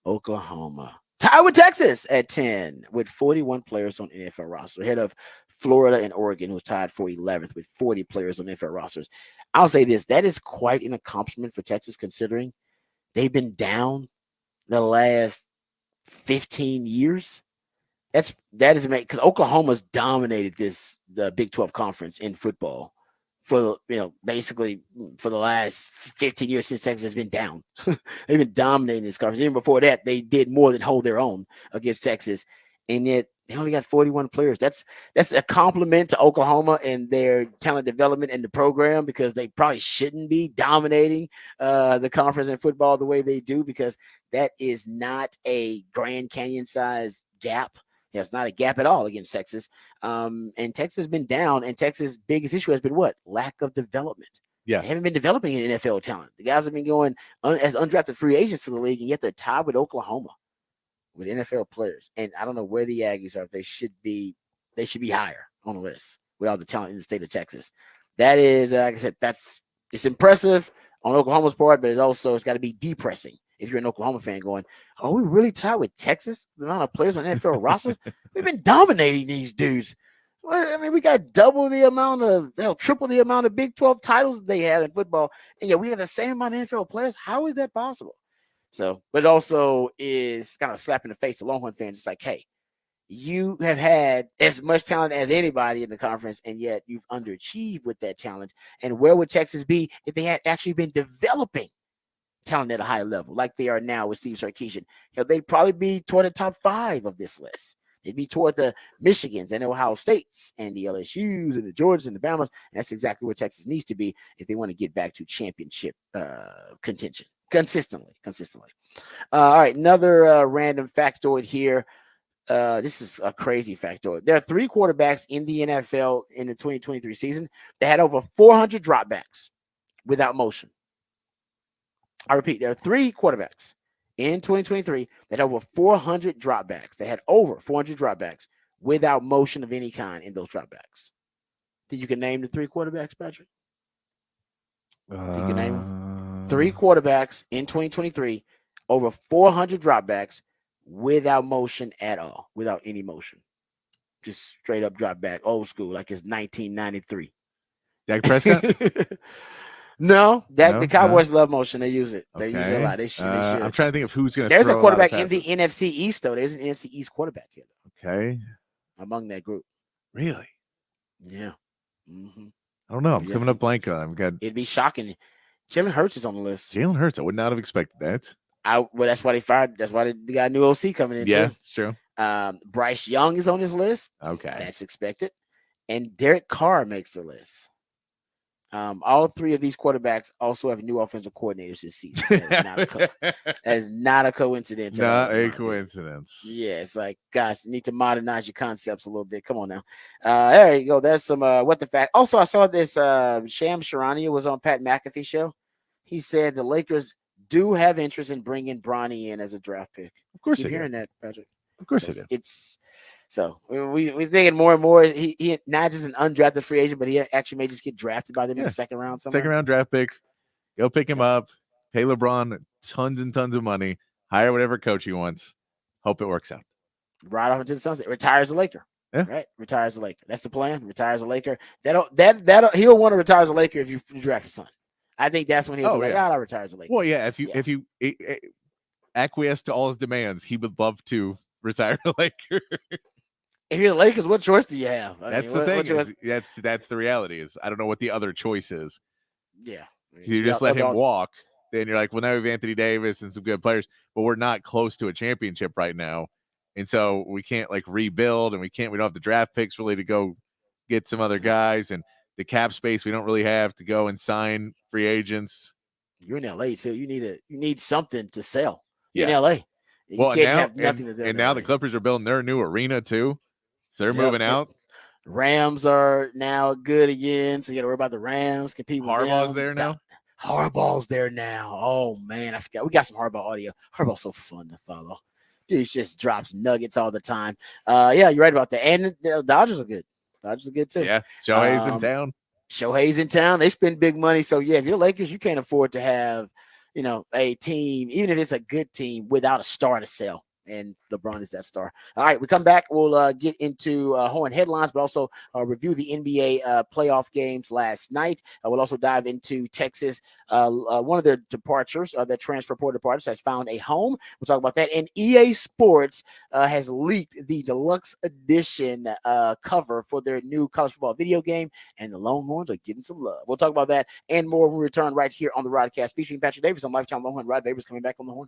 Oklahoma tied with Texas at 10 with 41 players on NFL rosters, ahead of Florida and Oregon, who's tied for 11th with 40 players on NFL rosters. I'll say this, that is quite an accomplishment for Texas, considering they've been down the last 15 years. That is amazing, because Oklahoma's dominated the Big 12 conference in football for basically for the last 15 years since Texas has been down. They've been dominating this conference. Even before that, they did more than hold their own against Texas, and yet they only got 41 players. That's a compliment to Oklahoma and their talent development in the program, because they probably shouldn't be dominating the conference in football the way they do, because that is not a Grand Canyon size gap. Yeah, it's not a gap at all against Texas. And Texas has been down, and Texas' biggest issue has been what? Lack of development. Yes. They haven't been developing an NFL talent. The guys have been going as undrafted free agents to the league, and yet they're tied with Oklahoma with NFL players. And I don't know where the Aggies are. They should be higher on the list with all the talent in the state of Texas. That is, like I said, it's impressive on Oklahoma's part, but it's got to be depressing if you're an Oklahoma fan going, are we really tied with Texas? The amount of players on NFL rosters? We've been dominating these dudes. Well, I mean, we got triple the amount of Big 12 titles that they have in football, and yet we have the same amount of NFL players. How is that possible? So, but it also is kind of a slap in the face to Longhorn fans. It's like, hey, you have had as much talent as anybody in the conference, and yet you've underachieved with that talent. And where would Texas be if they had actually been developing talent at a high level like they are now with Steve Sarkisian? They'd probably be toward the top 5 of this list. They'd be toward the Michigans and Ohio States and the LSUs and the Georgias and the Bamas. And that's exactly where Texas needs to be if they want to get back to championship contention consistently. All right, another random factoid here. This is a crazy factoid. There are 3 quarterbacks in the NFL in the 2023 season that had over 400 dropbacks without motion. I repeat, there are 3 quarterbacks in 2023 that had over 400 dropbacks. They had over 400 dropbacks without motion of any kind in those dropbacks. Think you can name the 3 quarterbacks, Patrick? Think you can name them? 3 quarterbacks in 2023, over 400 dropbacks without motion at all, without any motion. Just straight up drop back, old school, like it's 1993. Dak Prescott? No, the Cowboys love motion. They use it. They use it a lot. They should. I'm trying to think of who's going to. There's a quarterback in the NFC East, though. There's an NFC East quarterback here. Okay. Among that group. Really? Yeah. Mm-hmm. I don't know. I'm coming up blank on them. It'd be shocking. Jalen Hurts is on the list. Jalen Hurts. I would not have expected that. Well, that's why they fired. That's why they got a new OC coming in. Yeah, too. it's true. Bryce Young is on his list. Okay. That's expected. And Derek Carr makes the list. All 3 of these quarterbacks also have new offensive coordinators this season. That is not a coincidence. Not a coincidence. Yeah, it's like, guys, you need to modernize your concepts a little bit. Come on now. There you go. There's some what the fact. Also, I saw this Sham Charania was on Pat McAfee show. He said the Lakers do have interest in bringing Bronny in as a draft pick. Of course, you're hearing that, Patrick. Of course, it is. It's so we're thinking more and more. He not just an undrafted free agent, but he actually may just get drafted by them in the second round. Somewhere. Second round draft pick. Go pick him up. Pay LeBron tons and tons of money. Hire whatever coach he wants. Hope it works out. Right off into the sunset. Retires a Laker. Yeah. Right, retires a Laker. That's the plan. Retires a Laker. That he'll want to retire as a Laker if you draft his son. I think that's when he'll be like, I'll retire as a Laker. Well, yeah. If you acquiesce to all his demands, he would love to retire a Laker. If you're the Lakers, what choice do you have? That's the thing. That's the reality. Is I don't know what the other choice is. Yeah, You just let him walk. Then you're like, well, now we have Anthony Davis and some good players, but we're not close to a championship right now. And so we can't like rebuild, and we don't have the draft picks really to go get some other guys, and the cap space we don't really have to go and sign free agents. You're in LA too. You need something to sell. You're in LA. You well, can't now, have nothing to sell. And now the Clippers are building their new arena too. So they're moving out. Rams are now good again, so you got to worry about the Rams competing with Harbaugh's there now. Harbaugh's there now. Oh man, I forgot. We got some Harbaugh audio. Harbaugh's so fun to follow. Dude just drops nuggets all the time. Yeah, you're right about that. And the Dodgers are good. Dodgers are good too. Yeah, Shohei's in town. Shohei's in town. They spend big money. So yeah, if you're Lakers, you can't afford to have, a team, even if it's a good team, without a star to sell. And LeBron is that star. All right, we come back. We'll get into Horn headlines, but also review the NBA playoff games last night. We'll also dive into Texas. One of their departures, their transfer portal departures, has found a home. We'll talk about that. And EA Sports has leaked the deluxe edition cover for their new college football video game, and the Longhorns are getting some love. We'll talk about that and more when we return right here on the Rodcast, featuring Patrick Davis on Lifetime Longhorn. Rod Babers coming back on the Horn.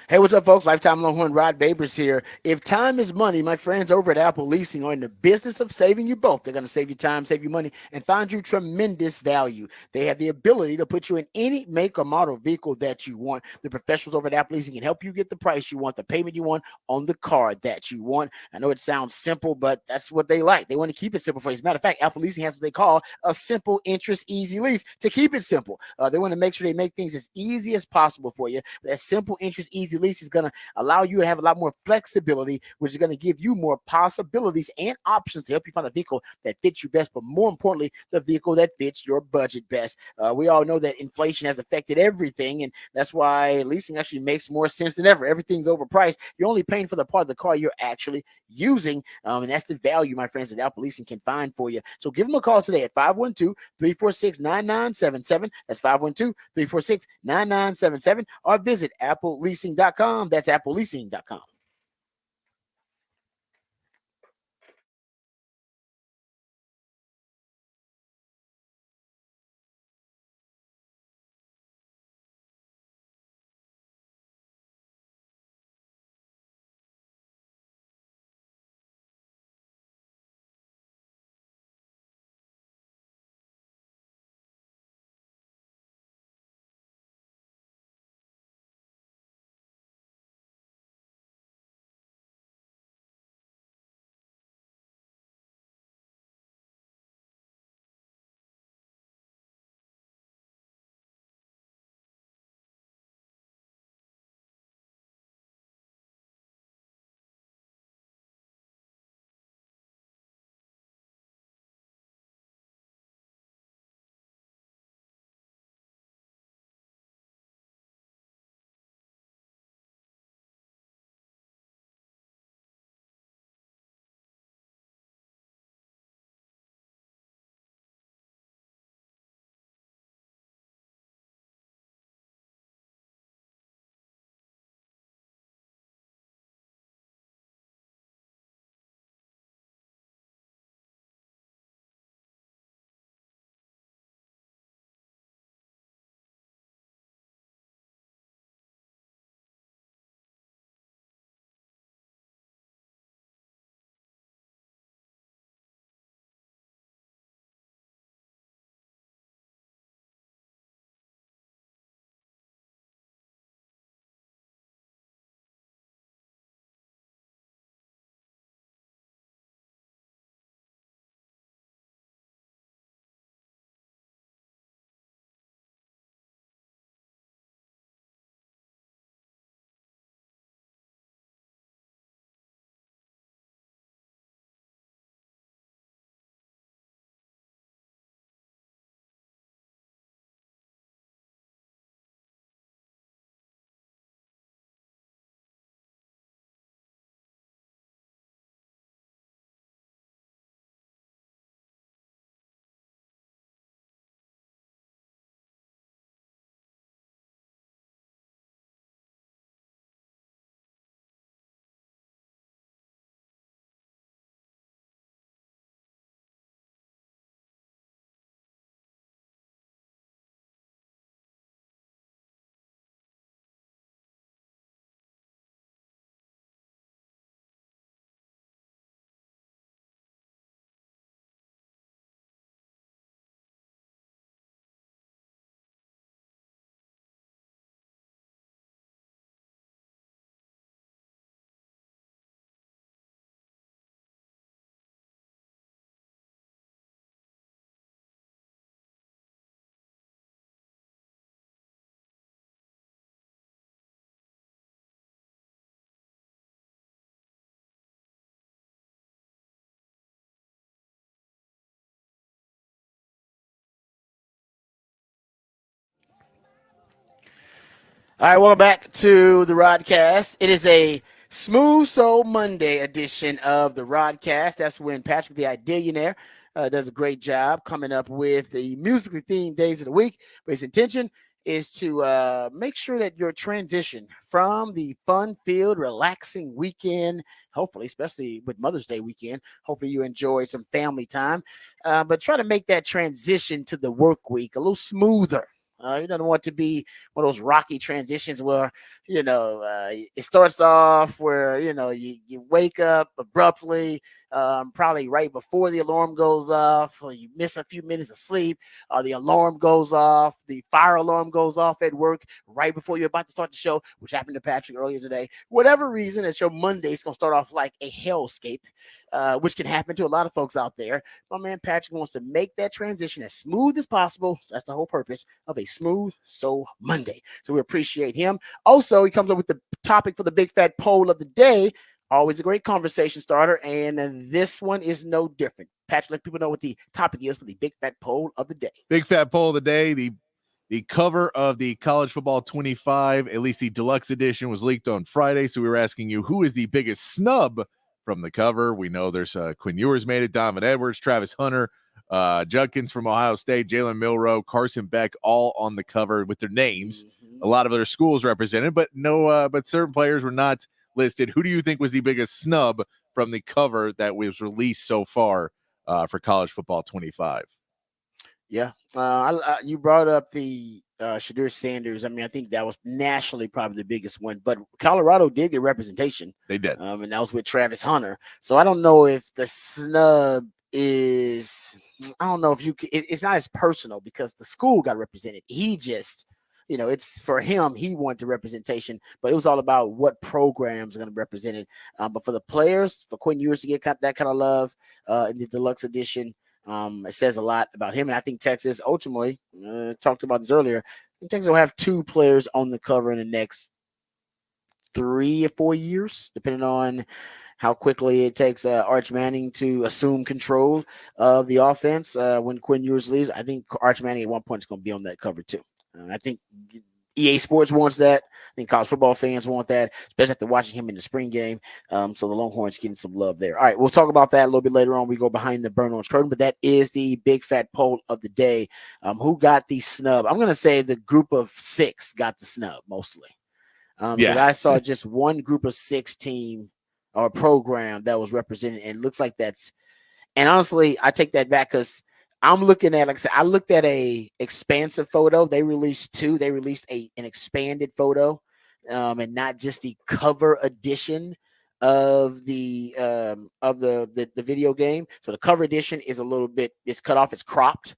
Hey, what's up, folks? Lifetime Longhorn Rod Babers here. If time is money, my friends over at Apple Leasing are in the business of saving you both. They're going to save you time, save you money, and find you tremendous value. They have the ability to put you in any make or model vehicle that you want. The professionals over at Apple Leasing can help you get the price you want, the payment you want on the car that you want. I know it sounds simple, but that's what they like. They want to keep it simple for you. As a matter of fact, Apple Leasing has what they call a simple interest easy lease to keep it simple. They want to make sure they make things as easy as possible for you. That simple interest easy lease is going to allow you to have a lot more flexibility, which is going to give you more possibilities and options to help you find the vehicle that fits you best, but more importantly, the vehicle that fits your budget best. We all know that inflation has affected everything, and that's why leasing actually makes more sense than ever. Everything's overpriced. You're only paying for the part of the car you're actually using, and that's the value, my friends, that Apple Leasing can find for you. So give them a call today at 512-346-9977. That's 512-346-9977, or visit appleleasing.com. That's appleleasing.com. All right, welcome back to the Rodcast. It is a Smooth Soul Monday edition of the Rodcast. That's when Patrick, the Ideallionaire, does a great job coming up with the musically themed days of the week. But his intention is to make sure that your transition from the fun-filled, relaxing weekend, hopefully, especially with Mother's Day weekend, hopefully you enjoy some family time, but try to make that transition to the work week a little smoother. You don't want to be one of those rocky transitions where it starts off where you wake up abruptly, probably right before the alarm goes off, or you miss a few minutes of sleep, or the alarm goes off, the fire alarm goes off at work right before you're about to start the show, which happened to Patrick earlier today. Whatever reason, it's your Monday's gonna start off like a hellscape, which can happen to a lot of folks out there. My man Patrick wants to make that transition as smooth as possible. That's the whole purpose of a Smooth Soul Monday. So we appreciate him. Also, he comes up with the topic for the big fat poll of the day. Always a great conversation starter, and this one is no different. Patrick, let people know what the topic is for the big fat poll of the day. Big fat poll of the day. The cover of the College Football 25, at least the deluxe edition, was leaked on Friday. So we were asking you, who is the biggest snub from the cover? We know there's Quinn Ewers made it, Donovan Edwards, Travis Hunter, Judkins from Ohio State, Jalen Milroe, Carson Beck, all on the cover with their names. A lot of other schools represented, but but certain players were not listed. Who do you think was the biggest snub from the cover that was released so far for College Football 25? Yeah, you brought up the Shadur Sanders. I mean, I think that was nationally probably the biggest one, but Colorado did get representation. They did, and that was with Travis Hunter. So I don't know if the snub is. I don't know if you. It's not as personal because the school got represented. He just. It's for him. He wanted the representation, but it was all about what programs are going to represent it. But for the players, for Quinn Ewers to get that kind of love in the deluxe edition, it says a lot about him. And I think Texas ultimately, talked about this earlier, I think Texas will have 2 players on the cover in the next 3 or 4 years, depending on how quickly it takes Arch Manning to assume control of the offense when Quinn Ewers leaves. I think Arch Manning at one point is going to be on that cover too. I think EA Sports wants that. I think college football fans want that, especially after watching him in the spring game. So the Longhorns getting some love there. All right, we'll talk about that a little bit later on. We go behind the burn orange curtain, but that is the big fat poll of the day. Who got the snub? I'm going to say the group of 6 got the snub mostly. Because I saw just one group of 6 team or program that was represented, and it looks like that's. And honestly, I take that back because I'm looking at, like I said, I looked at a expansive photo. They released 2. They released an expanded photo, and not just the cover edition of the video game. So the cover edition is a little bit, it's cut off, it's cropped.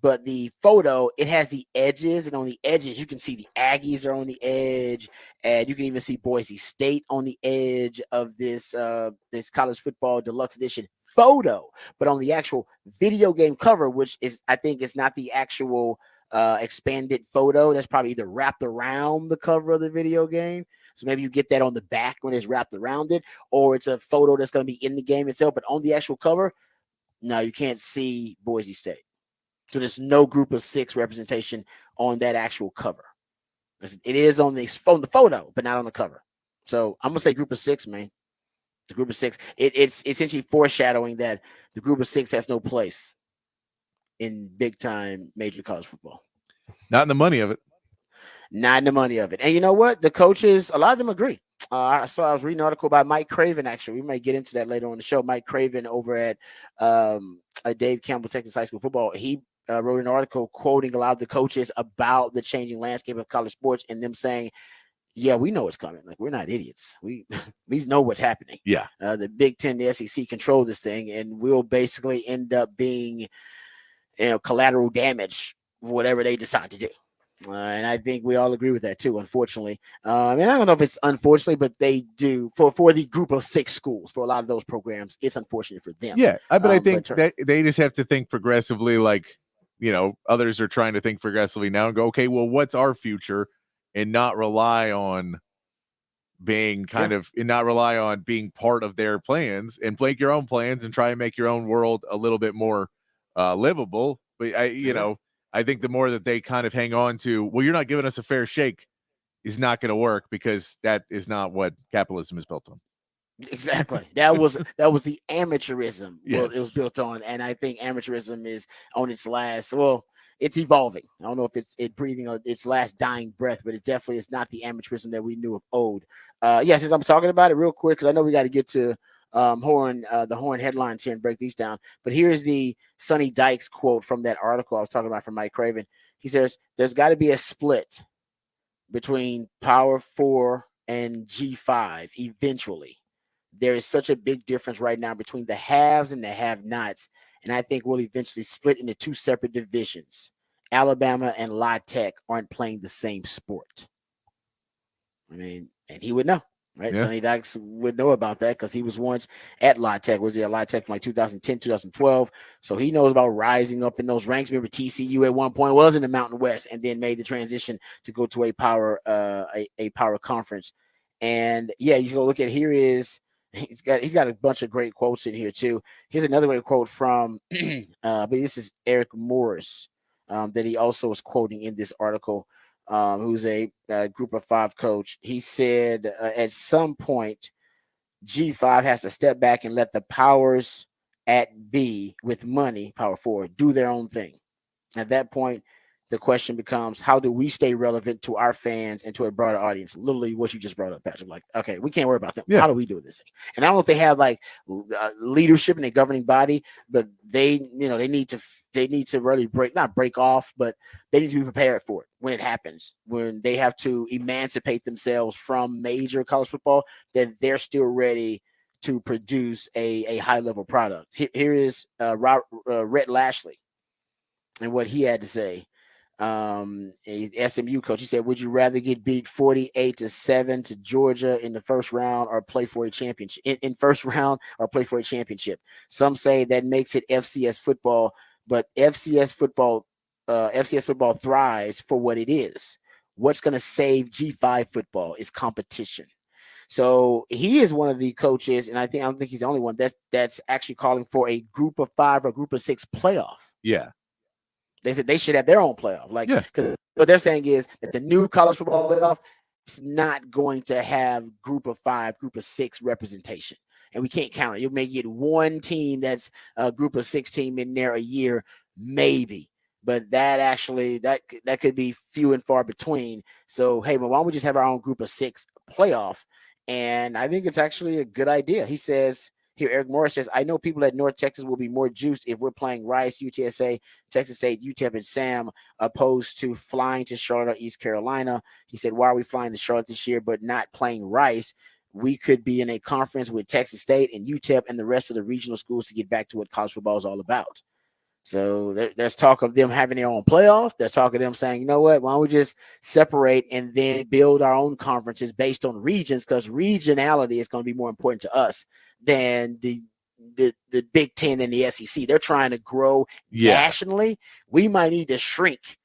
But the photo, it has the edges, and on the edges, you can see the Aggies are on the edge, and you can even see Boise State on the edge of this college football deluxe edition photo. But on the actual video game cover, which is, I think, is not the actual expanded photo, that's probably either wrapped around the cover of the video game. So maybe you get that on the back when it's wrapped around it, or it's a photo that's going to be in the game itself. But on the actual cover, no, you can't see Boise State. So there's no group of 6 representation on that actual cover. It is on the photo, but not on the cover. So I'm gonna say group of 6, man. The group of 6. It's essentially foreshadowing that the group of 6 has no place in big time major college football. Not in the money of it. Not in the money of it. And you know what? The coaches, a lot of them agree. I was reading an article by Mike Craven. Actually, we may get into that later on the show. Mike Craven over at Dave Campbell Texas High School Football. He wrote an article quoting a lot of the coaches about the changing landscape of college sports and them saying, yeah, we know it's coming. Like, we're not idiots. We know what's happening. Yeah. The Big Ten, the SEC control this thing, and we'll basically end up being, collateral damage for whatever they decide to do. And I think we all agree with that too, unfortunately. And I don't know if it's unfortunately, but they do for the group of 6 schools, for a lot of those programs, it's unfortunate for them. Yeah, but I think that they just have to think progressively, like, others are trying to think progressively now and go, okay, well, what's our future, and not rely on being not rely on being part of their plans, and make your own plans and try and make your own world a little bit more livable. But I think the more that they kind of hang on to, well, you're not giving us a fair shake, is not going to work because that is not what capitalism is built on. Exactly. That was the amateurism. Well, it was Yes. built on, and I think amateurism is on its last. Well, it's evolving. I don't know if it's breathing on its last dying breath, but it definitely is not the amateurism that we knew of old. Since I'm talking about it real quick, because I know we got to get to the Horn headlines here and break these down. But here's the Sonny Dykes quote from that article I was talking about from Mike Craven. He says, "There's got to be a split between Power 4 and G5 eventually. There is such a big difference right now between the haves and the have-nots, and I think we'll eventually split into two separate divisions. Alabama and La Tech aren't playing the same sport." I mean, and he would know, right? Yeah. Sonny Dykes would know about that because he was once at La Tech. Was he at La Tech from like 2010, 2012? So he knows about rising up in those ranks. Remember, TCU at one point was in the Mountain West and then made the transition to go to a power conference. And yeah, you go look at he's got a bunch of great quotes in here too. Here's another great quote from but this is Eric Morris that he also was quoting in this article. Who's a group of 5 coach. He said at some point, G5 has to step back and let the powers at B with money, Power 4, do their own thing. At that point, the question becomes, how do we stay relevant to our fans and to a broader audience? Literally what you just brought up, Patrick. Like, okay, we can't worry about them. Yeah. How do we do this thing? And I don't know if they have like leadership in a governing body, but they need to really not break off, but they need to be prepared for it when it happens, when they have to emancipate themselves from major college football, that they're still ready to produce a high level product. Here is Rhett Lashley and what he had to say. A SMU coach. He said, "Would you rather get beat 48-7 to Georgia in the first round or play for a championship in first round or play for a championship?" Some say that makes it FCS football, but FCS football thrives for what it is. What's going to save G5 football is competition. So he is one of the coaches, and I don't think he's the only one that's actually calling for a group of 5 or group of 6 playoff. Yeah. They said they should have their own playoff. Like, because what they're saying is that the new college football playoff is not going to have group of 5, group of 6 representation. And we can't count it. You may get one team that's a group of 6 team in there a year, maybe. But that could be few and far between. So, hey, why don't we just have our own group of 6 playoff? And I think it's actually a good idea. He says, here, Eric Morris says, "I know people at North Texas will be more juiced if we're playing Rice, UTSA, Texas State, UTEP, and Sam, opposed to flying to Charlotte or East Carolina." He said, "Why are we flying to Charlotte this year but not playing Rice? We could be in a conference with Texas State and UTEP and the rest of the regional schools to get back to what college football is all about." So there's talk of them having their own playoff. There's talk of them saying, you know what, why don't we just separate and then build our own conferences based on regions, because regionality is going to be more important to us than the Big Ten and the SEC. They're trying to grow nationally. We might need to shrink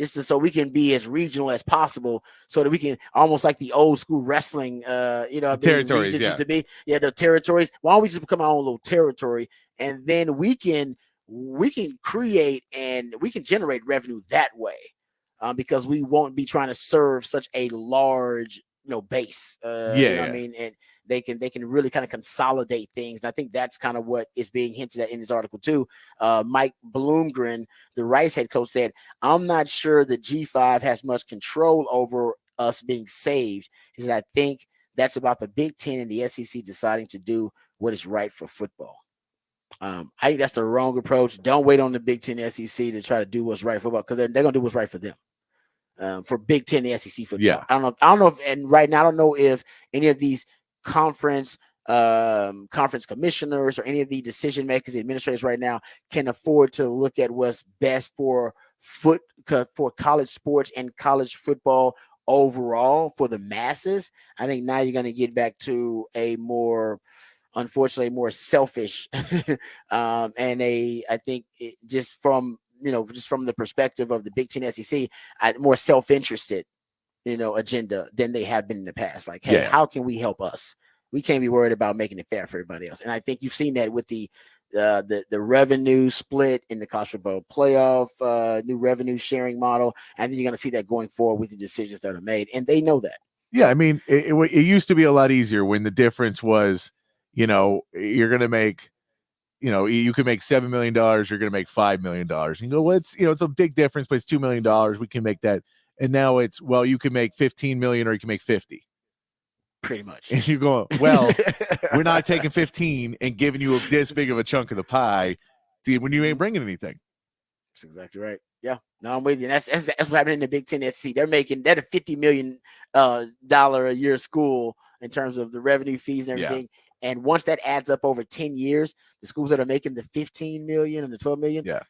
so we can be as regional as possible, so that we can almost like the old school wrestling, the territories used to be. Yeah, the territories. Why don't we just become our own little territory, and then we can create and we can generate revenue that way, because we won't be trying to serve such a large base. I mean, and they can really kind of consolidate things. And I think that's kind of what is being hinted at in this article too. Mike Bloomgren, the Rice head coach, said, "I'm not sure the G5 has much control over us being saved." He said, "I think that's about the Big Ten and the SEC deciding to do what is right for football." I think that's the wrong approach. Don't wait on the Big Ten SEC to try to do what's right for football, because they're going to do what's right for them. For Big Ten and SEC football. Yeah. I don't know if, and right now I don't know if any of these conference commissioners or any of the decision makers, administrators right now can afford to look at what's best for college sports and college football overall for the masses. I think now you're going to get back to a unfortunately more selfish and I think just from the perspective of the Big Ten SEC, more self-interested agenda than they have been in the past. Like, hey, how can we help us? We can't be worried about making it fair for everybody else. And I think you've seen that with the the revenue split in the college football playoff, new revenue sharing model, and then you're going to see that going forward with the decisions that are made, and they know that. Yeah, I mean, it used to be a lot easier when the difference was, you're going to make, you could make $7 million, you're going to make $5 million. You go, well, it's a big difference, but it's $2 million. We can make that. And now it's, well, you can make 15 million or you can make 50. Pretty much. And you go, well, we're not taking 15 and giving you this big of a chunk of the pie when you ain't bringing anything. That's exactly right. Yeah, no, I'm with you. That's what happened in the Big Ten SEC. They're a $50 million a year school in terms of the revenue fees and everything. Yeah. And once that adds up over 10 years, the schools that are making the 15 million and the 12 million, yeah,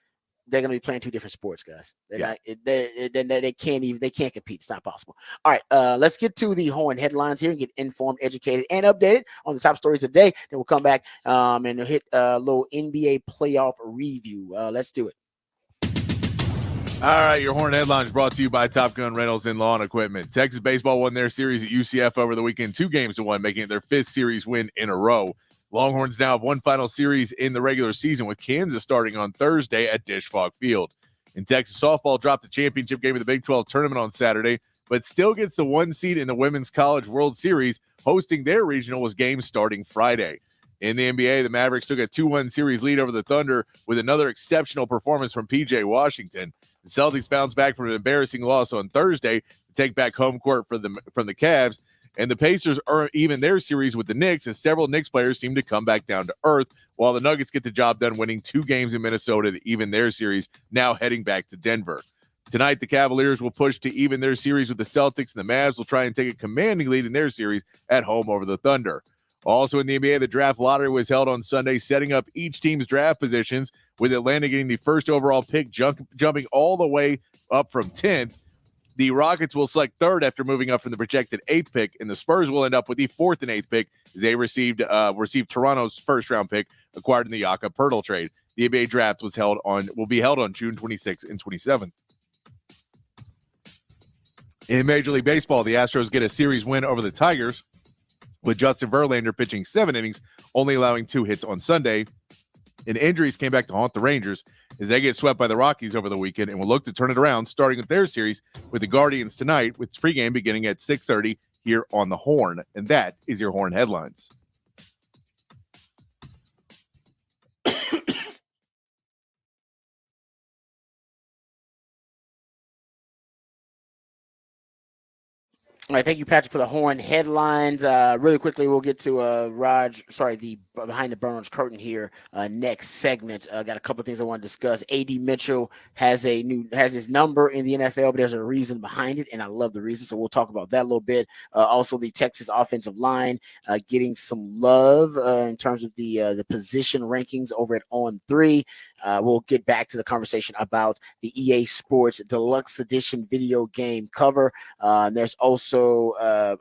they're going to be playing two different sports, guys. Yeah. They can't compete. It's not possible. All right, let's get to the Horn headlines here and get informed, educated, and updated on the top stories of the day. Then we'll come back and we'll hit a little NBA playoff review. Let's do it. All right, your Horn headlines brought to you by Top Gun Rentals and Lawn Equipment. Texas baseball won their series at UCF over the weekend, 2-1, making it their 5th series win in a row. Longhorns now have one final series in the regular season, with Kansas starting on Thursday at Dish Fog Field. And Texas softball dropped the championship game of the Big 12 tournament on Saturday, but still gets the 1 seed in the Women's College World Series, hosting their regional with games starting Friday. In the NBA, the Mavericks took a 2-1 series lead over the Thunder with another exceptional performance from P.J. Washington. The Celtics bounced back from an embarrassing loss on Thursday to take back home court from the Cavs. And the Pacers are even their series with the Knicks, as several Knicks players seem to come back down to earth, while the Nuggets get the job done, winning 2 games in Minnesota to even their series, now heading back to Denver. Tonight, the Cavaliers will push to even their series with the Celtics, and the Mavs will try and take a commanding lead in their series at home over the Thunder. Also in the NBA, the draft lottery was held on Sunday, setting up each team's draft positions, with Atlanta getting the first overall pick, jumping all the way up from 10th. The Rockets will select 3rd after moving up from the projected 8th pick, and the Spurs will end up with the 4th and 8th pick, as they received Toronto's first-round pick acquired in the Jakob Poeltl trade. The NBA draft will be held on June 26th and 27th. In Major League Baseball, the Astros get a series win over the Tigers, with Justin Verlander pitching 7 innings, only allowing 2 hits on Sunday. And injuries came back to haunt the Rangers as they get swept by the Rockies over the weekend and will look to turn it around, starting with their series with the Guardians tonight, with pregame beginning at 6:30 here on the Horn. And that is your Horn headlines. All right, thank you, Patrick, for the Horn headlines. Really quickly, we'll get to the behind the Burns curtain here next segment. Got a couple of things I want to discuss. A.D. Mitchell has his number in the NFL, but there's a reason behind it, and I love the reason, so we'll talk about that a little bit. Also, the Texas offensive line getting some love in terms of the position rankings over at On3. We'll get back to the conversation about the EA Sports Deluxe Edition video game cover. There's also a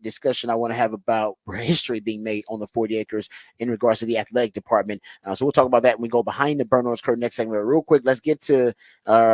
discussion I want to have about history being made on the 40 acres in regards to the athletic department. So we'll talk about that when we go behind the Burns curtain next segment. Real quick, let's get to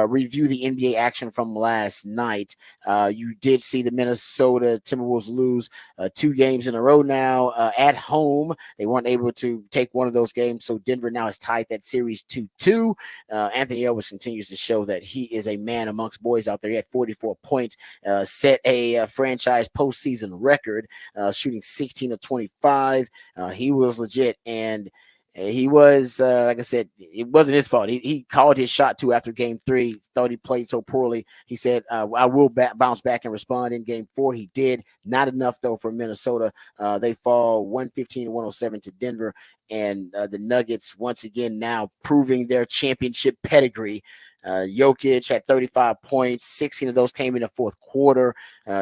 review the NBA action from last night. You did see the Minnesota Timberwolves lose 2 games in a row now at home. They weren't able to take one of those games, so Denver now has tied that series 2-2. Anthony Edwards continues to show that he is a man amongst boys out there. He had 44 points, set a franchise postseason record, shooting 16 of 25. He was legit, and he was, like I said, it wasn't his fault. He called his shot too after game 3, thought he played so poorly. He said, I will bounce back and respond in game 4. He did. Not enough, though, for Minnesota. They fall 115-107 to Denver, and the Nuggets, once again, now proving their championship pedigree. Jokic had 35 points. 16 of those came in the fourth quarter.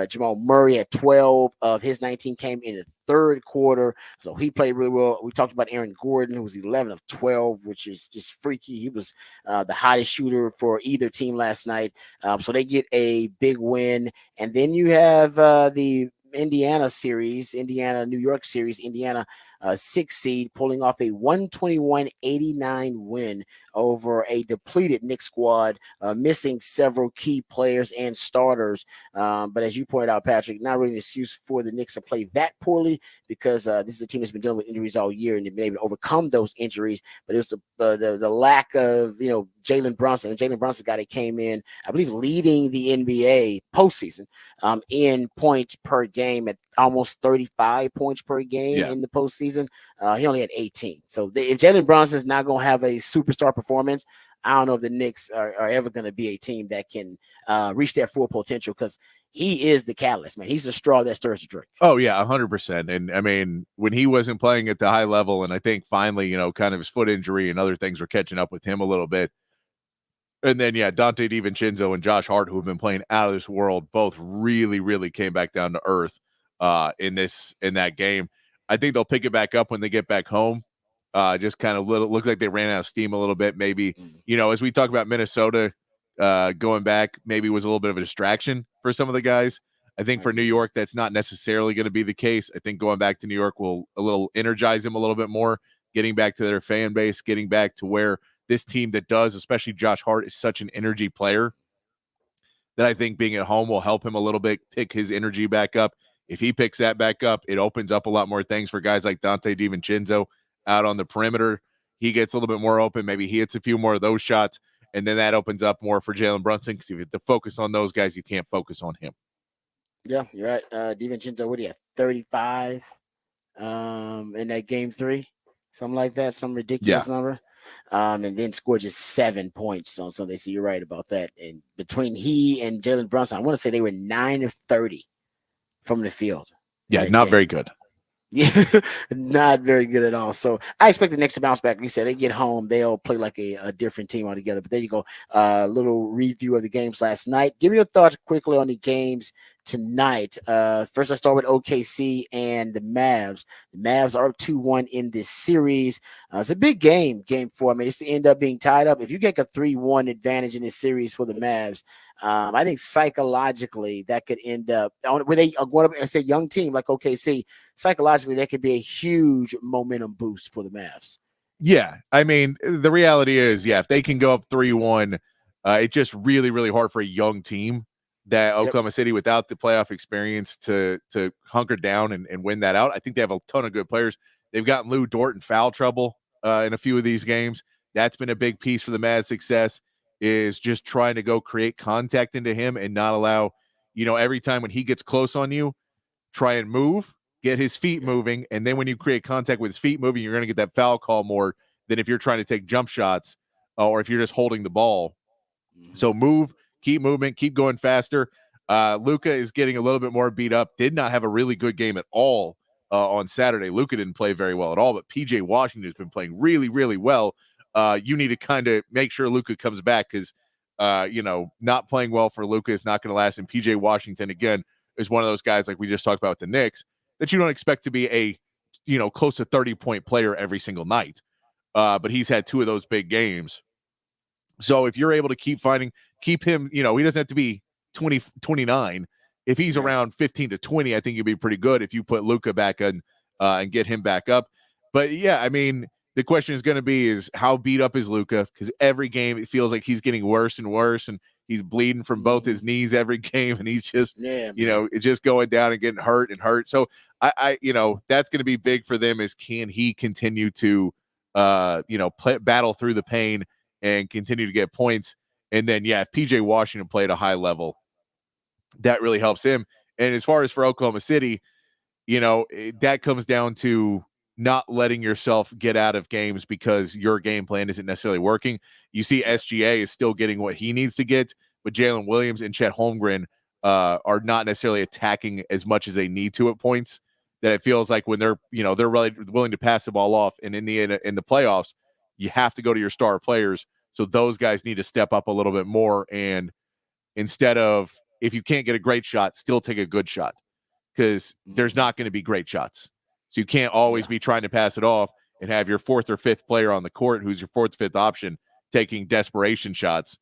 Jamal Murray had 12 of his 19 came in the third quarter. So he played really well. We talked about Aaron Gordon, who was 11 of 12, which is just freaky. He was the hottest shooter for either team last night. So they get a big win. And then you have the Indiana-New York series. Indiana 6 seed pulling off a 121-89 win over a depleted Knicks squad, missing several key players and starters. But as you pointed out, Patrick, not really an excuse for the Knicks to play that poorly because this is a team that's been dealing with injuries all year, and they've been able to overcome those injuries. But it was the lack of Jalen Brunson. And Jalen Brunson, guy that came in, I believe, leading the NBA postseason in points per game at almost 35 points per game in the postseason. He only had 18. So if Jalen Brunson is not going to have a superstar performance, I don't know if the Knicks are ever going to be a team that can reach their full potential, because he is the catalyst, man. He's the straw that stirs the drink. Oh, yeah, 100%. And, I mean, when he wasn't playing at the high level, and I think finally, kind of his foot injury and other things were catching up with him a little bit. And then, Dante DiVincenzo and Josh Hart, who have been playing out of this world, both really, really came back down to earth in that game. I think they'll pick it back up when they get back home. Just kind of looks like they ran out of steam a little bit. Maybe, as we talk about Minnesota going back, maybe was a little bit of a distraction for some of the guys. I think for New York, that's not necessarily going to be the case. I think going back to New York will energize them a little bit more, getting back to their fan base, getting back to where this team that does, especially Josh Hart, is such an energy player that I think being at home will help him a little bit pick his energy back up. If he picks that back up, it opens up a lot more things for guys like Dante DiVincenzo out on the perimeter. He gets a little bit more open. Maybe he hits a few more of those shots, and then that opens up more for Jalen Brunson, because if you have to focus on those guys, you can't focus on him. Yeah, you're right. DiVincenzo, what do you have? 35 in that game 3, something like that, some ridiculous number. And then scored just 7 points on Sunday. So you're right about that. And between he and Jalen Brunson, I want to say they were 9 of 30 from the field. Yeah, not very good. Yeah, not very good at all. So I expect the Knicks to bounce back. Like you said, they get home, they'll play like a different team altogether. But there you go. Little review of the games last night. Give me your thoughts quickly on the games tonight. First, I start with OKC and the Mavs. The Mavs are up 2-1 in this series. It's a big game 4. I mean, it's to end up being tied up. If you get a 3-1 advantage in this series for the Mavs, I think psychologically that could end up where they are going up and say young team like OKC. Psychologically, that could be a huge momentum boost for the Mavs. Yeah, I mean, the reality is, if they can go up 3-1, it's just really, really hard for a young team that Oklahoma City, without the playoff experience, to hunker down and win that out. I think they have a ton of good players. They've gotten Lou Dort in foul trouble in a few of these games. That's been a big piece for the Mavs' success, is just trying to go create contact into him and not allow, every time when he gets close on you, try and move, get his feet moving. And then when you create contact with his feet moving, you're going to get that foul call more than if you're trying to take jump shots or if you're just holding the ball. So move, keep movement, keep going faster. Luka is getting a little bit more beat up. Did not have a really good game at all on Saturday. Luka didn't play very well at all, but PJ Washington has been playing really, really well. You need to kind of make sure Luka comes back, because, not playing well for Luka is not going to last. And PJ Washington, again, is one of those guys, like we just talked about with the Knicks, that you don't expect to be a, close to 30-point player every single night. But he's had 2 of those big games. So if you're able to keep him, he doesn't have to be 20, 29. If he's around 15 to 20, I think you'd be pretty good if you put Luka back in and get him back up. But I mean, the question is going to be is how beat up is Luka? Because every game it feels like he's getting worse and worse, and he's bleeding from both his knees every game, and he's just, it's just going down and getting hurt and hurt. So I that's going to be big for them, is can he continue to, battle through the pain and continue to get points. And then, if PJ Washington played a high level, that really helps him. And as far as for Oklahoma City, that comes down to not letting yourself get out of games because your game plan isn't necessarily working. You see SGA is still getting what he needs to get, but Jalen Williams and Chet Holmgren are not necessarily attacking as much as they need to at points, that it feels like when they're really willing to pass the ball off. And in the playoffs, you have to go to your star players. So those guys need to step up a little bit more. And instead of, if you can't get a great shot, still take a good shot, because there's not going to be great shots. So you can't always be trying to pass it off and have your 4th or 5th player on the court, who's your 4th, 5th option, taking desperation shots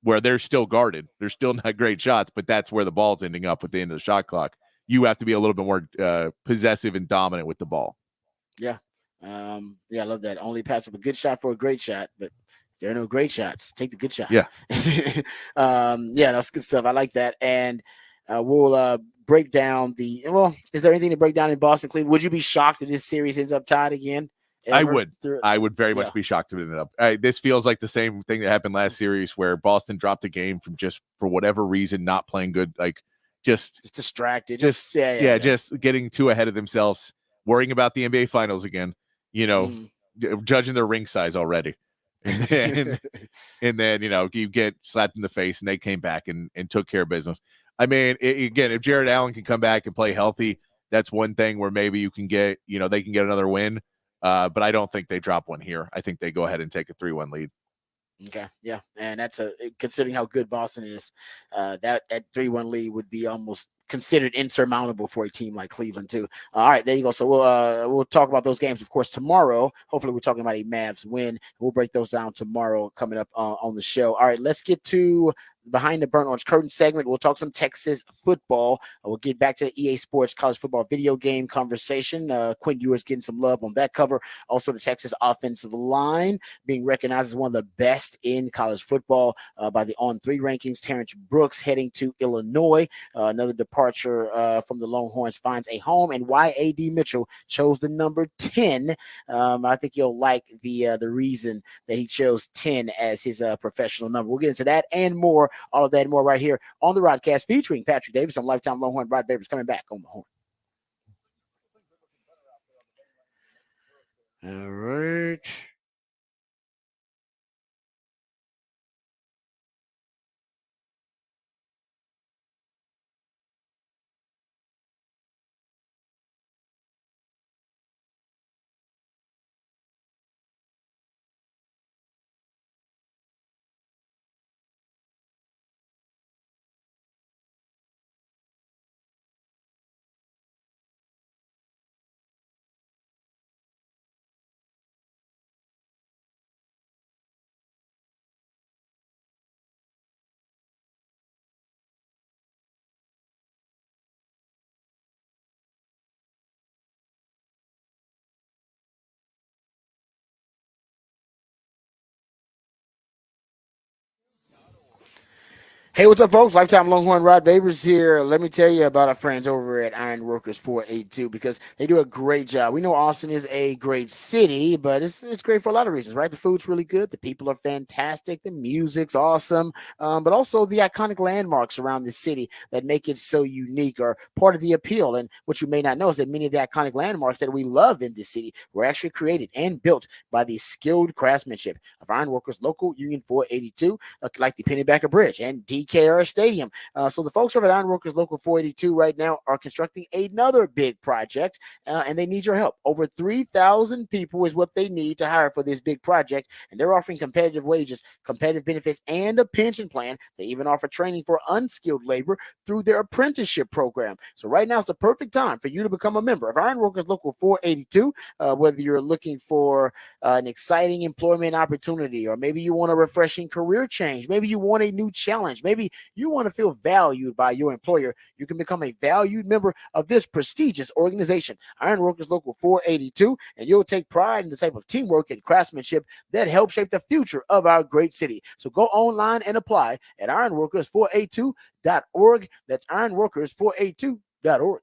where they're still guarded. They're still not great shots, but that's where the ball's ending up at the end of the shot clock. You have to be a little bit more possessive and dominant with the ball. Yeah. I love that. Only pass up a good shot for a great shot, but there are no great shots. Take the good shot. Yeah. That's good stuff. I like that. And We'll break down the. Well, is there anything to break down in Boston, Cleveland? Would you be shocked if this series ends up tied again? I Ever? would. I would very much be shocked if it ended up. This feels like the same thing that happened last series where Boston dropped a game from just for whatever reason not playing good, like just distracted, just getting too ahead of themselves, worrying about the NBA Finals again. Judging their ring size already, and then you get slapped in the face, and they came back and took care of business. I mean, again, if Jared Allen can come back and play healthy, that's one thing where maybe you can get they can get another win. But I don't think they drop one here. I think they go ahead and take a 3-1 lead. Okay, yeah, and that's considering how good Boston is, that 3-1 lead would be almost considered insurmountable for a team like Cleveland too. All right, there you go. So we'll talk about those games, of course, tomorrow. Hopefully, we're talking about a Mavs win. We'll break those down tomorrow coming up on the show. All right, let's get to behind the burnt orange curtain segment. We'll talk some Texas football. We'll get back to the EA Sports college football video game conversation. Quinn Ewers getting some love on that cover. Also, the Texas offensive line being recognized as one of the best in college football by the On3 rankings. Terrence Brooks heading to Illinois. Another departure from the Longhorns finds a home, and why A.D. Mitchell chose the number 10. I think you'll like the reason that he chose 10 as his professional number. We'll get into that and more. All of that and more right here on the Rodcast featuring Patrick Davis on Lifetime Longhorn. Rod Babers coming back on the horn. All right. Hey, what's up, folks? Lifetime Longhorn Rod Babers here. Let me tell you about our friends over at Ironworkers 482 because they do a great job. We know Austin is a great city, but it's great for a lot of reasons, right? The food's really good. The people are fantastic. The music's awesome. But also the iconic landmarks around the city that make it so unique are part of the appeal. And what you may not know is that many of the iconic landmarks that we love in this city were actually created and built by the skilled craftsmanship of Ironworkers Local Union 482, like the Pennybacker Bridge and DKR Stadium. So the folks over at Ironworkers Local 482 right now are constructing another big project, and they need your help. Over 3,000 people is what they need to hire for this big project, and they're offering competitive wages, competitive benefits, and a pension plan. They even offer training for unskilled labor through their apprenticeship program. So right now is the perfect time for you to become a member of Ironworkers Local 482, whether you're looking for an exciting employment opportunity, or maybe you want a refreshing career change. Maybe you want a new challenge. Maybe you want to feel valued by your employer. You can become a valued member of this prestigious organization, Ironworkers Local 482, and you'll take pride in the type of teamwork and craftsmanship that helps shape the future of our great city. So go online and apply at ironworkers482.org. That's ironworkers482.org.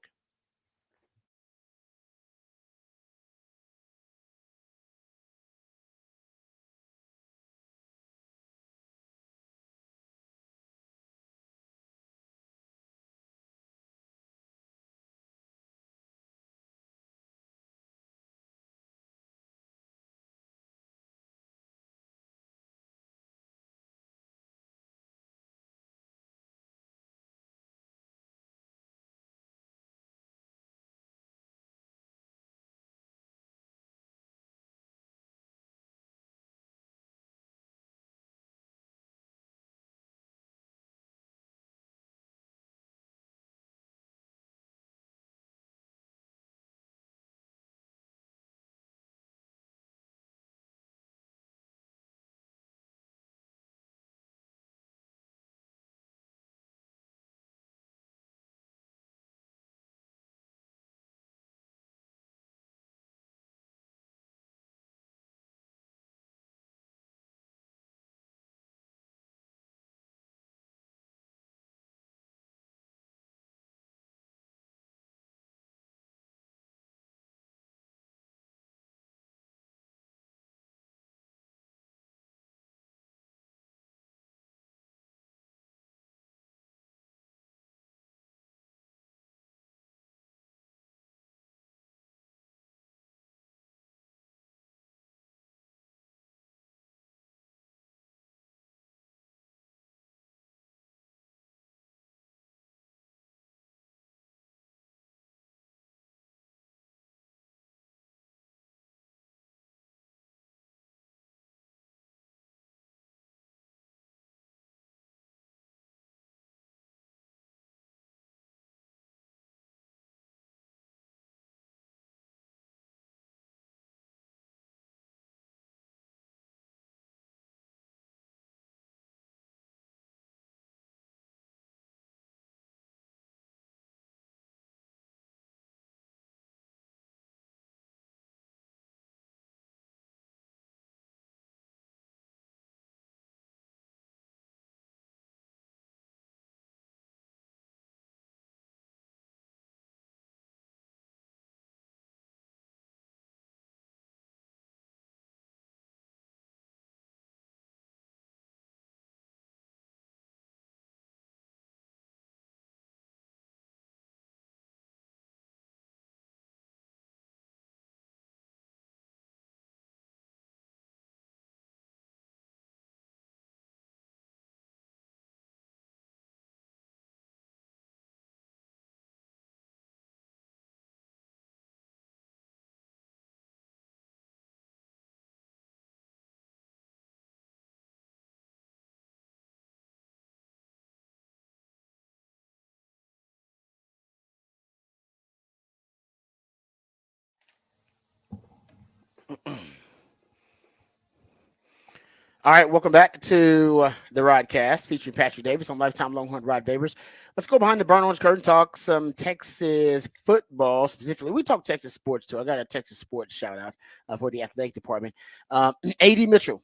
All right, welcome back to the Rodcast featuring Patrick Davis on Lifetime Longhorn Rod Babers. Let's go behind the burn orange curtain, talk some Texas football specifically. We talk Texas sports too. I got a Texas sports shout out for the athletic department. AD Mitchell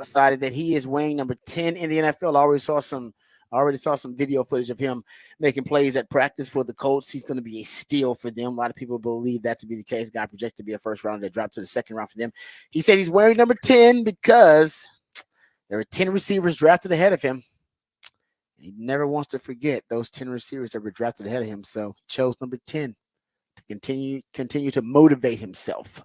decided that he is weighing number 10 in the NFL. I already saw some video footage of him making plays at practice for the Colts. He's going to be a steal for them. A lot of people believe that to be the case. Guy projected to be a first rounder that dropped to the second round for them. He said he's wearing number 10 because there were 10 receivers drafted ahead of him. He never wants to forget those 10 receivers that were drafted ahead of him. So he chose number 10 to continue to motivate himself.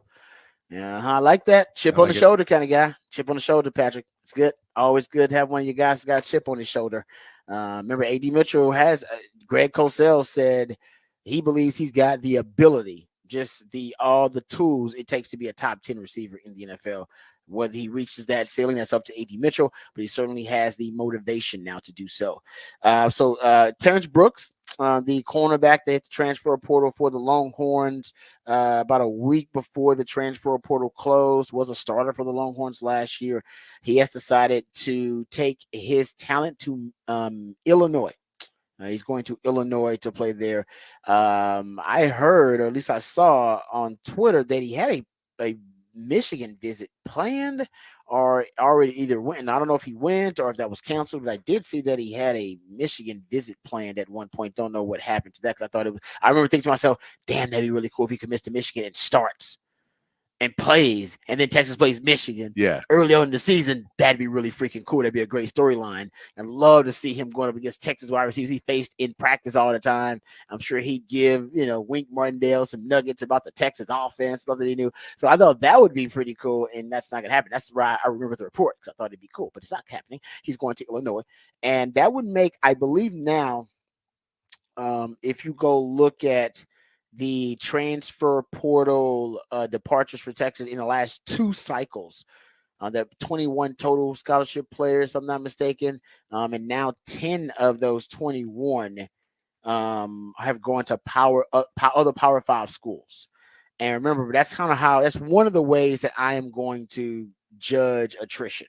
Yeah, I like that. Chip on the shoulder kind of guy. Chip on the shoulder, Patrick. It's good. Always good to have one of you guys got a chip on his shoulder. Remember, AD Mitchell has Greg Cosell said he believes he's got the ability, just all the tools it takes to be a top 10 receiver in the NFL. Whether he reaches that ceiling, that's up to AD Mitchell, but he certainly has the motivation now to do so. Terrence Brooks, the cornerback that hit the transfer portal for the Longhorns about a week before the transfer portal closed, was a starter for the Longhorns last year. He has decided to take his talent to Illinois. He's going to Illinois to play there. I heard, or at least I saw on Twitter, that he had a Michigan visit planned or already either went. And I don't know if he went or if that was canceled, but I did see that he had a Michigan visit planned at one point. Don't know what happened to that, because I remember thinking to myself, damn, that'd be really cool if he commits to Michigan and starts and plays, and then Texas plays Michigan early on in the season. That'd be really freaking cool. That'd be a great storyline. I'd love to see him going up against Texas wide receivers he faced in practice all the time. I'm sure he'd give, Wink Martindale some nuggets about the Texas offense, stuff that he knew. So I thought that would be pretty cool, and that's not going to happen. That's why I remember the report, because I thought it'd be cool, but it's not happening. He's going to Illinois, and that would make, I believe now, if you go look at the transfer portal departures for Texas in the last 2 cycles, the 21 total scholarship players, if I'm not mistaken, and now 10 of those 21 have gone to other Power 5 schools. And remember, that's one of the ways that I am going to judge attrition.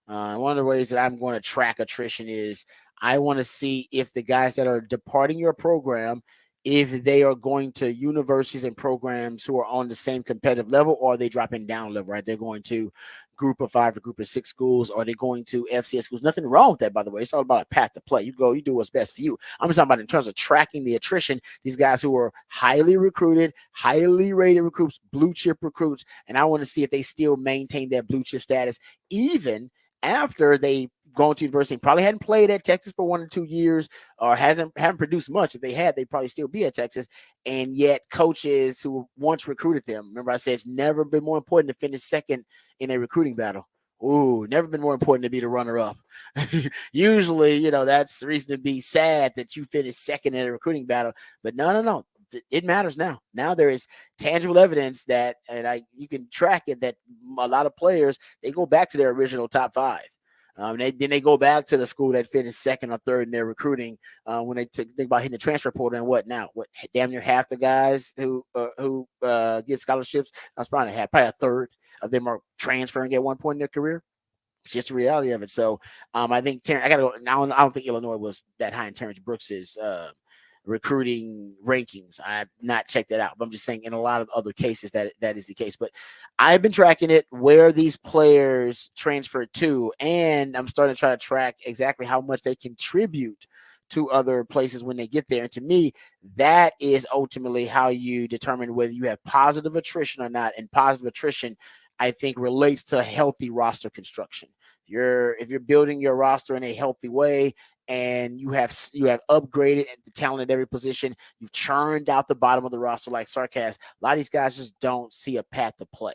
One of the ways that I'm going to track attrition is I want to see if the guys that are departing your program, if they are going to universities and programs who are on the same competitive level, or are they dropping down level, right? They're going to group of 5 or group of 6 schools, or they're going to FCS schools. Nothing wrong with that, by the way. It's all about a path to play. You do what's best for you. I'm just talking about in terms of tracking the attrition, these guys who are highly recruited, highly rated recruits, blue chip recruits, and I want to see if they still maintain their blue chip status, even after they gone to university, probably hadn't played at Texas for 1 or 2 years, or haven't produced much. If they had, they'd probably still be at Texas. And yet coaches who once recruited them, remember I said it's never been more important to finish second in a recruiting battle. Ooh, never been more important to be the runner-up. Usually, that's the reason to be sad that you finished second in a recruiting battle. But no. It matters now. Now there is tangible evidence that, and you can track it, that a lot of players, they go back to their original top 5. Then they go back to the school that finished second or third in their recruiting when they think about hitting the transfer portal. And what now? What, damn near half the guys who get scholarships, that's probably a third of them are transferring at one point in their career. It's just the reality of it. So I think I gotta go. I don't think Illinois was that high in Terrence Brooks's recruiting rankings. I've not checked that out, but I'm just saying in a lot of other cases that is the case. But I've been tracking it, where these players transfer to, and I'm starting to try to track exactly how much they contribute to other places when they get there. And to me, that is ultimately how you determine whether you have positive attrition or not. And positive attrition, I think, relates to healthy roster construction. If you're building your roster in a healthy way, and you have upgraded the talent at every position, you've churned out the bottom of the roster like Sarkaz, a lot of these guys just don't see a path to play.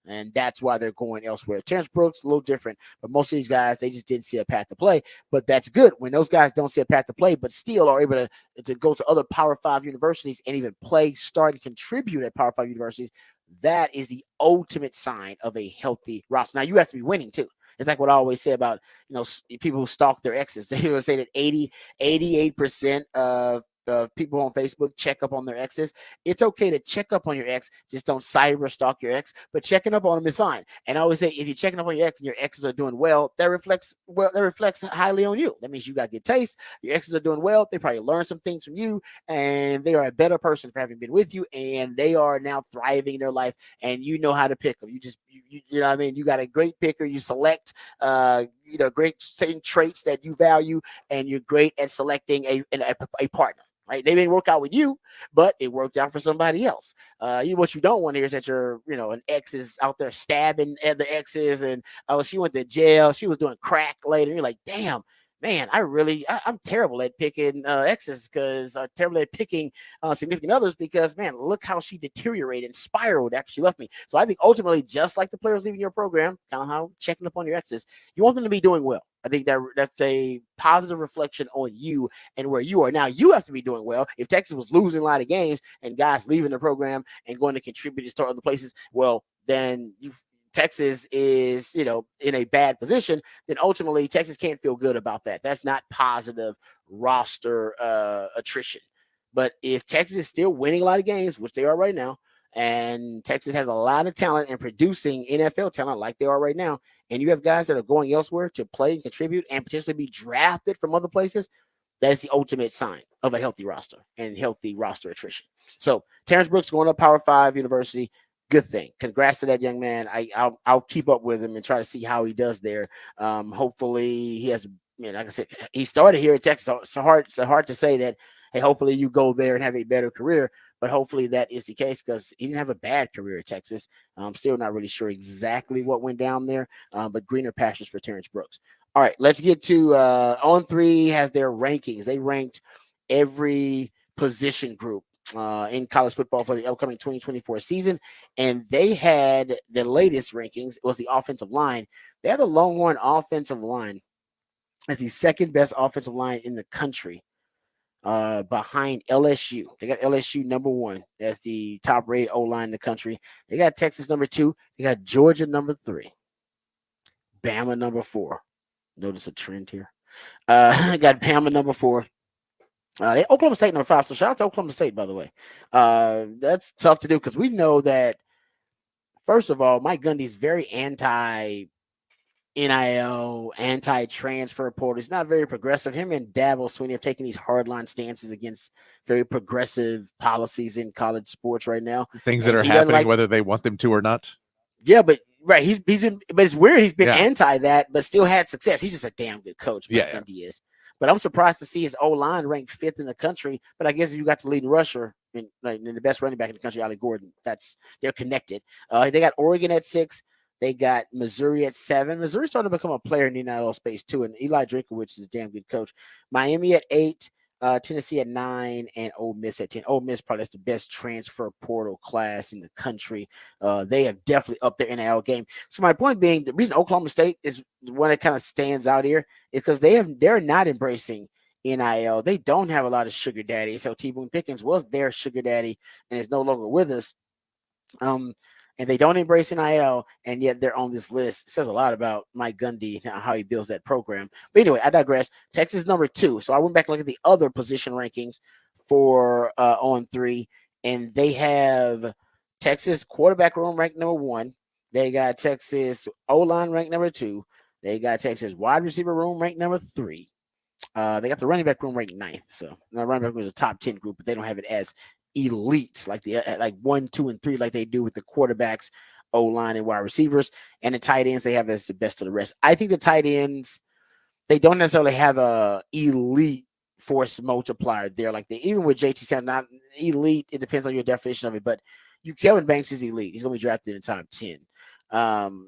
And that's why they're going elsewhere. Terrence Brooks, a little different, but most of these guys, they just didn't see a path to play. But that's good when those guys don't see a path to play, but still are able to go to other Power 5 universities and even play, start, and contribute at Power 5 universities. That is the ultimate sign of a healthy roster. Now, you have to be winning too. It's like what I always say about, people who stalk their exes. They will say that 88% of people on Facebook check up on their exes. It's okay to check up on your ex. Just don't cyber stalk your ex, but checking up on them is fine. And I always say, if you're checking up on your ex and your exes are doing well, that reflects highly on you. That means you got good taste. Your exes are doing well. They probably learned some things from you, and they are a better person for having been with you, and they are now thriving in their life, and you know how to pick them. You know what I mean? You got a great picker. You select great certain traits that you value, and you're great at selecting a partner. Right? They didn't work out with you, but it worked out for somebody else. What you don't want to hear is that an ex is out there stabbing other exes, and she went to jail. She was doing crack later. You're like, damn, man, I'm terrible at picking exes because terrible at picking significant others because, man, look how she deteriorated and spiraled after she left me. So I think ultimately, just like the players leaving your program, kind of how checking up on your exes, you want them to be doing well. I think that's a positive reflection on you and where you are. Now, you have to be doing well. If Texas was losing a lot of games and guys leaving the program and going to contribute to start other places, well, then Texas is, in a bad position, then ultimately Texas can't feel good about that. That's not positive roster attrition. But if Texas is still winning a lot of games, which they are right now, and Texas has a lot of talent and producing NFL talent like they are right now, and you have guys that are going elsewhere to play and contribute and potentially be drafted from other places, that is the ultimate sign of a healthy roster and healthy roster attrition. So Terrence Brooks going to Power 5 University, good thing. Congrats to that young man. I'll keep up with him and try to see how he does there. Hopefully he has, like I said, he started here at Texas. So hard to say that, hey, hopefully you go there and have a better career. But hopefully that is the case because he didn't have a bad career at Texas. I'm still not really sure exactly what went down there, but greener pastures for Terrence Brooks. All right, let's get to On3 has their rankings. They ranked every position group in college football for the upcoming 2024 season, and they had the latest rankings. It was the offensive line. They had the Longhorn offensive line as the second best offensive line in the country. Behind LSU. They got LSU number 1. That's the top rated O-line in the country. They got Texas number 2. They got Georgia number 3. Bama number 4. Notice a trend here. Got Bama number 4. Oklahoma State number 5. So shout out to Oklahoma State, by the way. That's tough to do because we know that, first of all, Mike Gundy's very anti NIL, anti-transfer portal. He's not very progressive. Him and Dabo Swinney have taken these hardline stances against very progressive policies in college sports right now. Things that are happening, whether they want them to or not. Yeah, but right, he's been, but it's weird. He's been anti that, but still had success. He's just a damn good coach. Mike Gundy is. But I'm surprised to see his O-line ranked 5th in the country. But I guess if you got the leading rusher and the best running back in the country, Ollie Gordon, they're connected. They got Oregon at 6. They got Missouri at 7. Missouri starting to become a player in the NIL space too, and Eli Drinkowitz is a damn good coach. Miami at 8, Tennessee at 9, and Ole Miss at 10. Ole Miss probably has the best transfer portal class in the country. They have definitely upped their NIL game. So my point being, the reason Oklahoma State is one that kind of stands out here is because they're not embracing NIL. They don't have a lot of sugar daddies. So T. Boone Pickens was their sugar daddy and is no longer with us. And they don't embrace NIL, and yet they're on this list. It says a lot about Mike Gundy, how he builds that program. But anyway, I digress. Texas number 2. So I went back and looked at the other position rankings for On3, and they have Texas quarterback room ranked number 1. They got Texas O-line ranked number 2. They got Texas wide receiver room ranked number 3. They got the running back room ranked 9th. So the running back room is a top 10 group, but they don't have it as elite like 1, 2, and 3 like they do with the quarterbacks, O-line, and wide receivers. And the tight ends they have as the best of the rest. I think the tight ends, they don't necessarily have a elite force multiplier there like they, even with JT Sam, not elite. It depends on your definition of it, but Kelvin Banks is elite. He's gonna be drafted in the top 10.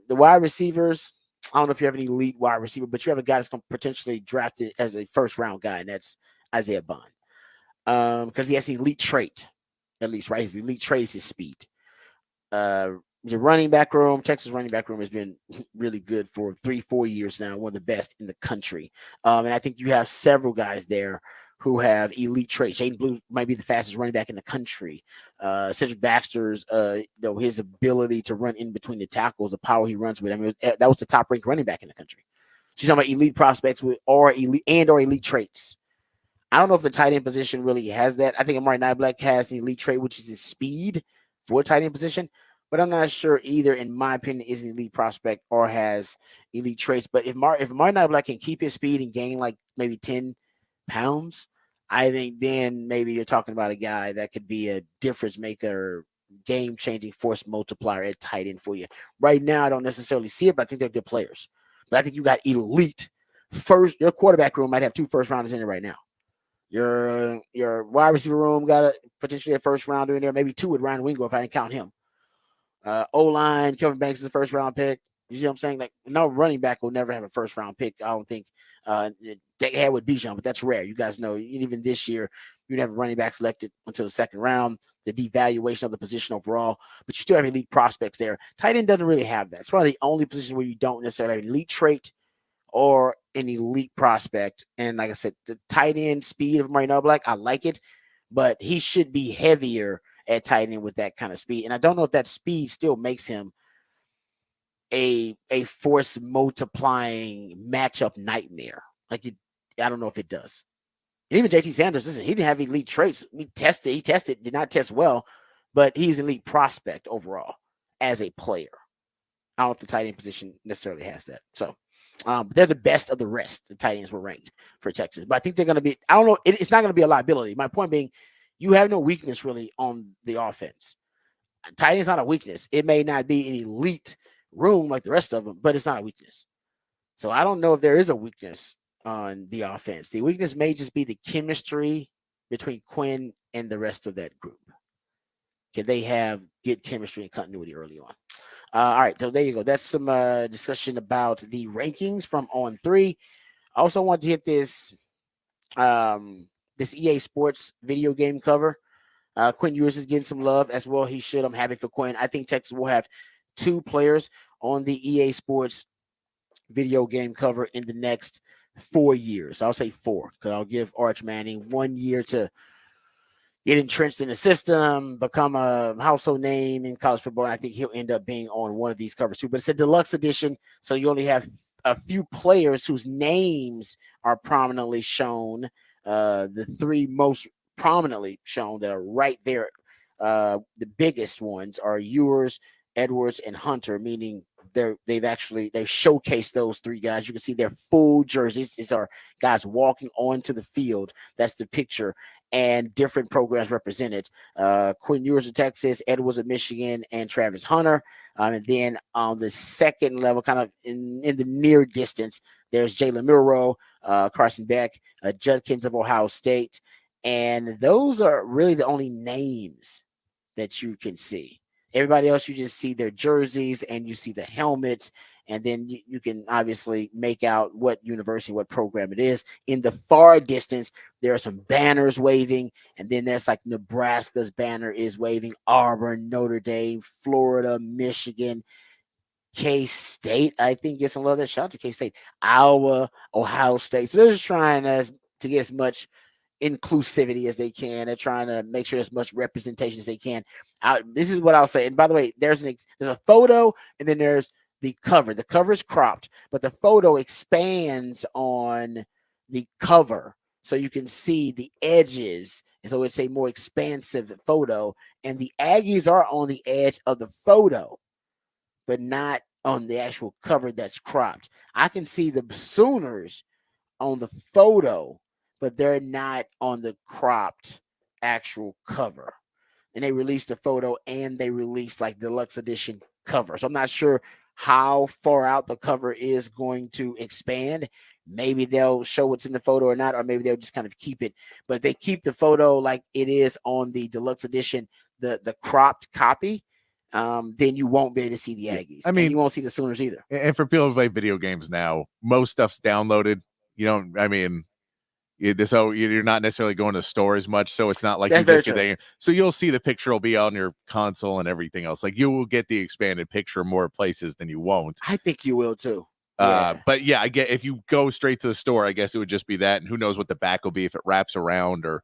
The wide receivers, I don't know if you have an elite wide receiver, but you have a guy that's going to potentially drafted as a first round guy, and that's Isaiah Bond. Because he has an elite trait, at least, right? His elite trait is his speed. The running back room, Texas running back room has been really good for 3-4 years now, one of the best in the country. And I think you have several guys there who have elite traits. Jaden Blue might be the fastest running back in the country. Cedric Baxter's, his ability to run in between the tackles, the power he runs with. I mean, that was the top ranked running back in the country. So you're talking about elite prospects with or elite traits. I don't know if the tight end position really has that. I think Amari Black has the elite trait, which is his speed for tight end position. But I'm not sure either, in my opinion, is an elite prospect or has elite traits. But if Amari Black can keep his speed and gain like maybe 10 pounds, I think then maybe you're talking about a guy that could be a difference maker, game changing force multiplier at tight end for you. Right now, I don't necessarily see it, but I think they're good players. But I think you got elite first. Your quarterback room might have 2 first rounders in it right now. Your wide receiver room got potentially a first rounder in there, maybe 2 with Ryan Wingo if I didn't count him. O-line, Kelvin Banks is a first round pick. You see what I'm saying? Like, no running back will never have a first round pick. I don't think they had with Bijan, but that's rare. You guys know, even this year, you'd have a running back selected until the second round, the devaluation of the position overall, but you still have elite prospects there. Tight end doesn't really have that. It's probably the only position where you don't necessarily have an elite trait or an elite prospect. And like I said, the tight end speed of Marino Black, I like it, but he should be heavier at tight end with that kind of speed. And I don't know if that speed still makes him a force multiplying matchup nightmare. I don't know if it does. And even JT Sanders, listen, he didn't have elite traits. He tested, did not test well, but he was an elite prospect overall as a player. I don't know if the tight end position necessarily has that. So they're the best of the rest. The tight ends were ranked for Texas, but I think they're going to be, I don't know, it's not going to be a liability. My point being, you have no weakness really on the offense. Tight end's not a weakness. It may not be an elite room like the rest of them, but it's not a weakness. So I don't know if there is a weakness on the offense. The weakness may just be the chemistry between Quinn and the rest of that group. Can they have good chemistry and continuity early on? All right, so there you go. That's some discussion about the rankings from On 3. I also want to hit this this EA Sports video game cover. Quinn Ewers is getting some love as well. He should. I'm happy for Quinn. I think Texas will have 2 players on the EA Sports video game cover in the next 4 years. I'll say 4 because I'll give Arch Manning 1 year to get entrenched in the system, become a household name in college football. And I think he'll end up being on one of these covers too. But it's a deluxe edition, so you only have a few players whose names are prominently shown. The 3 most prominently shown that are right there. The biggest ones are Ewers, Edwards, and Hunter, meaning they've showcased those 3 guys. You can see their full jerseys. These are guys walking onto the field. That's the picture. And different programs represented. Quinn Ewers of Texas, Edwards of Michigan, and Travis Hunter. And then on the second level, kind of in the near distance, there's Jalen Milroe, Carson Beck, Judkins of Ohio State. And those are really the only names that you can see. Everybody else, you just see their jerseys and you see the helmets. And then you can obviously make out what university, what program it is. In the far distance, there are some banners waving. And then there's like Nebraska's banner is waving, Auburn, Notre Dame, Florida, Michigan, K-State, I think gets some love there. Shout out to K-State, Iowa, Ohio State. So they're just trying to get as much inclusivity as they can. They're trying to make sure as much representation as they can. This is what I'll say. And by the way, there's a photo, and then there's the cover. The cover is cropped, but the photo expands on the cover so you can see the edges. And so it's a more expansive photo. And the Aggies are on the edge of the photo, but not on the actual cover that's cropped. I can see the Sooners on the photo, but they're not on the cropped actual cover. And they released the photo and they released like deluxe edition cover. So I'm not sure how far out the cover is going to expand. Maybe they'll show what's in the photo or not, or maybe they'll just kind of keep it. But if they keep the photo like it is on the deluxe edition, the cropped copy, then you won't be able to see the Aggies. I mean, and you won't see the Sooners either. And for people who play video games now, most stuff's downloaded. You don't, I mean, so you're not necessarily going to the store as much, so it's not like you just get there. So you'll see the picture will be on your console and everything else. Like you will get the expanded picture more places than you won't. I think you will too. But yeah, I get if you go straight to the store, I guess it would just be that, and who knows what the back will be if it wraps around or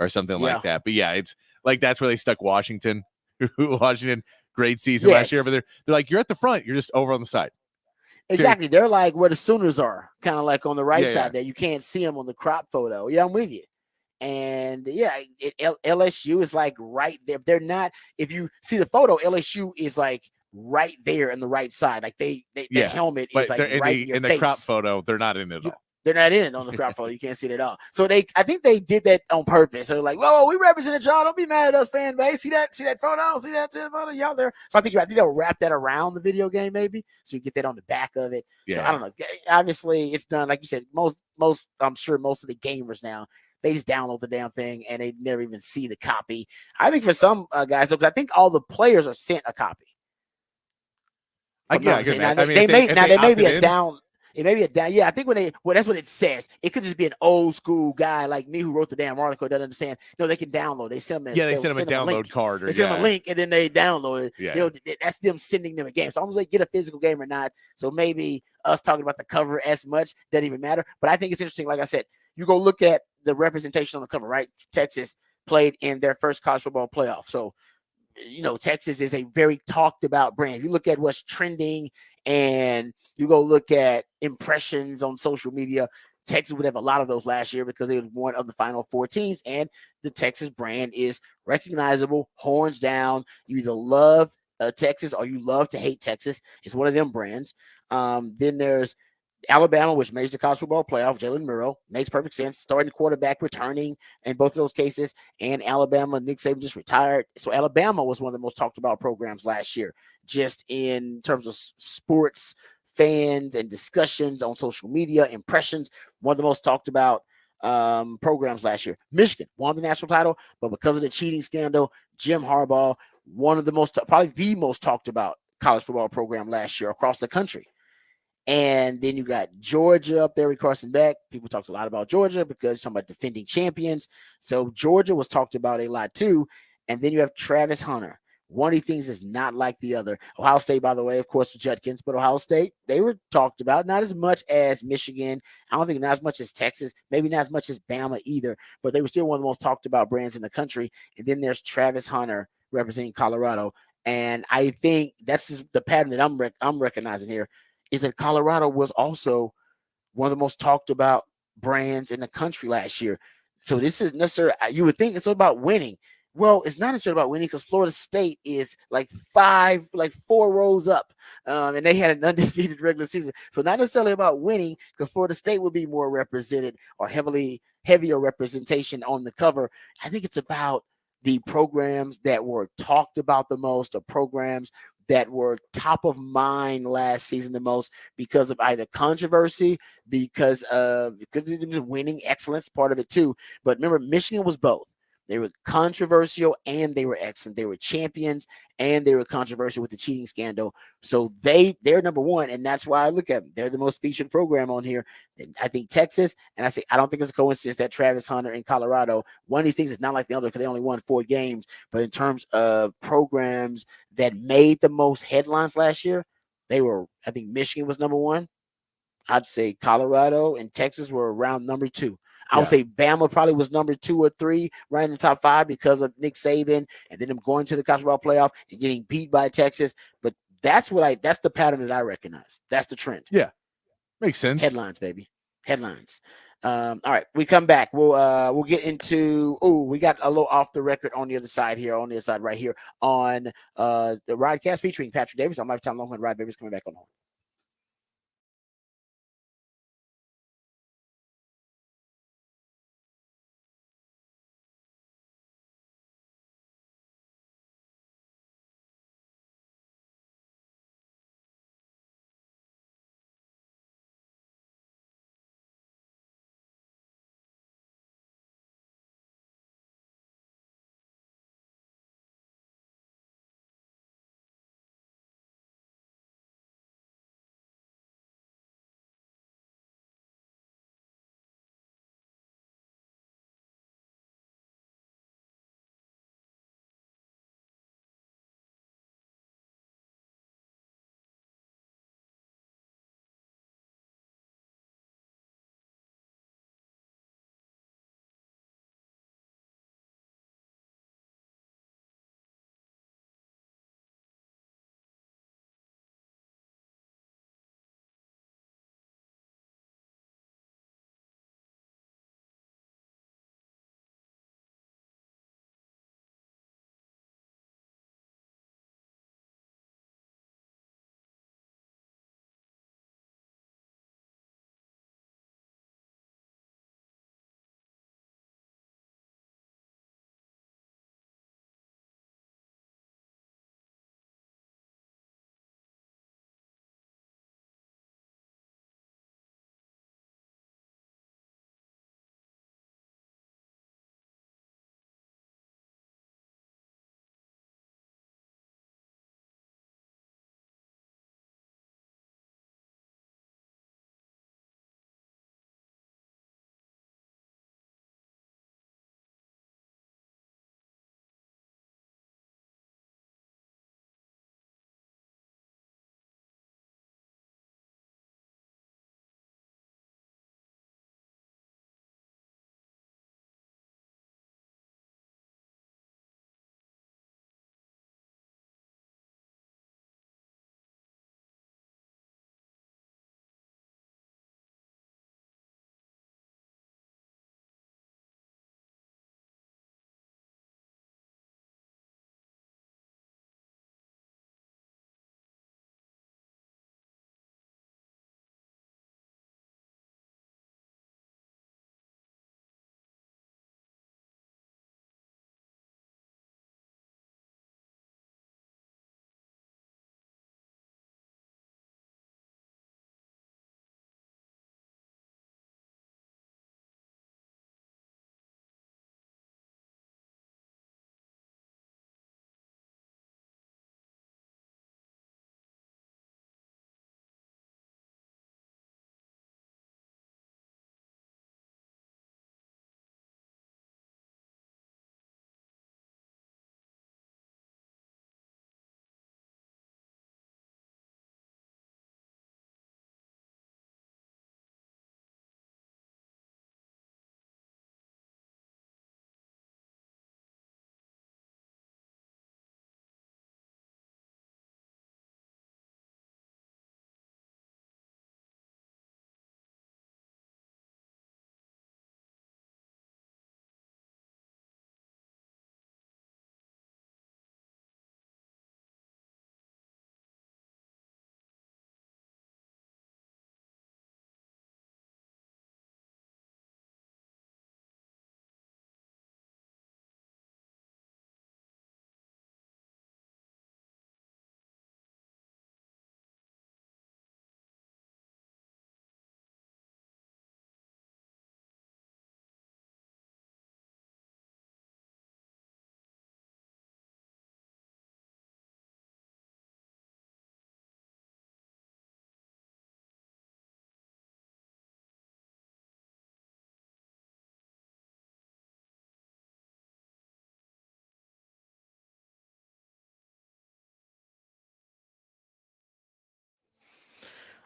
something like that. But yeah, it's like that's where they stuck Washington. Washington, great season last year, but they're like you're at the front, you're just over on the side. Exactly. They're like where the Sooners are, kind of like on the right side there. You can't see them on the crop photo. Yeah, I'm with you. And yeah, LSU is like right there. They're not. If you see the photo, LSU is like right there on the right side. Like that Yeah, helmet is but like they're in right in your the crop face. photo. They're not in it at all. They're not in it on the crowd photo. You can't see it at all. So I think they did that on purpose. So like, whoa, we represented y'all. Don't be mad at us, fan base. See that photo? See that photo? Y'all there. So I think they'll wrap that around the video game maybe, so you get that on the back of it. Yeah. So I don't know. Obviously, it's done like you said. Most I'm sure most of the gamers now, they just download the damn thing and they never even see the copy. I think for some guys, though, because I think all the players are sent a copy. I Now, can they imagine. I mean, may if now they there may be opted a in, down. It may be a down. Yeah, I think that's what it says. It could just be an old school guy like me who wrote the damn article that doesn't understand. No, they can download. They send them. they send them a download link. card, or They send them a link and then they download it. Yeah, that's them sending them a game. So almost like get a physical game or not. So maybe us talking about the cover as much doesn't even matter. But I think it's interesting. Like I said, you go look at the representation on the cover. Right, Texas played in their first college football playoff. So Texas is a very talked about brand. You look at what's trending and you go look at impressions on social media. Texas would have a lot of those last year because it was one of the final four teams, and the Texas brand is recognizable, horns down. You either love Texas or you love to hate Texas. It's one of them brands. Then there's Alabama, which makes the college football playoff. Jalen Murrow makes perfect sense. Starting quarterback, returning in both of those cases. And Alabama, Nick Saban just retired. So Alabama was one of the most talked about programs last year, just in terms of sports fans and discussions on social media, impressions. One of the most talked about programs last year. Michigan won the national title, but because of the cheating scandal, Jim Harbaugh, one of the most, probably the most talked about college football program last year across the country. And then you got Georgia up there with Carson Beck. People talked a lot about Georgia because talking about defending champions. So Georgia was talked about a lot too. And then you have Travis Hunter. One of these things is not like the other. Ohio State, by the way, of course, Judkins, but Ohio State, they were talked about, not as much as Michigan. I don't think not as much as Texas, maybe not as much as Bama either, but they were still one of the most talked about brands in the country. And then there's Travis Hunter representing Colorado. And I think that's just the pattern that I'm recognizing here is that Colorado was also one of the most talked about brands in the country last year. So this is necessarily, you would think it's all about winning. Well, it's not necessarily about winning because Florida State is like 4 rows up, and they had an undefeated regular season. So not necessarily about winning because Florida State would be more represented or heavier representation on the cover. I think it's about the programs that were talked about the most, or programs that were top of mind last season the most because of either controversy, because it was winning excellence, part of it too. But remember, Michigan was both. They were controversial and they were excellent. They were champions and they were controversial with the cheating scandal. So they're number one, and that's why I look at them. They're the most featured program on here. And I think Texas, and I say I don't think it's a coincidence that Travis Hunter in Colorado, one of these things is not like the other because they only won 4 games. But in terms of programs that made the most headlines last year, I think Michigan was number one. I'd say Colorado and Texas were around number 2. I would say Bama probably was number 2 or 3, right in the top 5 because of Nick Saban and then them going to the college football playoff and getting beat by Texas. But that's the pattern that I recognize. That's the trend. Yeah, makes sense. Headlines, baby, headlines. All right, we come back. We'll get into. We got a little off the record on the other side here, on the other side right here on the Rodcast featuring Patrick Davis. I'm Lifetime Longhorn. Rod Davis coming back on home.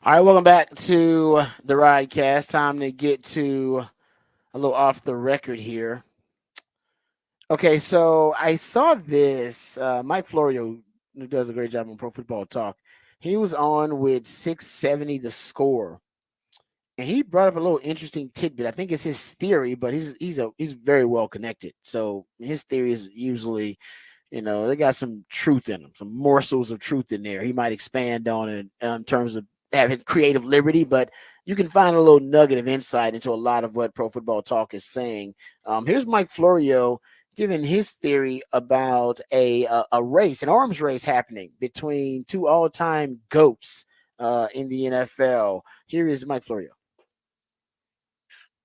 All right, welcome back to the Rodcast. Time to get to a little off the record here. Okay, so I saw this. Mike Florio, who does a great job on Pro Football Talk, he was on with 670 The Score, and he brought up a little interesting tidbit. I think it's his theory, but he's very well connected. So his theory is usually, they got some truth in them, some morsels of truth in there. He might expand on it in terms of having creative liberty, but you can find a little nugget of insight into a lot of what Pro Football Talk is saying. Here's Mike Florio giving his theory about a race, an arms race happening between two all-time GOATs in the NFL. Here is Mike Florio.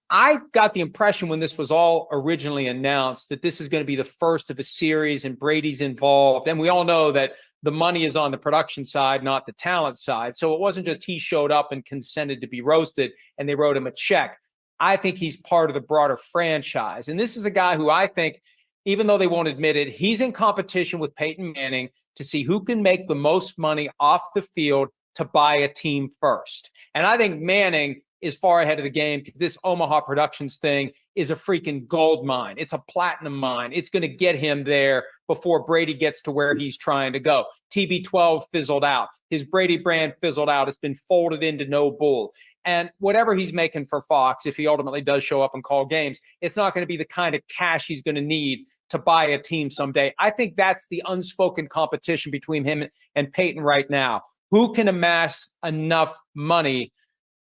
I got the impression when this was all originally announced that this is going to be the first of a series and Brady's involved. And we all know that the money is on the production side, not the talent side. So it wasn't just he showed up and consented to be roasted and they wrote him a check. I think he's part of the broader franchise. And this is a guy who I think, even though they won't admit it, he's in competition with Peyton Manning to see who can make the most money off the field to buy a team first. And I think Manning is far ahead of the game because this Omaha Productions thing is a freaking gold mine. It's a platinum mine. It's going to get him there before Brady gets to where he's trying to go. TB12 fizzled out. His Brady brand fizzled out. It's been folded into no bull. And whatever he's making for Fox, if he ultimately does show up and call games, it's not going to be the kind of cash he's going to need to buy a team someday. I think that's the unspoken competition between him and Peyton right now. Who can amass enough money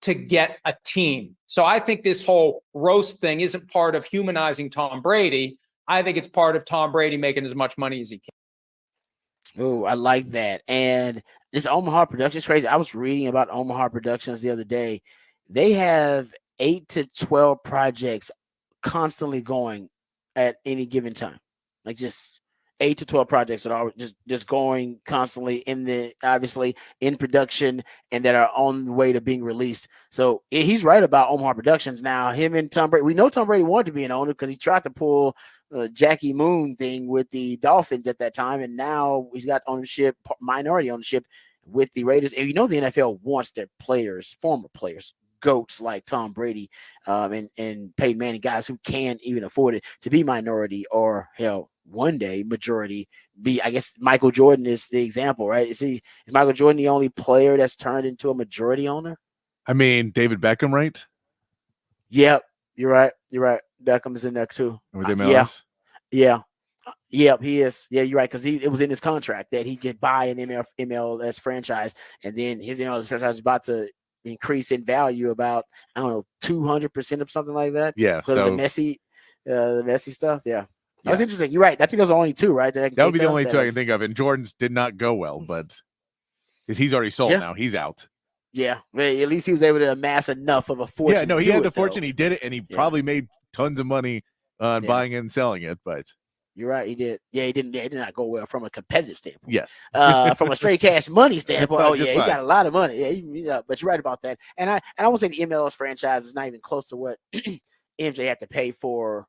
to get a team? So I think this whole roast thing isn't part of humanizing Tom Brady. I think it's part of Tom Brady making as much money as he can. Oh, I like that. And this Omaha Productions is crazy. I was reading about Omaha Productions the other day. They have 8 to 12 projects constantly going at any given time. Like just 8 to 12 projects that are just going constantly obviously in production and that are on the way to being released. So he's right about Omaha Productions. Now, him and Tom Brady, we know Tom Brady wanted to be an owner because he tried to pull Jackie Moon thing with the Dolphins at that time. And now he's got ownership, minority ownership with the Raiders. And the NFL wants their players, former players, GOATs like Tom Brady and Peyton Manning, guys who can't even afford it, to be minority or hell, one day majority. I guess Michael Jordan is the example, right? Is Michael Jordan the only player that's turned into a majority owner? I mean, David Beckham, right? Yep, you're right. Beckham is in there too. With MLS? Yeah. Yep, he is. Yeah, you're right, because it was in his contract that he could buy an MLS franchise, and then his MLS franchise is about to increase in value about 200% or something like that. Yeah, because of the Messi stuff. Yeah. That was interesting. You're right. I think those are only two, right? That would be the only two I can think of. And Jordan's did not go well, but because he's already sold now, he's out. Yeah, but at least he was able to amass enough of a fortune. Yeah, no, he had the fortune. He did it, and he probably made tons of money on buying and selling it. But you're right, he did. Yeah, he didn't. It did not go well from a competitive standpoint. Yes, from a straight cash money standpoint. He got a lot of money. Yeah, but you're right about that. And I won't say the MLS franchise is not even close to what MJ had to pay for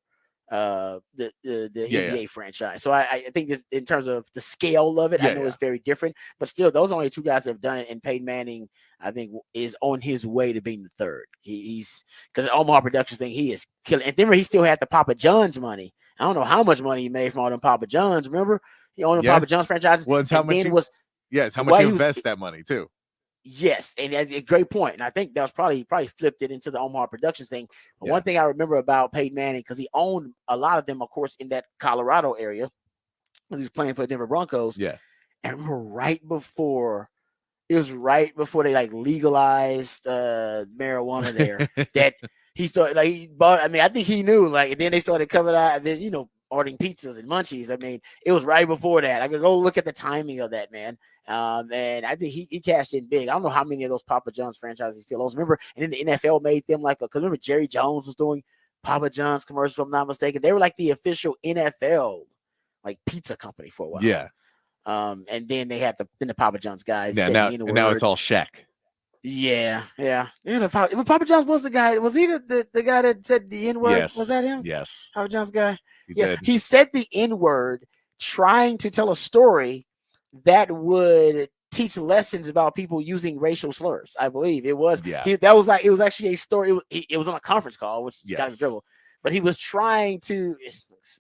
the NBA franchise. So I think this, in terms of the scale of it, I know it's very different, but still, those are only two guys that have done it. And Peyton Manning, I think, is on his way to being the third. He's because the Omaha Productions thing, he is killing. And remember, he still had the Papa John's money. I don't know how much money he made from all them Papa John's. Remember, he owned the Papa John's franchises. Well, it's how much it's how much you invest that money too. Yes, and that's a great point. And I think that was probably flipped it into the Omaha Productions thing. But one thing I remember about Peyton Manning, because he owned a lot of them, of course, in that Colorado area, when he was playing for the Denver Broncos. Yeah. And I remember right before they like legalized marijuana there, that he started he bought. I mean, I think he knew, and then they started coming out, and then ordering pizzas and munchies. I mean, it was right before that. I could go look at the timing of that, man. And I think he cashed in big. I don't know how many of those Papa John's franchises he still owns. Remember, and then the NFL made them because remember Jerry Jones was doing Papa John's commercials, if I'm not mistaken. They were like the official NFL pizza company for a while. Yeah. And then they had the Papa John's guys. Yeah, now it's all Shaq. Yeah. Papa John's was the guy. Was he the guy that said the N-word? Yes. Was that him? Yes. Papa John's guy? He did. He said the N-word trying to tell a story that would teach lessons about people using racial slurs. I believe it was. Yeah. That was like, it was actually a story. It was on a conference call, which is kind of a Yes. dribble. But he was trying to,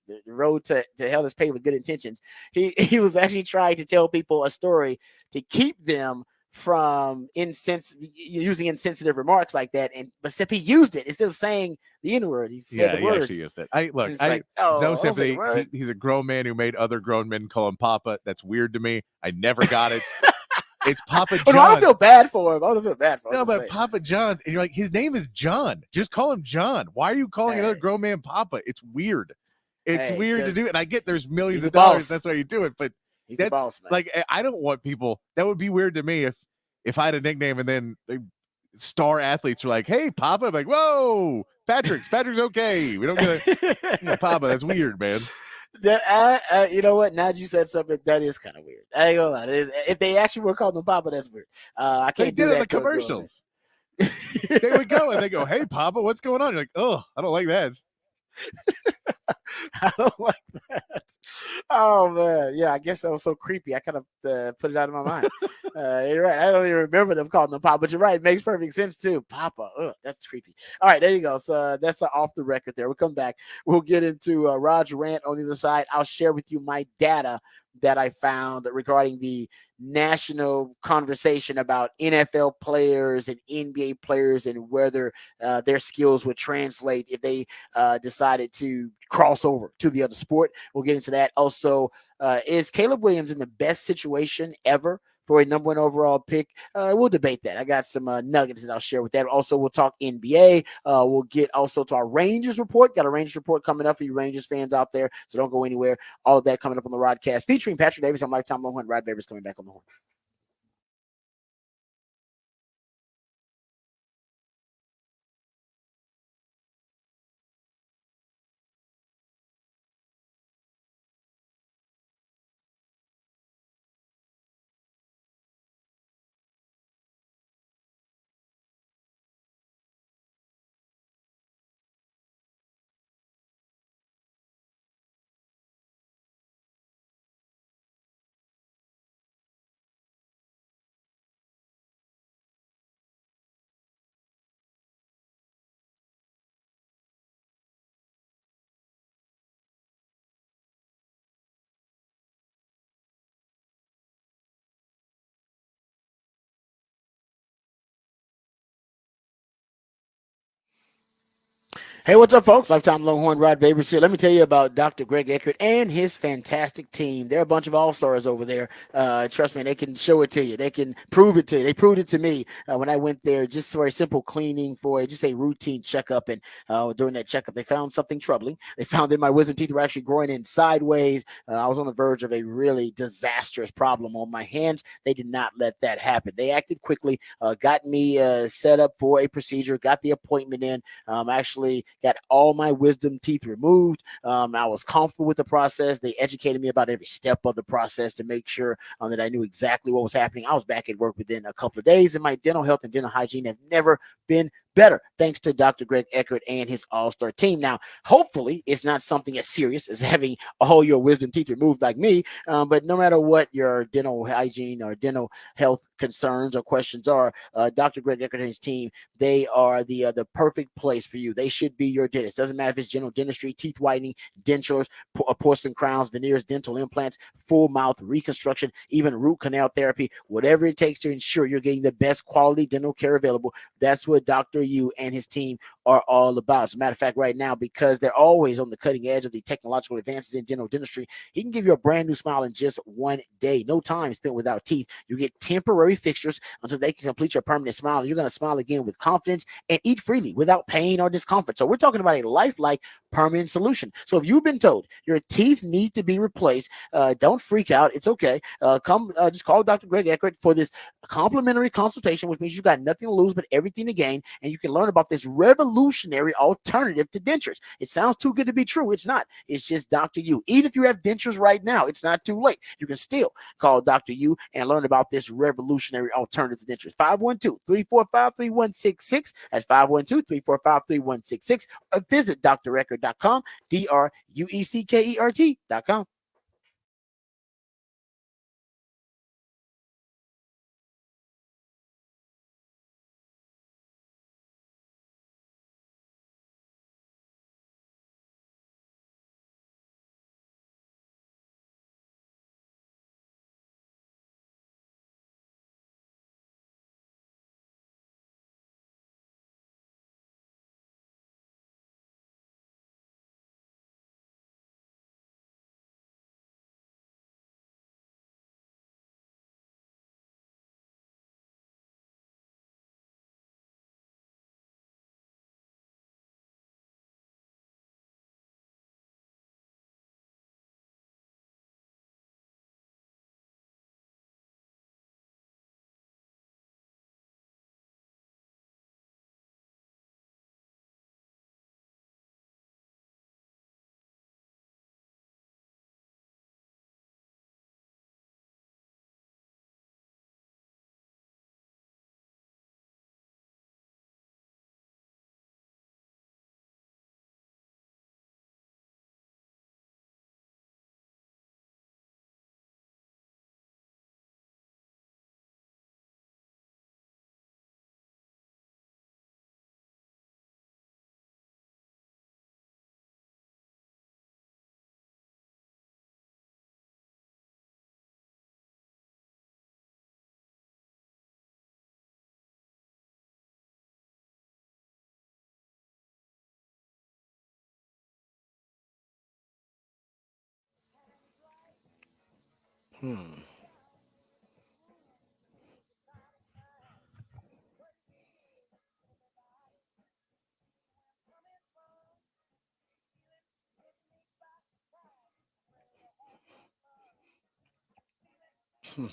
the road to hell is paved with good intentions. He was actually trying to tell people a story to keep them from using insensitive remarks like that. And but except he used it instead of saying the N-word, he said the he word. actually used it. I And it's like, oh, no don't say the sympathy. word. He's a grown man who made other grown men call him Papa. That's weird to me. I never got it. It's Papa John's. Oh, no, I don't feel bad for him. I don't feel bad for him. No, but Papa John's, and you're like, his name is John. Just call him John. Why are you calling another grown man Papa? It's weird. It's weird to do it. And I get there's millions of dollars. That's why you do it. But he's that's a boss, man. like, I don't want people. That would be weird to me if I had a nickname and then star athletes are like, "Hey, Papa." I'm like, "Whoa, Patrick's okay. We don't get a Papa. That's weird, man." You know what? Now that you said something, that is kind of weird. I ain't gonna lie. If they actually were calling them Papa, that's weird. I can't do that. They did it in the commercials. They would go and they go, "Hey, Papa, what's going on?" You're like, "Oh, I don't like that." I don't like that. Oh man, yeah. I guess that was so creepy. I kind of put it out of my mind. You're right. I don't even remember them calling them Papa, but you're right. It makes perfect sense too. Papa. Ugh, that's creepy. All right, there you go. So that's off the record there. We'll come back. We'll get into Roger Rant on the other side. I'll share with you my data that I found regarding the national conversation about NFL players and NBA players and whether their skills would translate if they decided to cross over to the other sport. We'll get into that. Also, is Caleb Williams in the best situation ever for a number one overall pick? We'll debate that. I got some nuggets that I'll share with that. Also, we'll talk NBA. We'll get also to our Rangers report. Got a Rangers report coming up for you Rangers fans out there, so don't go anywhere. All of that coming up on the Rodcast featuring Patrick Davis. I'm Lifetime Longhorn. Rod Babers coming back on the horn. Hey, what's up, folks? Lifetime Longhorn Rod Babers here. Let me tell you about Dr. Greg Eckert and his fantastic team. They're a bunch of all-stars over there. Trust me, they can show it to you. They can prove it to you. They proved it to me when I went there just for a simple cleaning, for just a routine checkup. And during that checkup, they found something troubling. They found that my wisdom teeth were actually growing in sideways. I was on the verge of a really disastrous problem on my hands. They did not let that happen. They acted quickly, got me set up for a procedure, got the appointment in, actually got all my wisdom teeth removed. I was comfortable with the process. They educated me about every step of the process to make sure that I knew exactly what was happening. I was back at work within a couple of days, and my dental health and dental hygiene have never been better, thanks to Dr. Greg Eckert and his all-star team. Now, hopefully, it's not something as serious as having all your wisdom teeth removed like me, but no matter what your dental hygiene or dental health concerns or questions are, Dr. Greg Eckert and his team, they are the perfect place for you. They should be your dentist. Doesn't matter if it's general dentistry, teeth whitening, dentures, porcelain crowns, veneers, dental implants, full mouth reconstruction, even root canal therapy, whatever it takes to ensure you're getting the best quality dental care available. That's what Dr. Yu and his team are all about. As a matter of fact, right now, because they're always on the cutting edge of the technological advances in dental dentistry, he can give you a brand new smile in just one day. No time spent without teeth. You get temporary fixtures until they can complete your permanent smile. You're going to smile again with confidence and eat freely without pain or discomfort. So we're talking about a lifelike permanent solution. So if you've been told your teeth need to be replaced, don't freak out. It's okay. Just call Dr. Greg Eckert for this complimentary consultation, which means you got nothing to lose but everything to gain, and you can learn about this revolutionary alternative to dentures. It sounds too good to be true. It's not. It's just Dr. Yu. Even if you have dentures right now, it's not too late. You can still call Dr. Yu and learn about this revolutionary alternative to dentures. 512-345-3166. That's 512-345-3166. Or visit drueckert.com, drueckert.com. Hmm. Hmm.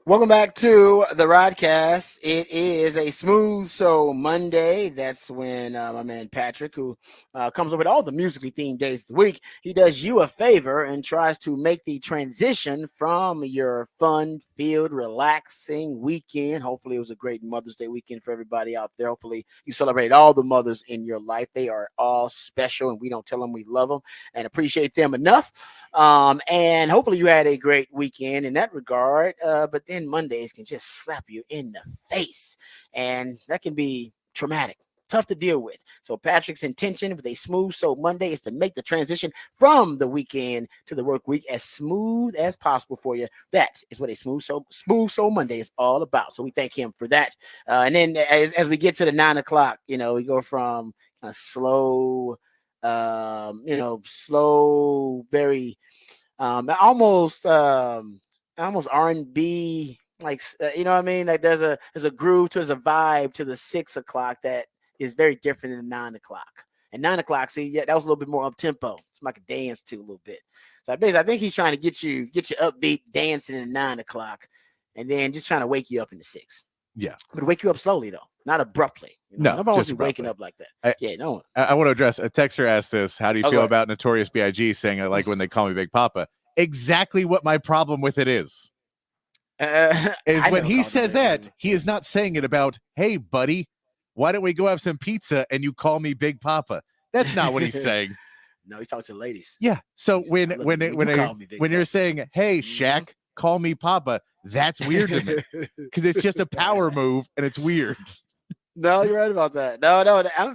Welcome back to the Rodcast. It is a smooth so Monday. That's when my man Patrick, who comes up with all the musically themed days of the week, he does you a favor and tries to make the transition from your fun-filled, relaxing weekend. Hopefully, it was a great Mother's Day weekend for everybody out there. Hopefully, you celebrate all the mothers in your life. They are all special, and we don't tell them we love them and appreciate them enough. And hopefully you had a great weekend in that regard. But then Mondays can just slap you in the face, and that can be traumatic, tough to deal with. So Patrick's intention with a smooth so Monday is to make the transition from the weekend to the work week as smooth as possible for you. That is what a smooth so Monday is all about. So we thank him for that. And then as we get to the 9 o'clock, we go from a slow, slow, very almost almost R&B, like you know what I mean? Like there's a groove there's a vibe to the 6 o'clock that is very different than 9 o'clock. And 9 o'clock, see, yeah, that was a little bit more up tempo. It's like a dance to a little bit. So I think he's trying to get you upbeat dancing in 9 o'clock, and then just trying to wake you up in the 6. Yeah, but wake you up slowly though, not abruptly. No, nobody wants just to be waking abruptly. up like that. Yeah, no. I want to address a texter asked this. How do you Oh, go feel ahead. about Notorious B.I.G. saying I like when they call me Big Papa? Exactly what my problem with it is I when never he called him says that. that, he is not saying it about, hey, buddy, why don't we go have some pizza and you call me Big Papa? That's not what he's saying. No, he talks to the ladies. Yeah. So He said, when you're saying, hey, Shaq, call me Papa, that's weird to me because it's just a power move and it's weird. No, you're right about that. No,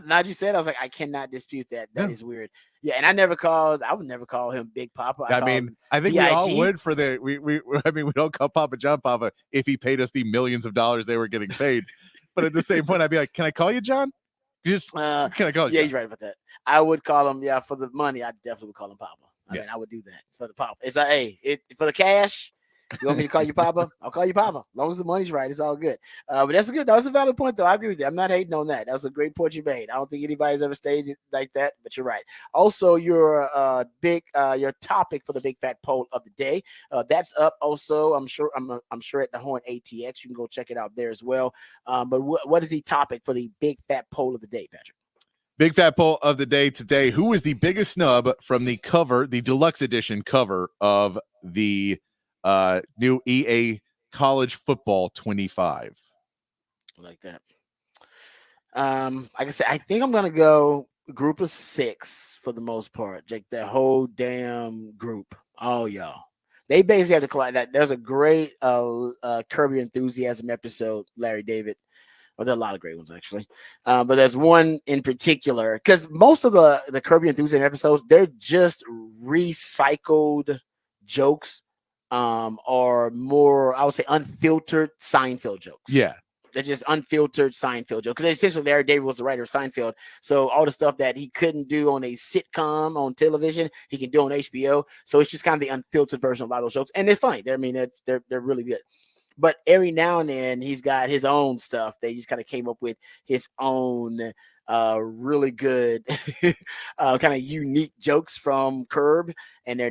now you said, I was like, I cannot dispute that. That is weird. Yeah, and I would never call him Big Papa. I mean, I think we all would for the we don't call Papa John Papa if he paid us the millions of dollars they were getting paid. But at the same point, I'd be like, can I call you John? Can I call you Yeah, John? he's right about that. I would call him, for the money, I definitely would call him Papa. I mean, I would do that for the Papa. It's like, hey, for the cash, you want me to call you Papa? I'll call you Papa. As long as the money's right, it's all good. But that's good. That was a valid point, though. I agree with you. I'm not hating on that. That was a great point you made. I don't think anybody's ever stated like that, but you're right. Also, your your topic for the big fat poll of the day, that's up. Also, I'm sure at the Horn ATX. You can go check it out there as well. But what is the topic for the big fat poll of the day, Patrick? Big fat poll of the day today. Who is the biggest snub from the cover, the deluxe edition cover of the new EA College Football 25? Like that. Like I said, I think I'm gonna go group of 6 for the most part. Like the whole damn group. Oh, y'all. They basically have to collide that. There's a great Curb Your Enthusiasm episode, Larry David. Well, there are a lot of great ones actually, but there's one in particular because most of the Curb Your Enthusiasm episodes, they're just recycled jokes, or more, I would say, unfiltered Seinfeld jokes. Yeah, they're just unfiltered Seinfeld jokes because essentially Larry David was the writer of Seinfeld, so all the stuff that he couldn't do on a sitcom on television, he can do on HBO. So it's just kind of the unfiltered version of a lot of those jokes, and they're funny. They're really good. But every now and then he's got his own stuff. They just kind of came up with his own really good kind of unique jokes from Curb, and they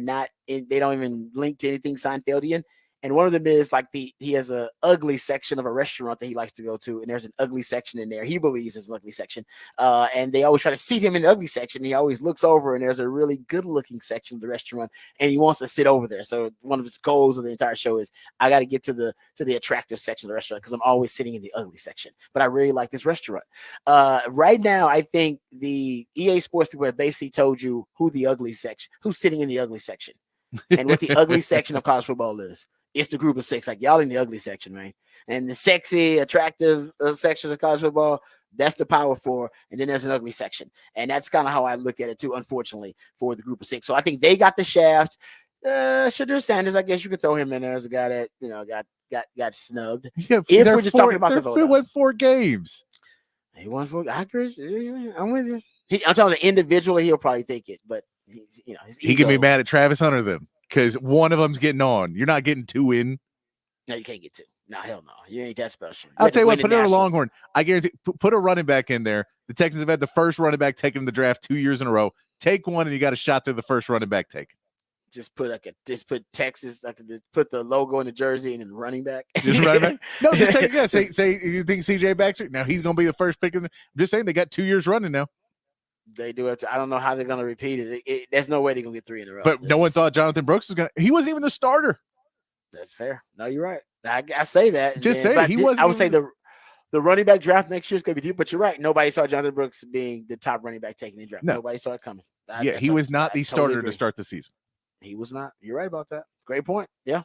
don't even link to anything Seinfeldian. And one of them is like he has a ugly section of a restaurant that he likes to go to, and there's an ugly section in there. He believes it's an ugly section, and they always try to seat him in the ugly section. He always looks over, and there's a really good-looking section of the restaurant, and he wants to sit over there. So one of his goals of the entire show is, I got to get to the attractive section of the restaurant because I'm always sitting in the ugly section. But I really like this restaurant. Right now, I think the EA Sports people have basically told you who's sitting in the ugly section, and what the ugly section of college football is. It's the group of 6. Like, y'all in the ugly section, man. And the sexy, attractive sections of college football, that's the Power 4. And then there's an ugly section. And that's kind of how I look at it, too, unfortunately, for the group of 6. So I think they got the shaft. Shadur Sanders, I guess you could throw him in there as a guy that, got got snubbed. Yeah, If we're just talking about the vote, won 4 games. He won 4. I agree. Yeah, I'm with you. I'm talking individually. He'll probably think it, but he can be mad at Travis Hunter then because one of them's getting on. You're not getting 2 in. No, you can't get 2. No, hell no. You ain't that special. I'll tell you what. Put it on a Longhorn. I guarantee. Put a running back in there. The Texans have had the first running back taken in the draft 2 years in a row. Take one, and you got a shot through the first running back take. Just put Texas. I could just put the logo in the jersey and then running back. Just running back. No, just take yeah. Say you think CJ Baxter? Now he's going to be the first pick. I'm just saying they got 2 years running now. They do have to. I don't know how they're going to repeat it. There's no way they're going to get 3 in a row. But no one thought Jonathan Brooks was going to. He wasn't even the starter. That's fair. No, you're right. I say that. Just say he wasn't. I would say the running back draft next year is going to be deep. But you're right. Nobody saw Jonathan Brooks being the top running back taken in the draft. No. Nobody saw it coming. He was not the starter to start the season. He was not. You're right about that. Great point. Yeah.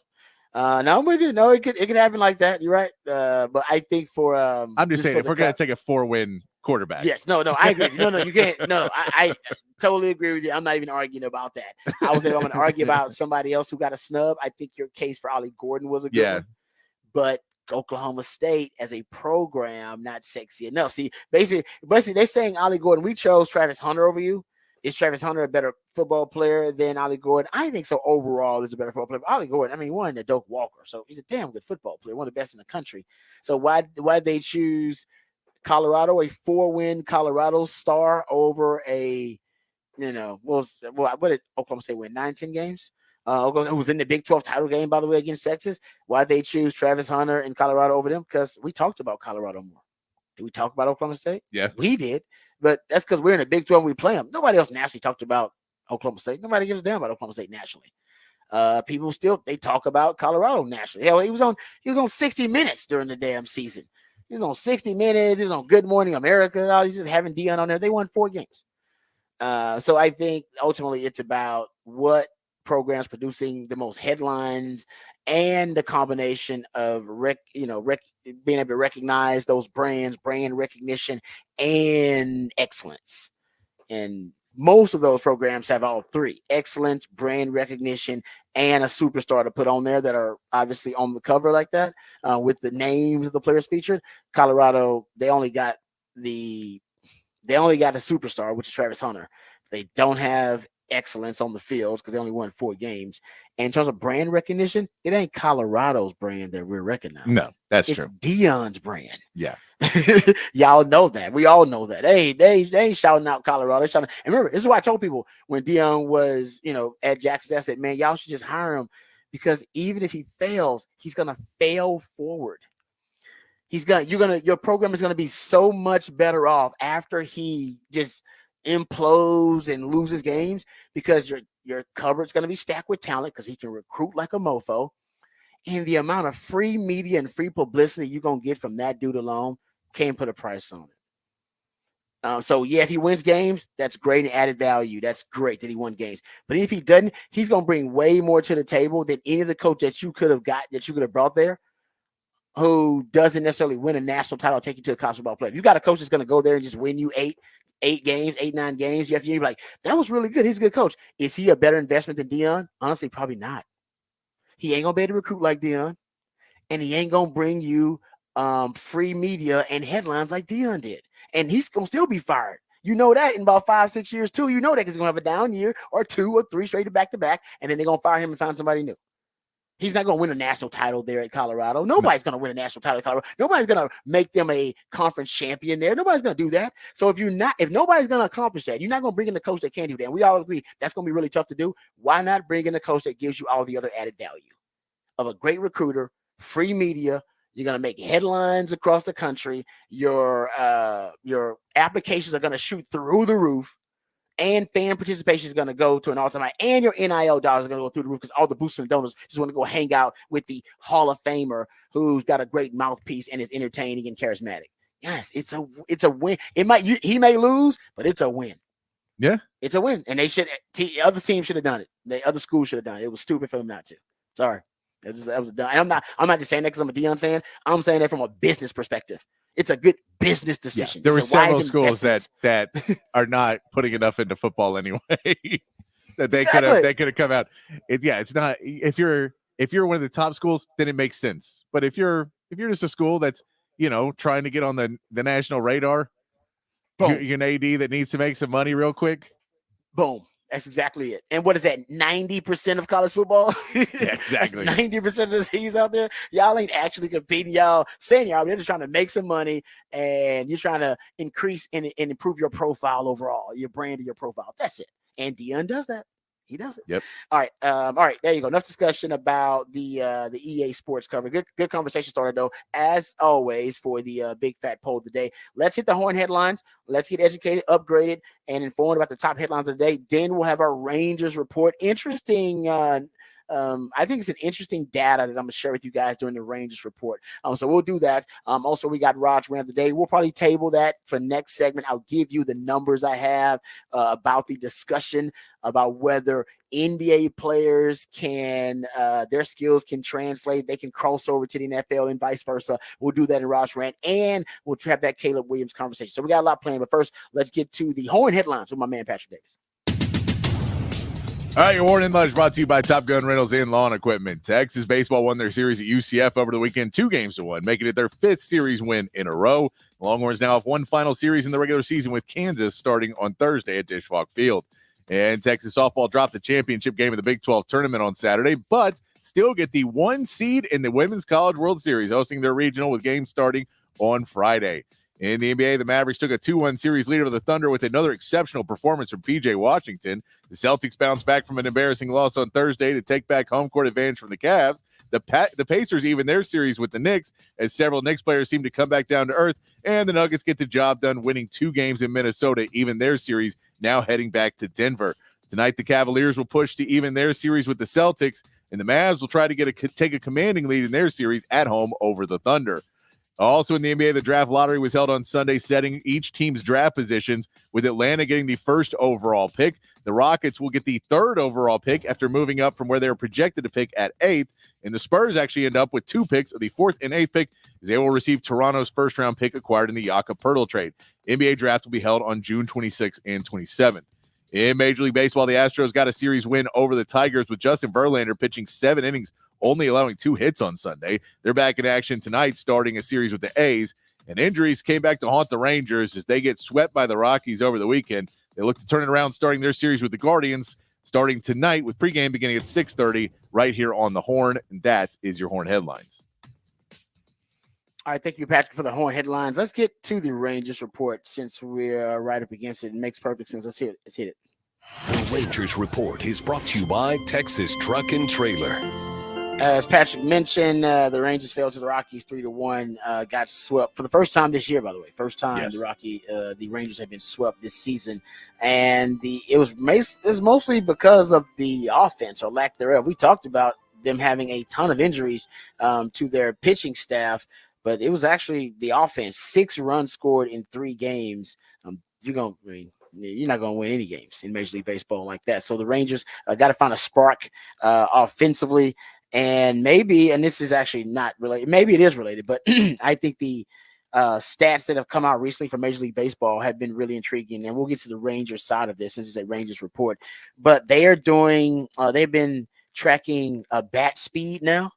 No, I'm with you. No, it could happen like that. You're right. But I think for I'm just saying if we're gonna take a 4-win quarterback. Yes. No, I agree. No, you can't. No, I totally agree with you. I'm not even arguing about that. I was saying I'm gonna argue about somebody else who got a snub. I think your case for Ollie Gordon was a good one. But Oklahoma State as a program, not sexy enough. See, basically they're saying Ollie Gordon, we chose Travis Hunter over you. Is Travis Hunter a better football player than Ollie Gordon? I think so. Overall, is a better football player. Ollie Gordon, I mean, one the Doak Walker, so he's a damn good football player, one of the best in the country. So why they choose Colorado, a 4-win Colorado star over a, what did Oklahoma State win? 9-10 games. Oklahoma, who was in the Big 12 title game, by the way, against Texas. Why they choose Travis Hunter and Colorado over them? Because we talked about Colorado more. Did we talk about Oklahoma State? Yeah, we did. But that's because we're in the Big 12 and we play them. Nobody else nationally talked about Oklahoma State. Nobody gives a damn about Oklahoma State nationally. People they talk about Colorado nationally. Hell, he was on 60 Minutes during the damn season. He was on 60 Minutes. He was on Good Morning America. He's just having Deion on there. They won 4 games. So I think ultimately it's about what programs producing the most headlines and the combination of being able to recognize those brands, brand recognition, and excellence. And most of those programs have all 3: excellence, brand recognition, and a superstar to put on there that are obviously on the cover like that with the names of the players featured. Colorado, they only got the superstar, which is Travis Hunter. They don't have excellence on the field because they only won 4 games. And in terms of brand recognition, it ain't Colorado's brand that we're recognizing. No, that's it's true. Deion's brand. Yeah. Y'all know that. We all know that. They ain't shouting out Colorado. And remember, this is why I told people when Deion was, at Jackson, I said, man, y'all should just hire him because even if he fails, he's gonna fail forward. Your program is gonna be so much better off after he just implodes and loses games because your cupboard's going to be stacked with talent because he can recruit like a mofo, and the amount of free media and free publicity you're going to get from that dude alone can't put a price on it. So yeah, if he wins games, that's great and added value. That's great that he won games. But if he doesn't, he's going to bring way more to the table than any of the coach that you could have brought there, who doesn't necessarily win a national title, take you to a college football player. If you got a coach that's going to go there and just win you 8 games, 9 games, you have to be like, that was really good. He's a good coach. Is he a better investment than Deion? Honestly, probably not. He ain't gonna be able to recruit like Deion, and he ain't gonna bring you free media and headlines like Deion did. And he's gonna still be fired. You know that in about 5-6 years too. You know that he's gonna have a down year or 2 or 3 straight back to back, and then they're gonna fire him and find somebody new. He's not going to win a national title there at Colorado. Nobody's going to win a national title at Colorado. Nobody's going to make them a conference champion there. Nobody's going to do that. So if nobody's going to accomplish that, you're not going to bring in a coach that can't do that. And we all agree that's going to be really tough to do. Why not bring in a coach that gives you all the other added value of a great recruiter, free media? You're going to make headlines across the country. Your applications are going to shoot through the roof. And fan participation is going to go to an all-time high, and your NIL dollars are going to go through the roof because all the boosters and donors just want to go hang out with the Hall of Famer who's got a great mouthpiece and is entertaining and charismatic. Yes, it's a win. He may lose, but it's a win. Yeah, it's a win, and other teams should have done it. The other schools should have done it. It was stupid for them not to. Sorry, that was done. I'm not just saying that because I'm a Deion fan. I'm saying that from a business perspective. It's a good business decision. Yeah, there were several schools that are not putting enough into football anyway that they could have come out. It's not if you're If you're one of the top schools, then it makes sense. But if you're just a school that's, trying to get on the national radar, you're an AD that needs to make some money real quick. Boom. That's exactly it. And what is that? 90% of college football? Yeah, exactly. 90% of the teams out there. Y'all ain't actually competing. Y'all saying y'all, they're just trying to make some money, and you're trying to increase and improve your profile overall, your brand and your profile. That's it. And Dion does that. He does it. Yep. All right. There you go. Enough discussion about the EA Sports cover. Good conversation started though, as always, for the big fat poll today. Let's hit the horn headlines. Let's get educated, upgraded, and informed about the top headlines of the day. Then we'll have our Rangers report. Interesting. I think it's an interesting data that I'm gonna share with you guys during the Rangers report. So we'll do that. Also, we got Raj Rant of the day. We'll probably table that for next segment. I'll give you the numbers I have about the discussion about whether NBA players can their skills can translate, they can cross over to the NFL and vice versa. We'll do that in Raj Rant, and we'll have that Caleb Williams conversation. So we got a lot planned, but first, let's get to the horn headlines with my man Patrick Davis. All right, your warning lunch brought to you by Top Gun Rentals and Lawn Equipment. Texas baseball won their series at UCF over the weekend, 2-1, making it their 5th series win in a row. The Longhorns now have one final series in the regular season with Kansas starting on Thursday at Dishwalk Field. And Texas softball dropped the championship game of the Big 12 tournament on Saturday, but still get the 1 seed in the Women's College World Series, hosting their regional with games starting on Friday. In the NBA, the Mavericks took a 2-1 series lead over the Thunder with another exceptional performance from P.J. Washington. The Celtics bounced back from an embarrassing loss on Thursday to take back home court advantage from the Cavs. The Pacers even their series with the Knicks, as several Knicks players seem to come back down to earth, and the Nuggets get the job done, winning 2 games in Minnesota, even their series, now heading back to Denver. Tonight, the Cavaliers will push to even their series with the Celtics, and the Mavs will try to take a commanding lead in their series at home over the Thunder. Also in the NBA, the draft lottery was held on Sunday, setting each team's draft positions, with Atlanta getting the 1st overall pick. The Rockets will get the 3rd overall pick after moving up from where they were projected to pick at 8th. And the Spurs actually end up with 2 picks of the 4th and 8th pick, as they will receive Toronto's 1st-round pick acquired in the Jakob Poeltl trade. NBA draft will be held on June 26th and 27th. In Major League Baseball, the Astros got a series win over the Tigers, with Justin Verlander pitching 7 innings, only allowing 2 hits on Sunday. They're back in action tonight, starting a series with the A's. And injuries came back to haunt the Rangers as they get swept by the Rockies over the weekend. They look to turn it around, starting their series with the Guardians, starting tonight with pregame beginning at 6:30 right here on the Horn. And that is your Horn headlines. All right, thank you, Patrick, for the horn headlines. Let's get to the Rangers report since we're right up against it. It makes perfect sense. Let's hit it. The Rangers report is brought to you by Texas Truck and Trailer. As Patrick mentioned, the Rangers fell to the Rockies 3-1. Got swept for the first time this year, by the way. First time Yes. the Rangers have been swept this season, and it was mostly because of the offense or lack thereof. We talked about them having a ton of injuries to their pitching staff, but it was actually the offense. 6 runs scored in 3 games. You're not going to win any games in Major League Baseball like that. So the Rangers got to find a spark offensively. And maybe, and this is actually not related, maybe it is related, but I think the stats that have come out recently from Major League Baseball have been really intriguing. And we'll get to the Rangers side of this. This is a Rangers report. But they've been tracking bat speed now.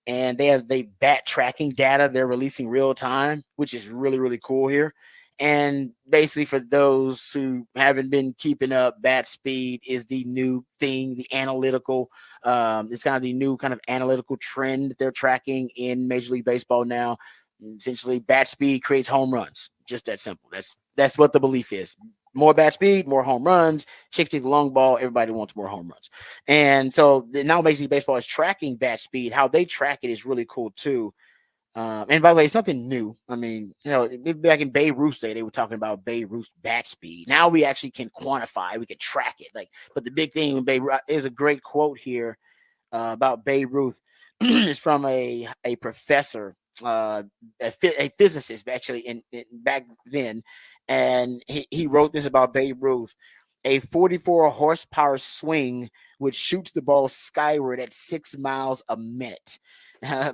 And they bat tracking data they're releasing real time, which is really, really cool here. And basically, for those who haven't been keeping up, bat speed is the new thing, the analytical. It's kind of the new kind of analytical trend that they're tracking in Major League Baseball now. Essentially, bat speed creates home runs. Just that simple. That's what the belief is. More bat speed, more home runs. Chicks take the long ball. Everybody wants more home runs. And so now Major League Baseball is tracking bat speed. How they track it is really cool too. And by the way, it's nothing new. I mean, back in Babe Ruth's day, they were talking about Babe Ruth's bat speed. Now we actually can quantify, we can track it. But the big thing with Babe Ruth is a great quote here about Babe Ruth. It's from a professor, a physicist, actually, in back then, and he wrote this about Babe Ruth: a 44 horsepower swing which shoots the ball skyward at 6 miles a minute.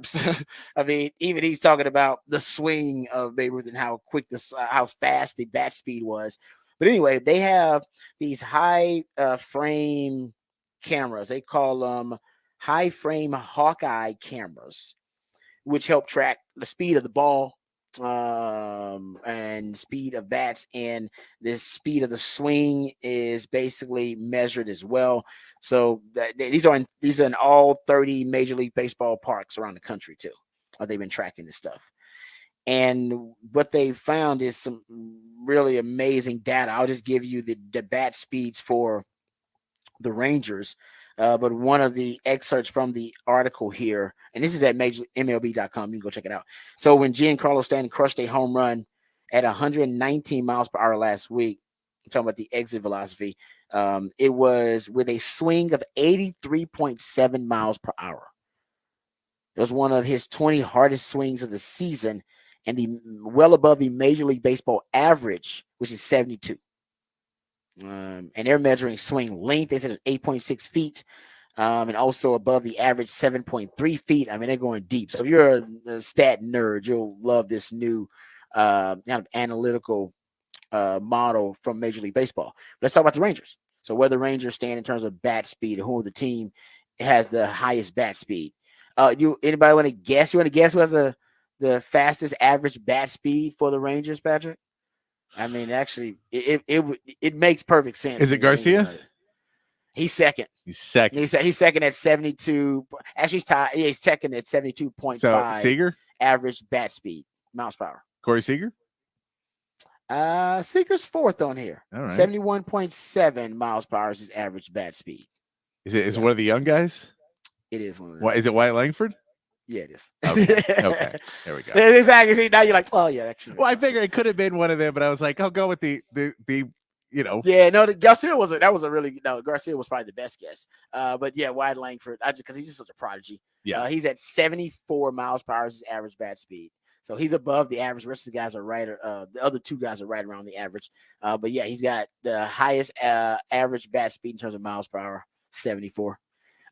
So, I mean, even he's talking about the swing of Babe Ruth and how fast the bat speed was. But anyway, they have these high frame cameras. They call them high frame Hawkeye cameras, which help track the speed of the ball and speed of bats, and the speed of the swing is basically measured as well. So these are in all 30 Major League Baseball parks around the country too. They've been tracking this stuff. And what they found is some really amazing data. I'll just give you the bat speeds for the Rangers. But one of the excerpts from the article here, and this is at MLB.com, you can go check it out. So when Giancarlo Stanton crushed a home run at 119 miles per hour last week, I'm talking about the exit velocity, it was with a swing of 83.7 miles per hour. It was one of his 20 hardest swings of the season, and well above the Major League Baseball average, which is 72. And they're measuring swing length. They said it's 8.6 feet, and also above the average 7.3 feet. I mean, they're going deep. So if you're a stat nerd, you'll love this new kind of analytical model from Major League Baseball. Let's talk about the Rangers. So where the Rangers stand in terms of bat speed, who the team has the highest bat speed. Anybody want to guess? You want to guess who has the fastest average bat speed for the Rangers, Patrick? I mean, actually, it makes perfect sense. Is it Garcia? He's second. He's second. He's second at 72. Actually, he's tied. Yeah, he's second at 72.5. So Seager, average bat speed, miles per hour. Corey Seager. Seager's fourth on here. All right. 71.7 miles per hour is his average bat speed. Is it one of the young guys? It is one of them. What is it? Wyatt Langford? Yeah, it is. Okay. There we go. Exactly. See, now you're like, oh yeah, actually. Well, I figured it could have been one of them, but I was like, I'll go with the Yeah, no, Garcia was Garcia was probably the best guess. But yeah, Wyatt Langford, because he's just such a prodigy. Yeah, he's at 74 miles per hour is his average bat speed. So he's above the average. The rest of the guys are right. The other two guys are right around the average. But yeah, he's got the highest average bat speed in terms of miles per hour, 74.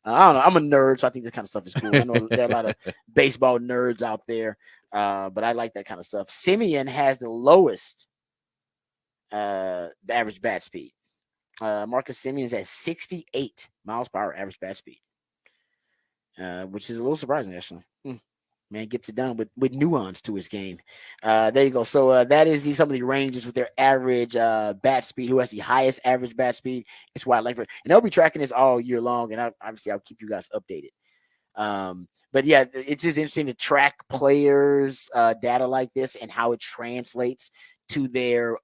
I don't know. I'm a nerd, so I think this kind of stuff is cool. I know there are a lot of baseball nerds out there, but I like that kind of stuff. Simeon has the lowest average bat speed. Marcus Simeon is at 68 miles per hour average bat speed, which is a little surprising, actually. Man gets it done with nuance to his game. There you go. So that is some of the Rangers with their average bat speed. Who has the highest average bat speed? It's Wyatt Langford, and they'll be tracking this all year long. And obviously, I'll keep you guys updated. But yeah, it's just interesting to track players' data like this and how it translates to their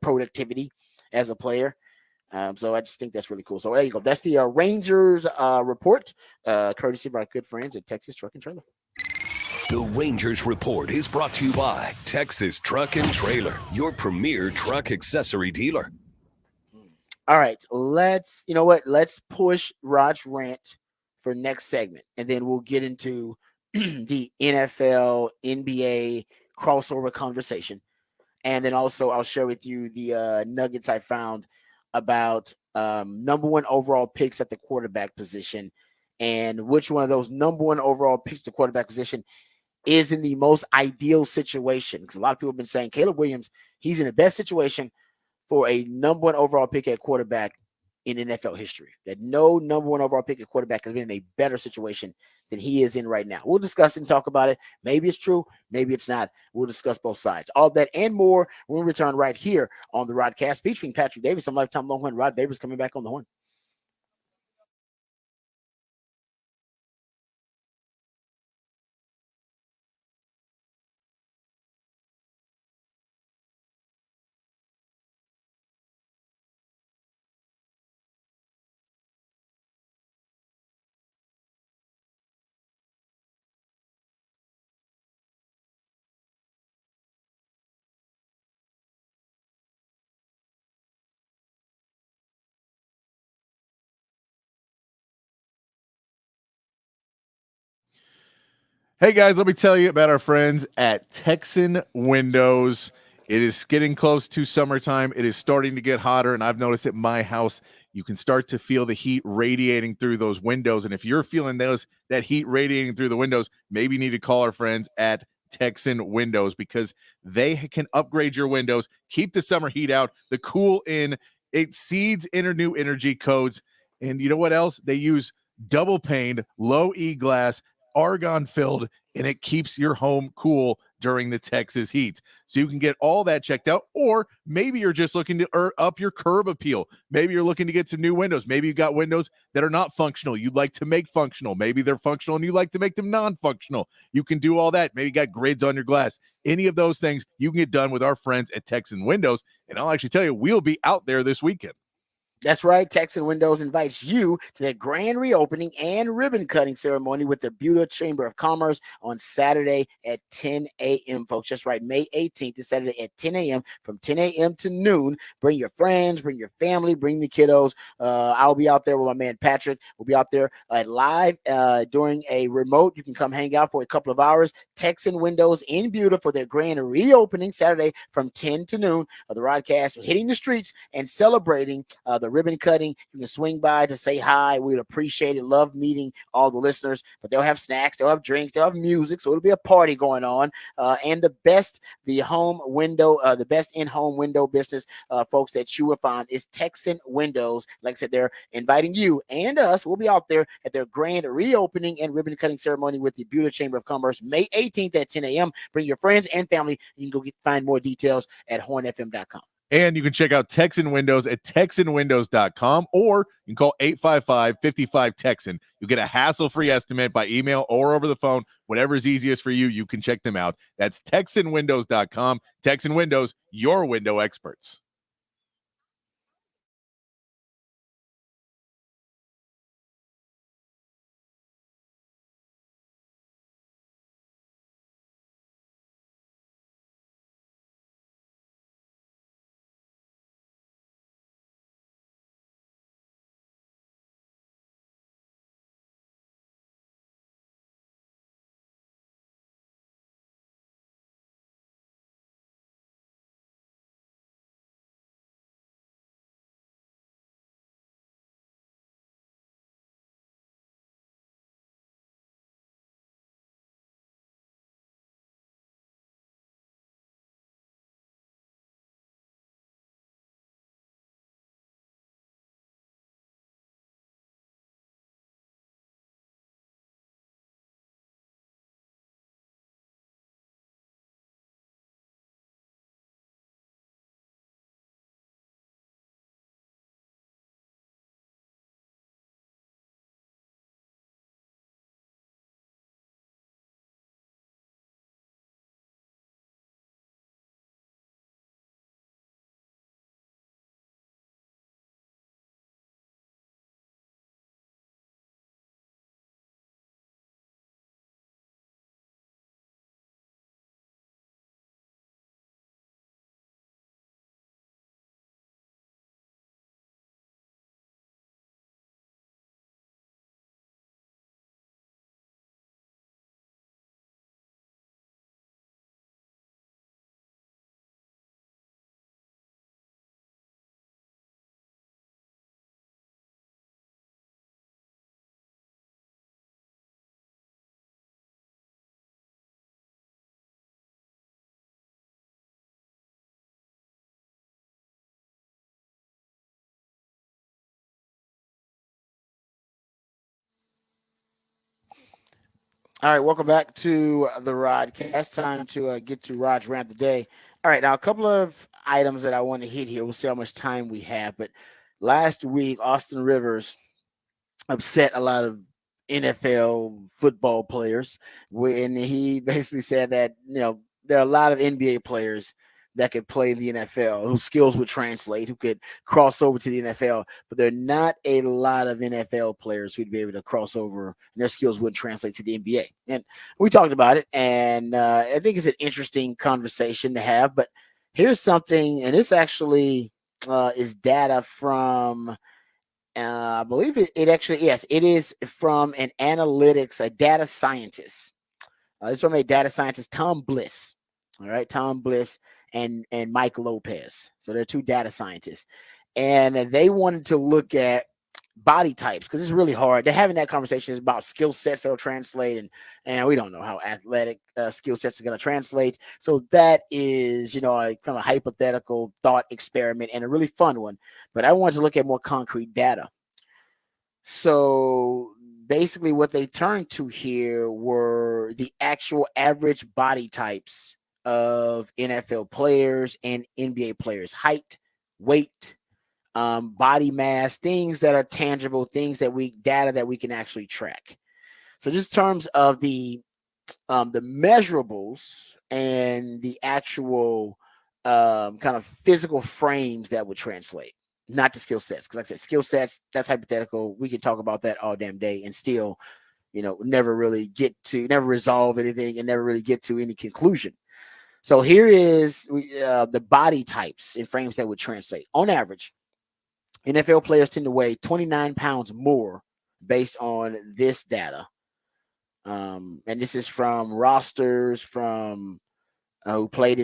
productivity as a player. So I just think that's really cool. So there you go. That's the Rangers report, courtesy of our good friends at Texas Truck and Trailer. The Rangers Report is brought to you by Texas Truck and Trailer, your premier truck accessory dealer. All right, let's push Rod's rant for next segment, and then we'll get into the NFL, NBA crossover conversation. And then also I'll share with you the nuggets I found about number one overall picks at the quarterback position, and which one of those number one overall picks at the quarterback position is in the most ideal situation. Because a lot of people have been saying Caleb Williams, he's in the best situation for a number one overall pick at quarterback in NFL history. That no number one overall pick at quarterback has been in a better situation than he is in right now. We'll discuss and talk about it. Maybe it's true, maybe it's not. We'll discuss both sides. All that and more when we return right here on the Rodcast featuring Patrick Davis, some lifetime Longhorn. Rod Davis coming back on the horn. Hey guys, let me tell you about our friends at Texan Windows. It is getting close to summertime. It is starting to get hotter, and I've noticed at my house, you can start to feel the heat radiating through those windows. And if you're feeling that heat radiating through the windows, maybe you need to call our friends at Texan Windows, because they can upgrade your windows, keep the summer heat out, the cool in, exceeds new energy codes. And you know what else? They use double paned, low E glass, argon filled, and it keeps your home cool during the Texas heat. So you can get all that checked out. Or maybe you're just looking to up your curb appeal. Maybe you're looking to get some new windows. Maybe you've got windows that are not functional. You'd like to make functional. Maybe they're functional and you like to make them non-functional. You can do all that. Maybe you got grids on your glass. Any of those things you can get done with our friends at Texan Windows. And I'll actually tell you, we'll be out there this weekend. That's right. Texan Windows invites you to their grand reopening and ribbon cutting ceremony with the Buda Chamber of Commerce on Saturday at 10 a.m., folks. That's right. May 18th is Saturday at 10 a.m. from 10 a.m. to noon. Bring your friends, bring your family, bring the kiddos. I'll be out there with my man Patrick. We'll be out there live during a remote. You can come hang out for a couple of hours. Texan Windows in Buda for their grand reopening Saturday from 10 to noon of the Rodcast, hitting the streets and celebrating the ribbon cutting. You can swing by to say hi. We'd appreciate it. Love meeting all the listeners. But they'll have snacks, they'll have drinks, they'll have music. So it'll be a party going on. And the best in-home window business, folks, that you will find is Texan Windows. Like I said, they're inviting you and us. We'll be out there at their grand reopening and ribbon cutting ceremony with the Buda Chamber of Commerce, May 18th at 10 a.m. Bring your friends and family. You can go find more details at hornfm.com. And you can check out Texan Windows at TexanWindows.com, or you can call 855-55-TEXAN. You'll get a hassle-free estimate by email or over the phone. Whatever is easiest for you, you can check them out. That's TexanWindows.com. Texan Windows, your window experts. All right, welcome back to the Rodcast. Time to get to Rod's rant of the day. All right, now a couple of items that I want to hit here. We'll see how much time we have. But last week, Austin Rivers upset a lot of NFL football players when he basically said that, there are a lot of NBA players that could play in the NFL, whose skills would translate, who could cross over to the NFL, but there are not a lot of NFL players who'd be able to cross over and their skills wouldn't translate to the NBA. And we talked about it, and I think it's an interesting conversation to have. But here's something, and this actually is data from I believe it actually, yes, it is from an analytics, a data scientist. It's from a data scientist, Tom Bliss. All right, Tom Bliss and Mike Lopez. So they're two data scientists. And they wanted to look at body types because it's really hard. They're having that conversation is about skill sets that will translate, and we don't know how athletic skill sets are going to translate. So that is, a kind of hypothetical thought experiment and a really fun one. But I wanted to look at more concrete data. So basically what they turned to here were the actual average body types of NFL players and NBA players: height, weight, body mass, things that are tangible, data that we can actually track. So just in terms of the measurables and the actual kind of physical frames that would translate, not the skill sets. Because like I said, skill sets, that's hypothetical. We can talk about that all damn day and still, never resolve anything and never really get to any conclusion. So here is the body types and frames that would translate. On average, NFL players tend to weigh 29 pounds more based on this data. And this is from rosters from who played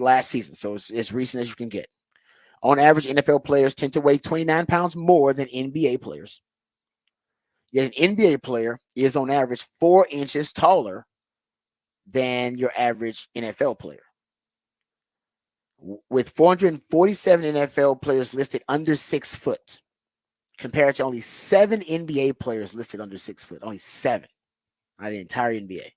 last season. So it's as recent as you can get. On average, NFL players tend to weigh 29 pounds more than NBA players. Yet an NBA player is on average 4 inches taller than your average NFL player. With 447 NFL players listed under 6 foot, compared to only 7 NBA players listed under 6 foot. Only 7, not the entire NBA.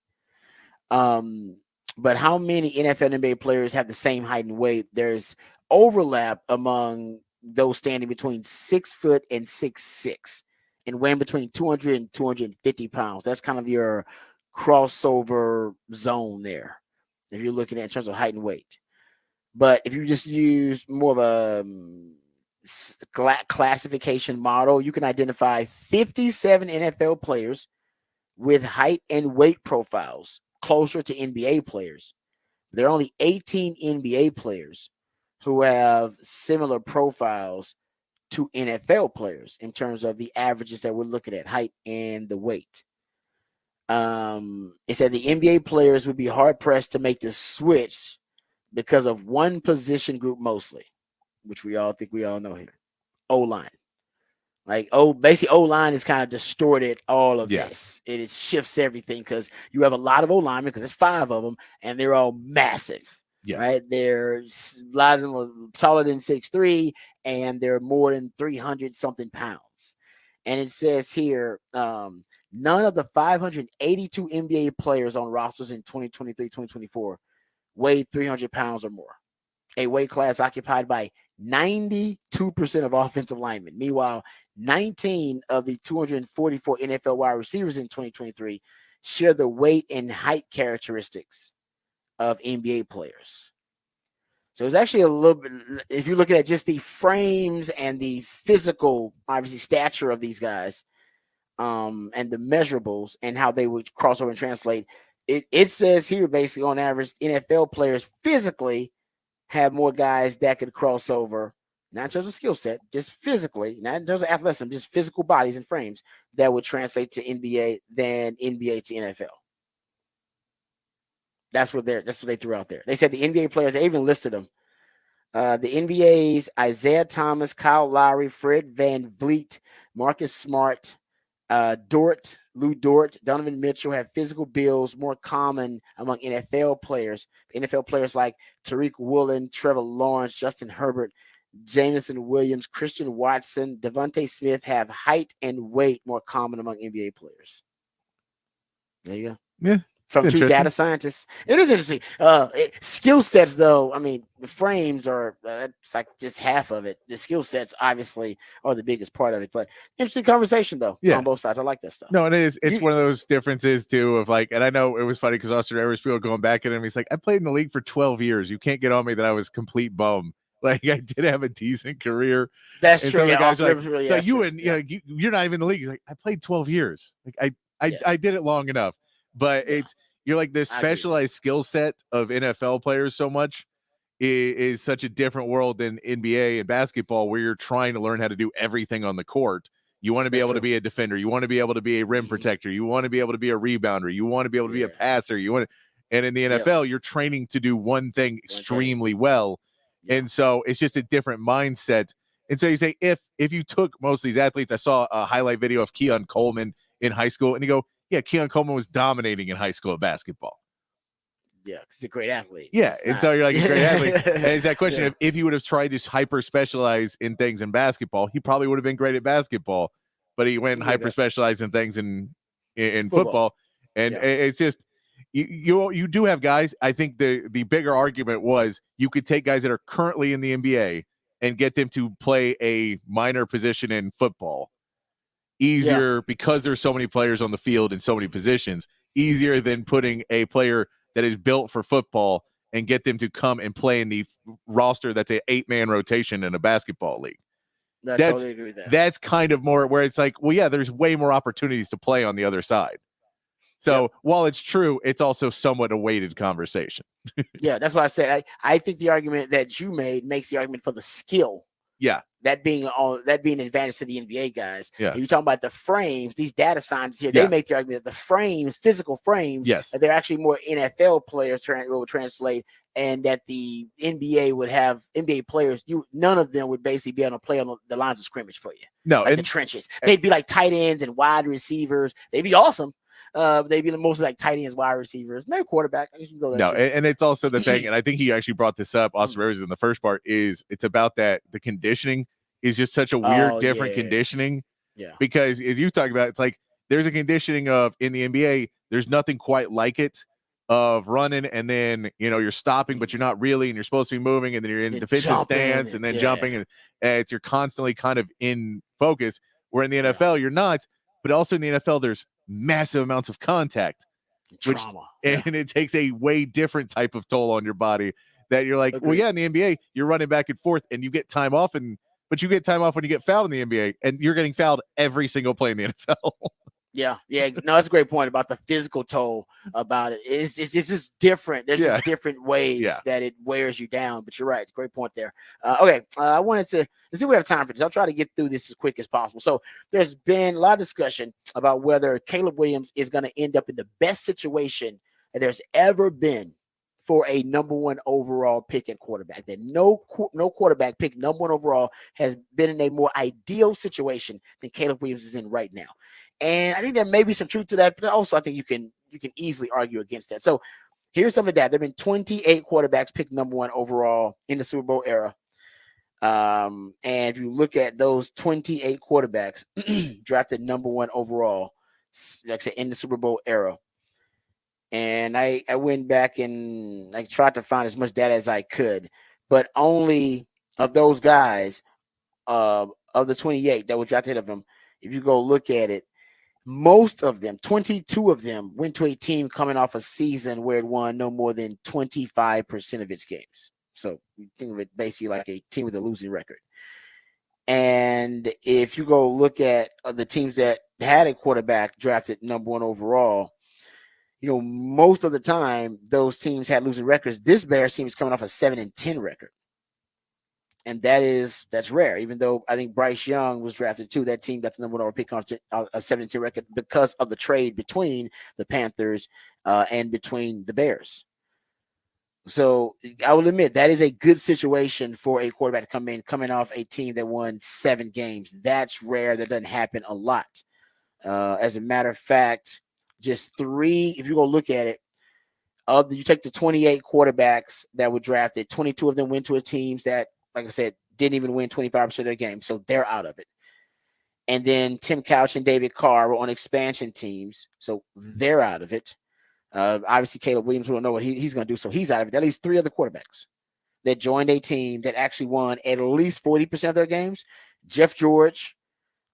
But how many NFL and NBA players have the same height and weight? There's overlap among those standing between 6 foot and 6'6", and weighing between 200 and 250 pounds. That's kind of your crossover zone there, if you're looking at in terms of height and weight. But if you just use more of a classification model, you can identify 57 NFL players with height and weight profiles closer to NBA players. There are only 18 NBA players who have similar profiles to NFL players in terms of the averages that we're looking at, height and the weight. It said the NBA players would be hard pressed to make the switch because of one position group mostly, which we all know here: O-line. Basically O-line is kind of distorted all of this. It shifts everything because you have a lot of O-linemen, because there's 5 of them, and they're all massive. Yes. Right? They're a lot of them are taller than 6'3", and they're more than 300 something pounds. And it says here, none of the 582 NBA players on rosters in 2023-2024 weighed 300 pounds or more, a weight class occupied by 92% of offensive linemen. Meanwhile, 19 of the 244 NFL wide receivers in 2023 share the weight and height characteristics of NBA players. So it's actually a little bit, if you're looking at just the frames and the physical, obviously, stature of these guys, and the measurables and how they would cross over and translate, it says here basically on average, NFL players physically have more guys that could cross over, not in terms of skill set, just physically, not in terms of athleticism, just physical bodies and frames that would translate to NBA than NBA to NFL. That's what they threw out there. They said the NBA players, they even listed them. The NBA's Isaiah Thomas, Kyle Lowry, Fred Van Vliet, Marcus Smart, Lou Dort, Donovan Mitchell have physical builds more common among NFL players. NFL players like Tariq Woolen, Trevor Lawrence, Justin Herbert, Jameson Williams, Christian Watson, Devontae Smith have height and weight more common among NBA players. There you go. Yeah. From 2 data scientists. It is interesting. Skill sets, though, I mean, the frames are it's like just half of it. The skill sets obviously are the biggest part of it. But interesting conversation, though, on both sides. I like that stuff. No, it is. It's one of those differences too of like, and I know it was funny because Austin Eversfield going back at him. He's like, I played in the league for 12 years. You can't get on me that I was complete bum. Like I did have a decent career. That's true. Yeah, guys like, you're not even in the league. He's like, I played 12 years. Like I did it long enough. But you're like the specialized skill set of NFL players so much is such a different world than NBA and basketball, where you're trying to learn how to do everything on the court. You want to be able to be a defender. You want to be able to be a rim protector. You want to be able to be a rebounder. You want to be able to be a passer. And in the NFL, you're training to do one thing extremely well. And so it's just a different mindset. And so you say, if you took most of these athletes, I saw a highlight video of Keon Coleman in high school, and you go, yeah, Keon Coleman was dominating in high school at basketball. Yeah, he's a great athlete. Yeah, and so you're like a great athlete. And it's that question of if he would have tried to hyper specialize in things in basketball, he probably would have been great at basketball. but he went and hyper specialized in things in football. And it's just you do have guys. I think the bigger argument was you could take guys that are currently in the NBA and get them to play a minor position in football easier because there's so many players on the field in so many positions, easier than putting a player that is built for football and get them to come and play in the roster that's an 8-man rotation in a basketball league. I totally agree with that. That's kind of more where it's like, well, yeah, there's way more opportunities to play on the other side. So while it's true, it's also somewhat a weighted conversation. Yeah, that's what I said. I think the argument that you made makes the argument for the skill. Yeah. That being an advantage to the NBA guys. Yeah. If you're talking about the frames, these data scientists here, they make the argument that the frames, physical frames, they're actually more NFL players will translate, and that the NBA would have NBA players, none of them would basically be able to play on the lines of scrimmage for you. No, like the trenches. They'd be like tight ends and wide receivers. They'd be awesome. They'd be the most like tight ends, wide receivers, maybe quarterback. I guess you can go there and it's also the thing, and I think he actually brought this up, Austin Rivers, in the first part, is it's about that the conditioning is just such a weird, different conditioning. Yeah. Because as you talk about, it's like there's a conditioning of in the NBA, there's nothing quite like it of running and then you're stopping, but you're not really, and you're supposed to be moving, and then you're in defensive stance and then jumping, and you're constantly kind of in focus. Where in the NFL, you're not, but also in the NFL, there's massive amounts of contact, trauma, and it takes a way different type of toll on your body that you're like, well, yeah, in the NBA, you're running back and forth and you get time off, but you get time off when you get fouled in the NBA, and you're getting fouled every single play in the NFL. Yeah. No, that's a great point about the physical toll about it. It's just different. There's just different ways that it wears you down. But you're right. Great point there. Okay. I wanted to, let's see if we have time for this. I'll try to get through this as quick as possible. So there's been a lot of discussion about whether Caleb Williams is going to end up in the best situation that there's ever been for a number 1 overall pick at quarterback. That no quarterback pick number 1 overall has been in a more ideal situation than Caleb Williams is in right now. And I think there may be some truth to that, but also I think you can easily argue against that. So here's some of that. There have been 28 quarterbacks picked number 1 overall in the Super Bowl era. And if you look at those 28 quarterbacks drafted number 1 overall, like I said, in the Super Bowl era, and I went back and I tried to find as much data as I could, but only of those guys, of the 28 that were drafted of them, if you go look at it, most of them, 22 of them, went to a team coming off a season where it won no more than 25% of its games. So you think of it basically like a team with a losing record. And if you go look at the teams that had a quarterback drafted number 1 overall, most of the time those teams had losing records. This Bears team is coming off a 7-10 record. And that's rare, even though I think Bryce Young was drafted too. That team got the number 1 overall pick on a 7-2 record because of the trade between the Panthers and between the Bears. So I will admit that is a good situation for a quarterback to come in, coming off a team that won 7 games. That's rare. That doesn't happen a lot. As a matter of fact, just 3, if you go look at it, you take the 28 quarterbacks that were drafted, 22 of them went to teams that, like I said, didn't even win 25% of their games. So they're out of it. And then Tim Couch and David Carr were on expansion teams. So they're out of it. Obviously, Caleb Williams, we don't know what he's going to do. So he's out of it. At least 3 other quarterbacks that joined a team that actually won at least 40% of their games. Jeff George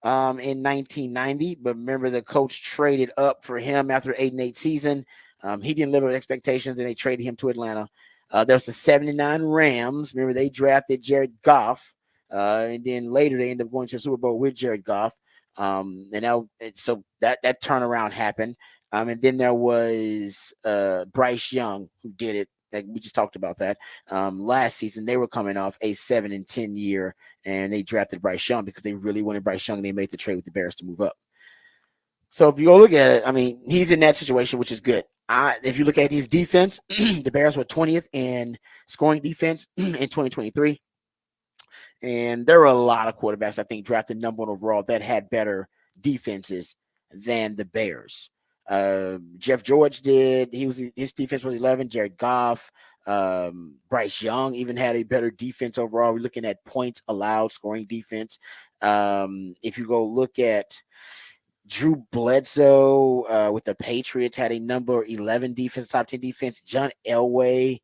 in 1990. But remember, the coach traded up for him after an 8-8 season. He didn't live up to expectations, and they traded him to Atlanta. There's the 79 Rams. Remember, they drafted Jared Goff, and then later they ended up going to the Super Bowl with Jared Goff. So that turnaround happened. And then there was Bryce Young, who did it. Like we just talked about that last season. They were coming off a 7-10 year, and they drafted Bryce Young because they really wanted Bryce Young, and they made the trade with the Bears to move up. So if you go look at it, I mean, he's in that situation, which is good. If you look at his defense, the Bears were 20th in scoring defense in 2023. And there were a lot of quarterbacks, I think, drafted number 1 overall that had better defenses than the Bears. Jeff George did. His defense was 11. Jared Goff, Bryce Young even had a better defense overall. We're looking at points allowed, scoring defense. If you go look at Drew Bledsoe with the Patriots, had a number 11 defense, top 10 defense. John Elway,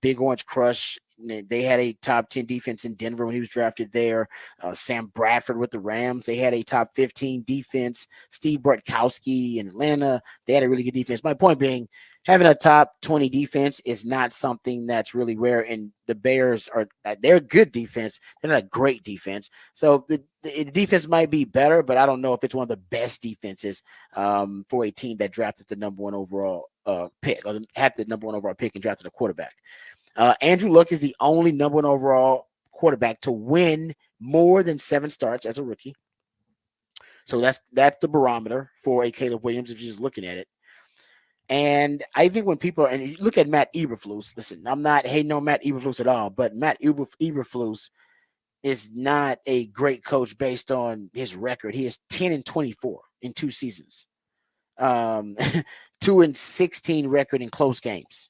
Big Orange Crush, they had a top 10 defense in Denver when he was drafted there. Sam Bradford with the Rams, they had a top 15 defense. Steve Bartkowski in Atlanta, they had a really good defense. My point being, having a top 20 defense is not something that's really rare. And the Bears they're a good defense. They're not a great defense. So the defense might be better, but I don't know if it's one of the best defenses for a team that drafted the number one overall pick, or had the number one overall pick and drafted a quarterback. Andrew Luck is the only number one overall quarterback to win more than 7 starts as a rookie. So that's the barometer for a Caleb Williams if you're just looking at it. And I think when people and you look at Matt Eberflus, listen, I'm not hating on Matt Eberflus at all, but Matt Eberflus is not a great coach based on his record. He is 10-24 in 2 seasons, 2-16 record in close games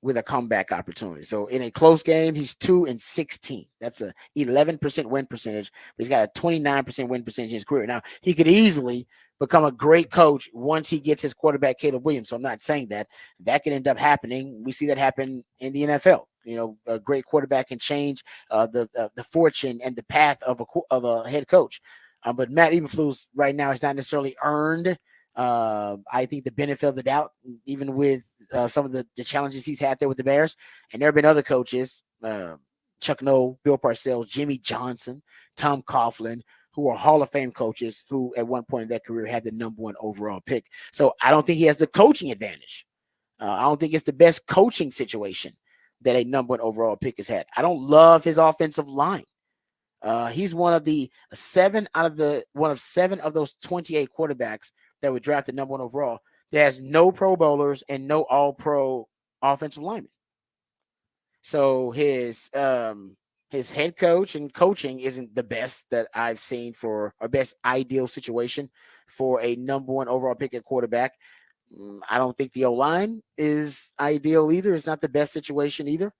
with a comeback opportunity. So in a close game, he's 2-16. That's a 11% win percentage. But he's got a 29% win percentage in his career. Now, he could easily become a great coach once he gets his quarterback, Caleb Williams. So I'm not saying that can end up happening. We see that happen in the NFL. You know, a great quarterback can change the fortune and the path of a head coach. But Matt Eberflus right now has not necessarily earned I think the benefit of the doubt, even with some of the challenges he's had there with the Bears. And there have been other coaches, Chuck Noll, Bill Parcells, Jimmy Johnson, Tom Coughlin, who are Hall of Fame coaches who at one point in their career had the number one overall pick. So I don't think he has the coaching advantage. I don't think it's the best coaching situation that a number one overall pick has had. I don't love his offensive line. He's one of 7 of those 28 quarterbacks that were drafted number one overall. There has no Pro Bowlers and no All-Pro offensive linemen. So his head coach and coaching isn't the best that I've seen for a best ideal situation for a number one overall pick at quarterback. I don't think the O-line is ideal either. It's not the best situation either.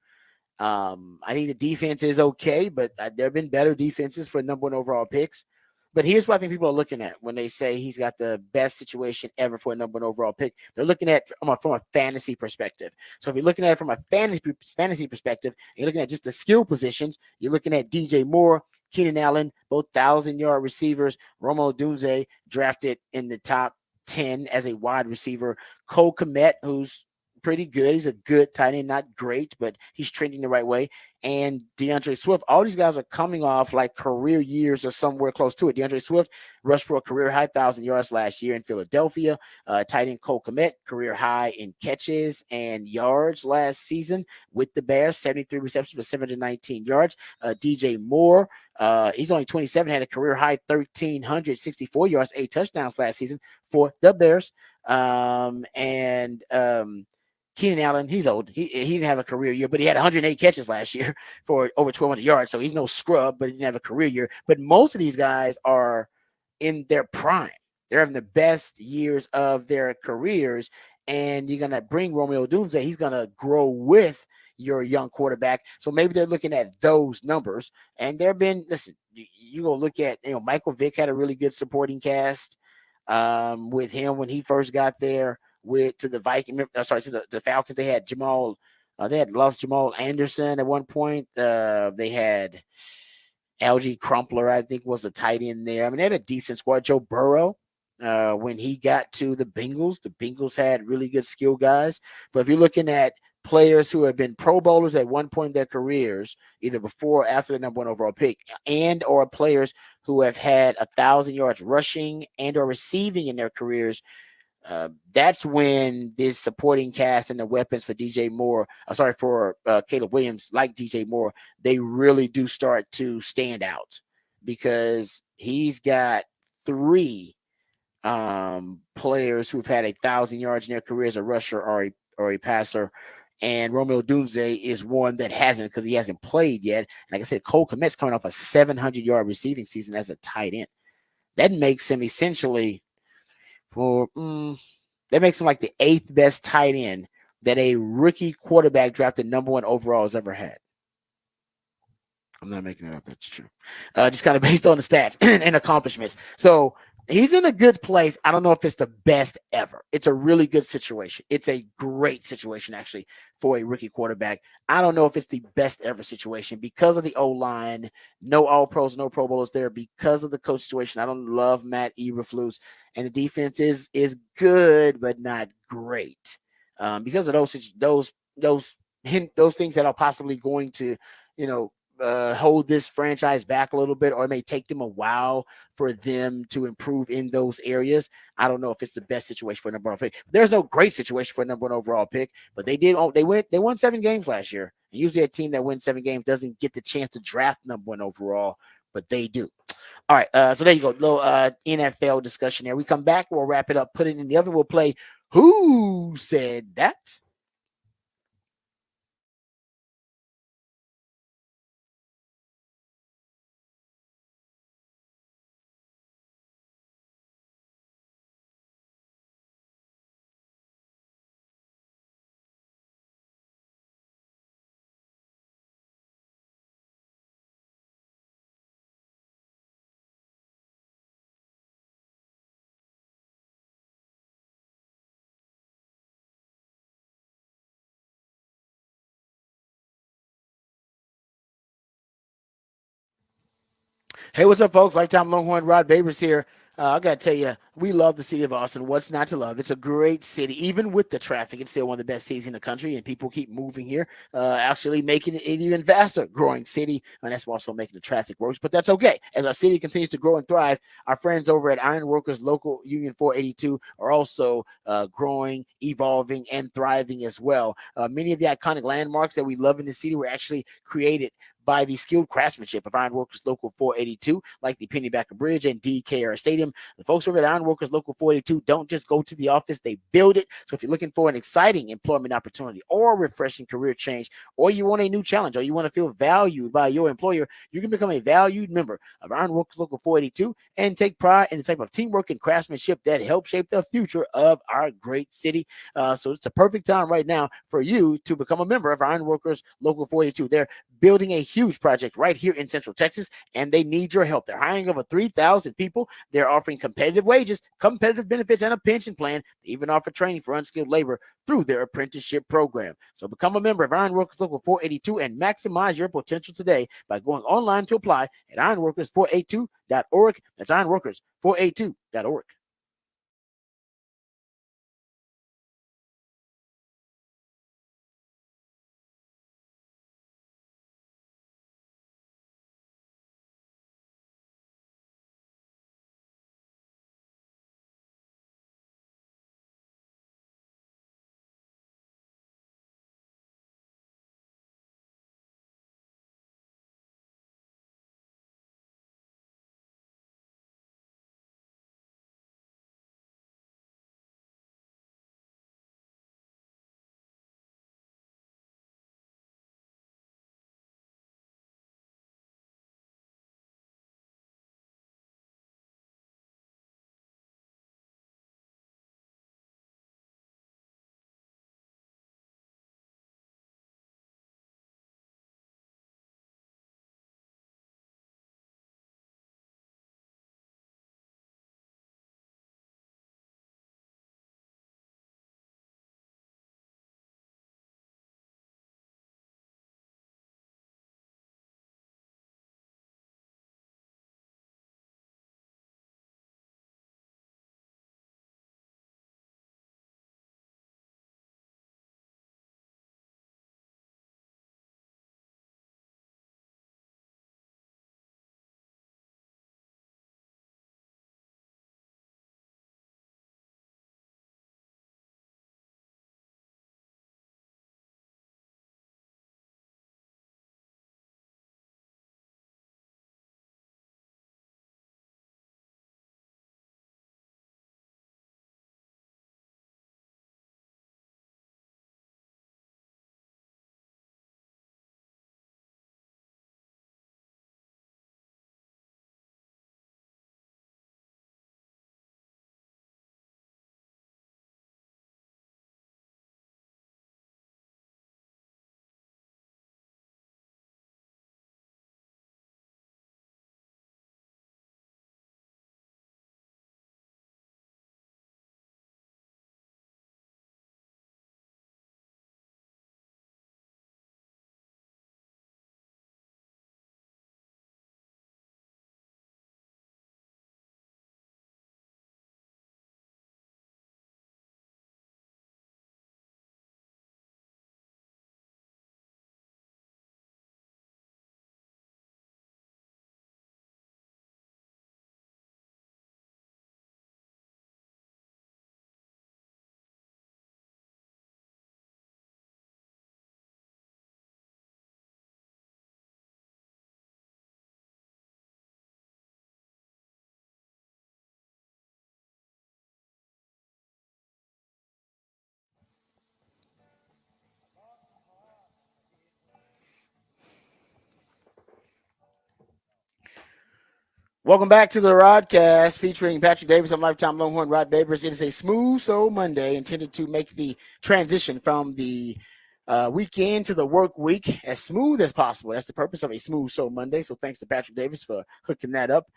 I think the defense is okay, but there have been better defenses for number one overall picks. But here's what I think people are looking at when they say he's got the best situation ever for a number one overall pick. They're looking at from a fantasy perspective. So if you're looking at it from a fantasy perspective, you're looking at just the skill positions. You're looking at DJ Moore, Keenan Allen, both 1,000-yard receivers. Romeo Dunze drafted in the top 10 as a wide receiver. Cole Kmet, who's pretty good. He's a good tight end, not great, but he's trending the right way. And DeAndre Swift, all these guys are coming off like career years or somewhere close to it. DeAndre Swift rushed for a career high 1,000 yards last year in Philadelphia. Tight end Cole Kmet, career high in catches and yards last season with the Bears, 73 receptions for 719 yards. DJ Moore, he's only 27, had a career high 1,364 yards, 8 touchdowns last season for the Bears. Keenan Allen, he's old. He didn't have a career year, but he had 108 catches last year for over 1,200 yards. So he's no scrub, but he didn't have a career year. But most of these guys are in their prime. They're having the best years of their careers. And you're going to bring Romeo Dunze. He's going to grow with your young quarterback. So maybe they're looking at those numbers. And there have been, listen, you go look at, Michael Vick had a really good supporting cast with him when he first got there. To the Falcons, they had lost Jamal Anderson at one point. They had Algie Crumpler, I think, was a tight end there. I mean, they had a decent squad. Joe Burrow, when he got to the Bengals had really good skill guys. But if you're looking at players who have been Pro Bowlers at one point in their careers, either before or after the number one overall pick, and or players who have had 1,000 yards rushing and or receiving in their careers, that's when this supporting cast and the weapons for Caleb Williams, like DJ Moore, they really do start to stand out because he's got 3 players who've had 1,000 yards in their career as a rusher or a passer. And Romeo Dunze is one that hasn't because he hasn't played yet. Like I said, Cole Kmet's coming off a 700-yard receiving season as a tight end. That makes him essentially that makes him like the 8th best tight end that a rookie quarterback drafted #1 overall has ever had. I'm not making it up. That's true. Just kind of based on the stats and accomplishments. So he's in a good place. I don't know if it's the best ever. It's a really good situation. It's a great situation, actually, for a rookie quarterback. I don't know if it's the best ever situation because of the O-line. No All-Pros, no Pro Bowlers there because of the coach situation. I don't love Matt Eberflus. And the defense is good, but not great. Because of those things that are possibly going to, hold this franchise back a little bit, or it may take them a while for them to improve in those areas. I don't know if it's the best situation for a #1 pick. There's no great situation for a #1 overall pick, but they won 7 games last year. And usually a team that wins 7 games doesn't get the chance to draft #1 overall, but they do. All right, so there you go. Little NFL discussion there. We come back, we'll wrap it up, put it in the oven. We'll play Who Said That? Hey, what's up, folks? Lifetime Longhorn Rod Babers here. I got to tell you, we love the city of Austin. What's not to love? It's a great city. Even with the traffic, it's still one of the best cities in the country, and people keep moving here, actually making it an even faster growing city. And that's also making the traffic worse, but that's okay. As our city continues to grow and thrive, our friends over at Ironworkers Local Union 482 are also growing, evolving, and thriving as well. Many of the iconic landmarks that we love in the city were actually created by the skilled craftsmanship of Ironworkers Local 482, like the Pennybacker Bridge and DKR Stadium. The folks over at Ironworkers Local 482 don't just go to the office, they build it. So if you're looking for an exciting employment opportunity or a refreshing career change, or you want a new challenge, or you want to feel valued by your employer, you can become a valued member of Ironworkers Local 482 and take pride in the type of teamwork and craftsmanship that help shape the future of our great city. So it's a perfect time right now for you to become a member of Ironworkers Local 482. They're building a huge project right here in Central Texas, and they need your help. They're hiring over 3,000 people. They're offering competitive wages, competitive benefits, and a pension plan. They even offer training for unskilled labor through their apprenticeship program. So become a member of Ironworkers Local 482 and maximize your potential today by going online to apply at ironworkers482.org. That's ironworkers482.org. Welcome back to the Rodcast featuring Patrick Davis. I'm lifetime Longhorn Rod Babers. It is a smooth soul Monday intended to make the transition from the weekend to the work week as smooth as possible. That's the purpose of a smooth soul Monday. So thanks to Patrick Davis for hooking that up.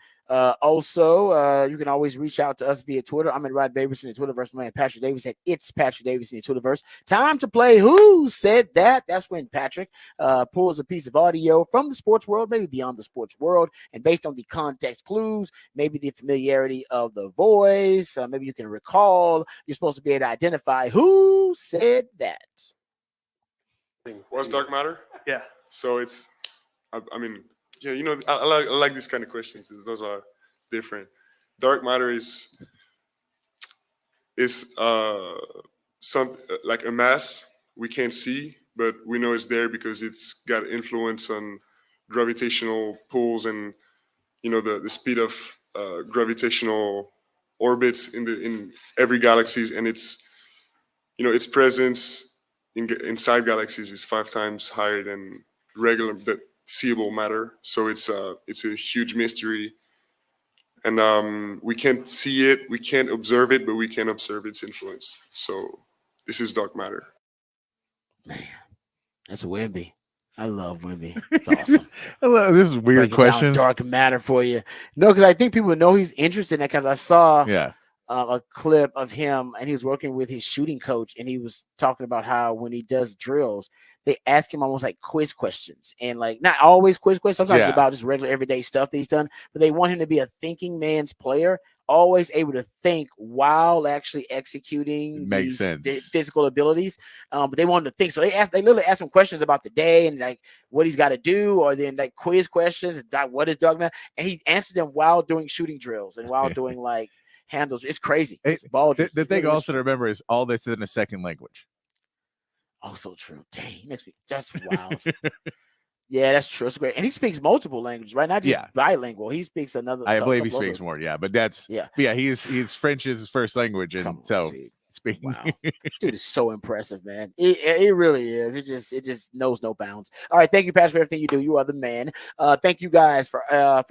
Also, you can always reach out to us via Twitter. I'm at Rod Babers in the Twitterverse. My man Patrick Davis at It's Patrick Davis in the Twitterverse. Time to play Who Said That? That's when Patrick pulls a piece of audio from the sports world, maybe beyond the sports world, and based on the context clues, maybe the familiarity of the voice, maybe you can recall, you're supposed to be able to identify who said that. What's dark matter? Yeah. So it's, I mean, yeah, you know, I like these kind of questions. Those are different. Dark matter is some like a mass we can't see, but we know it's there because it's got influence on gravitational pulls and, you know, the speed of gravitational orbits in every galaxies, and it's, you know, its presence inside galaxies is 5 times higher than regular seeable matter. So it's a huge mystery, and we can't see it, we can't observe it, but we can observe its influence. So this is dark matter. Man, that's Wimby. I love Wimby. It's awesome. I love this is weird Breaking down questions. dark matter for you. No, because I think people know he's interested in that because I saw a clip of him and he was working with his shooting coach and he was talking about how when he does drills, they ask him almost like quiz questions and like not always quiz questions. Sometimes it's about just regular everyday stuff that he's done, but they want him to be a thinking man's player, always able to think while actually executing Makes sense. Physical abilities. But they want him to think. So they literally ask him questions about the day and like what he's got to do, or then like quiz questions, what is dark matter? And he answered them while doing shooting drills and while doing like handles. It's crazy. It's the thing also to remember is all this is in a second language. Also true. Dang, that's wild. Yeah, that's true. It's great. And he speaks multiple languages, right? Not just bilingual. He speaks another. I believe he speaks more. Yeah, but that's he's French is his first language, and speaking. Wow, dude is so impressive, man. It really is. It just knows no bounds. All right, thank you, Pastor, for everything you do. You are the man. Thank you guys for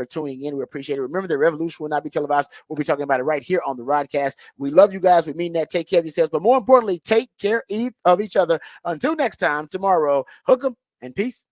tuning in. We appreciate it. Remember, the revolution will not be televised. We'll be talking about it right here on the Rodcast. We love you guys. We mean that. Take care of yourselves, but more importantly, take care of each other. Until next time, tomorrow. Hook 'em and peace.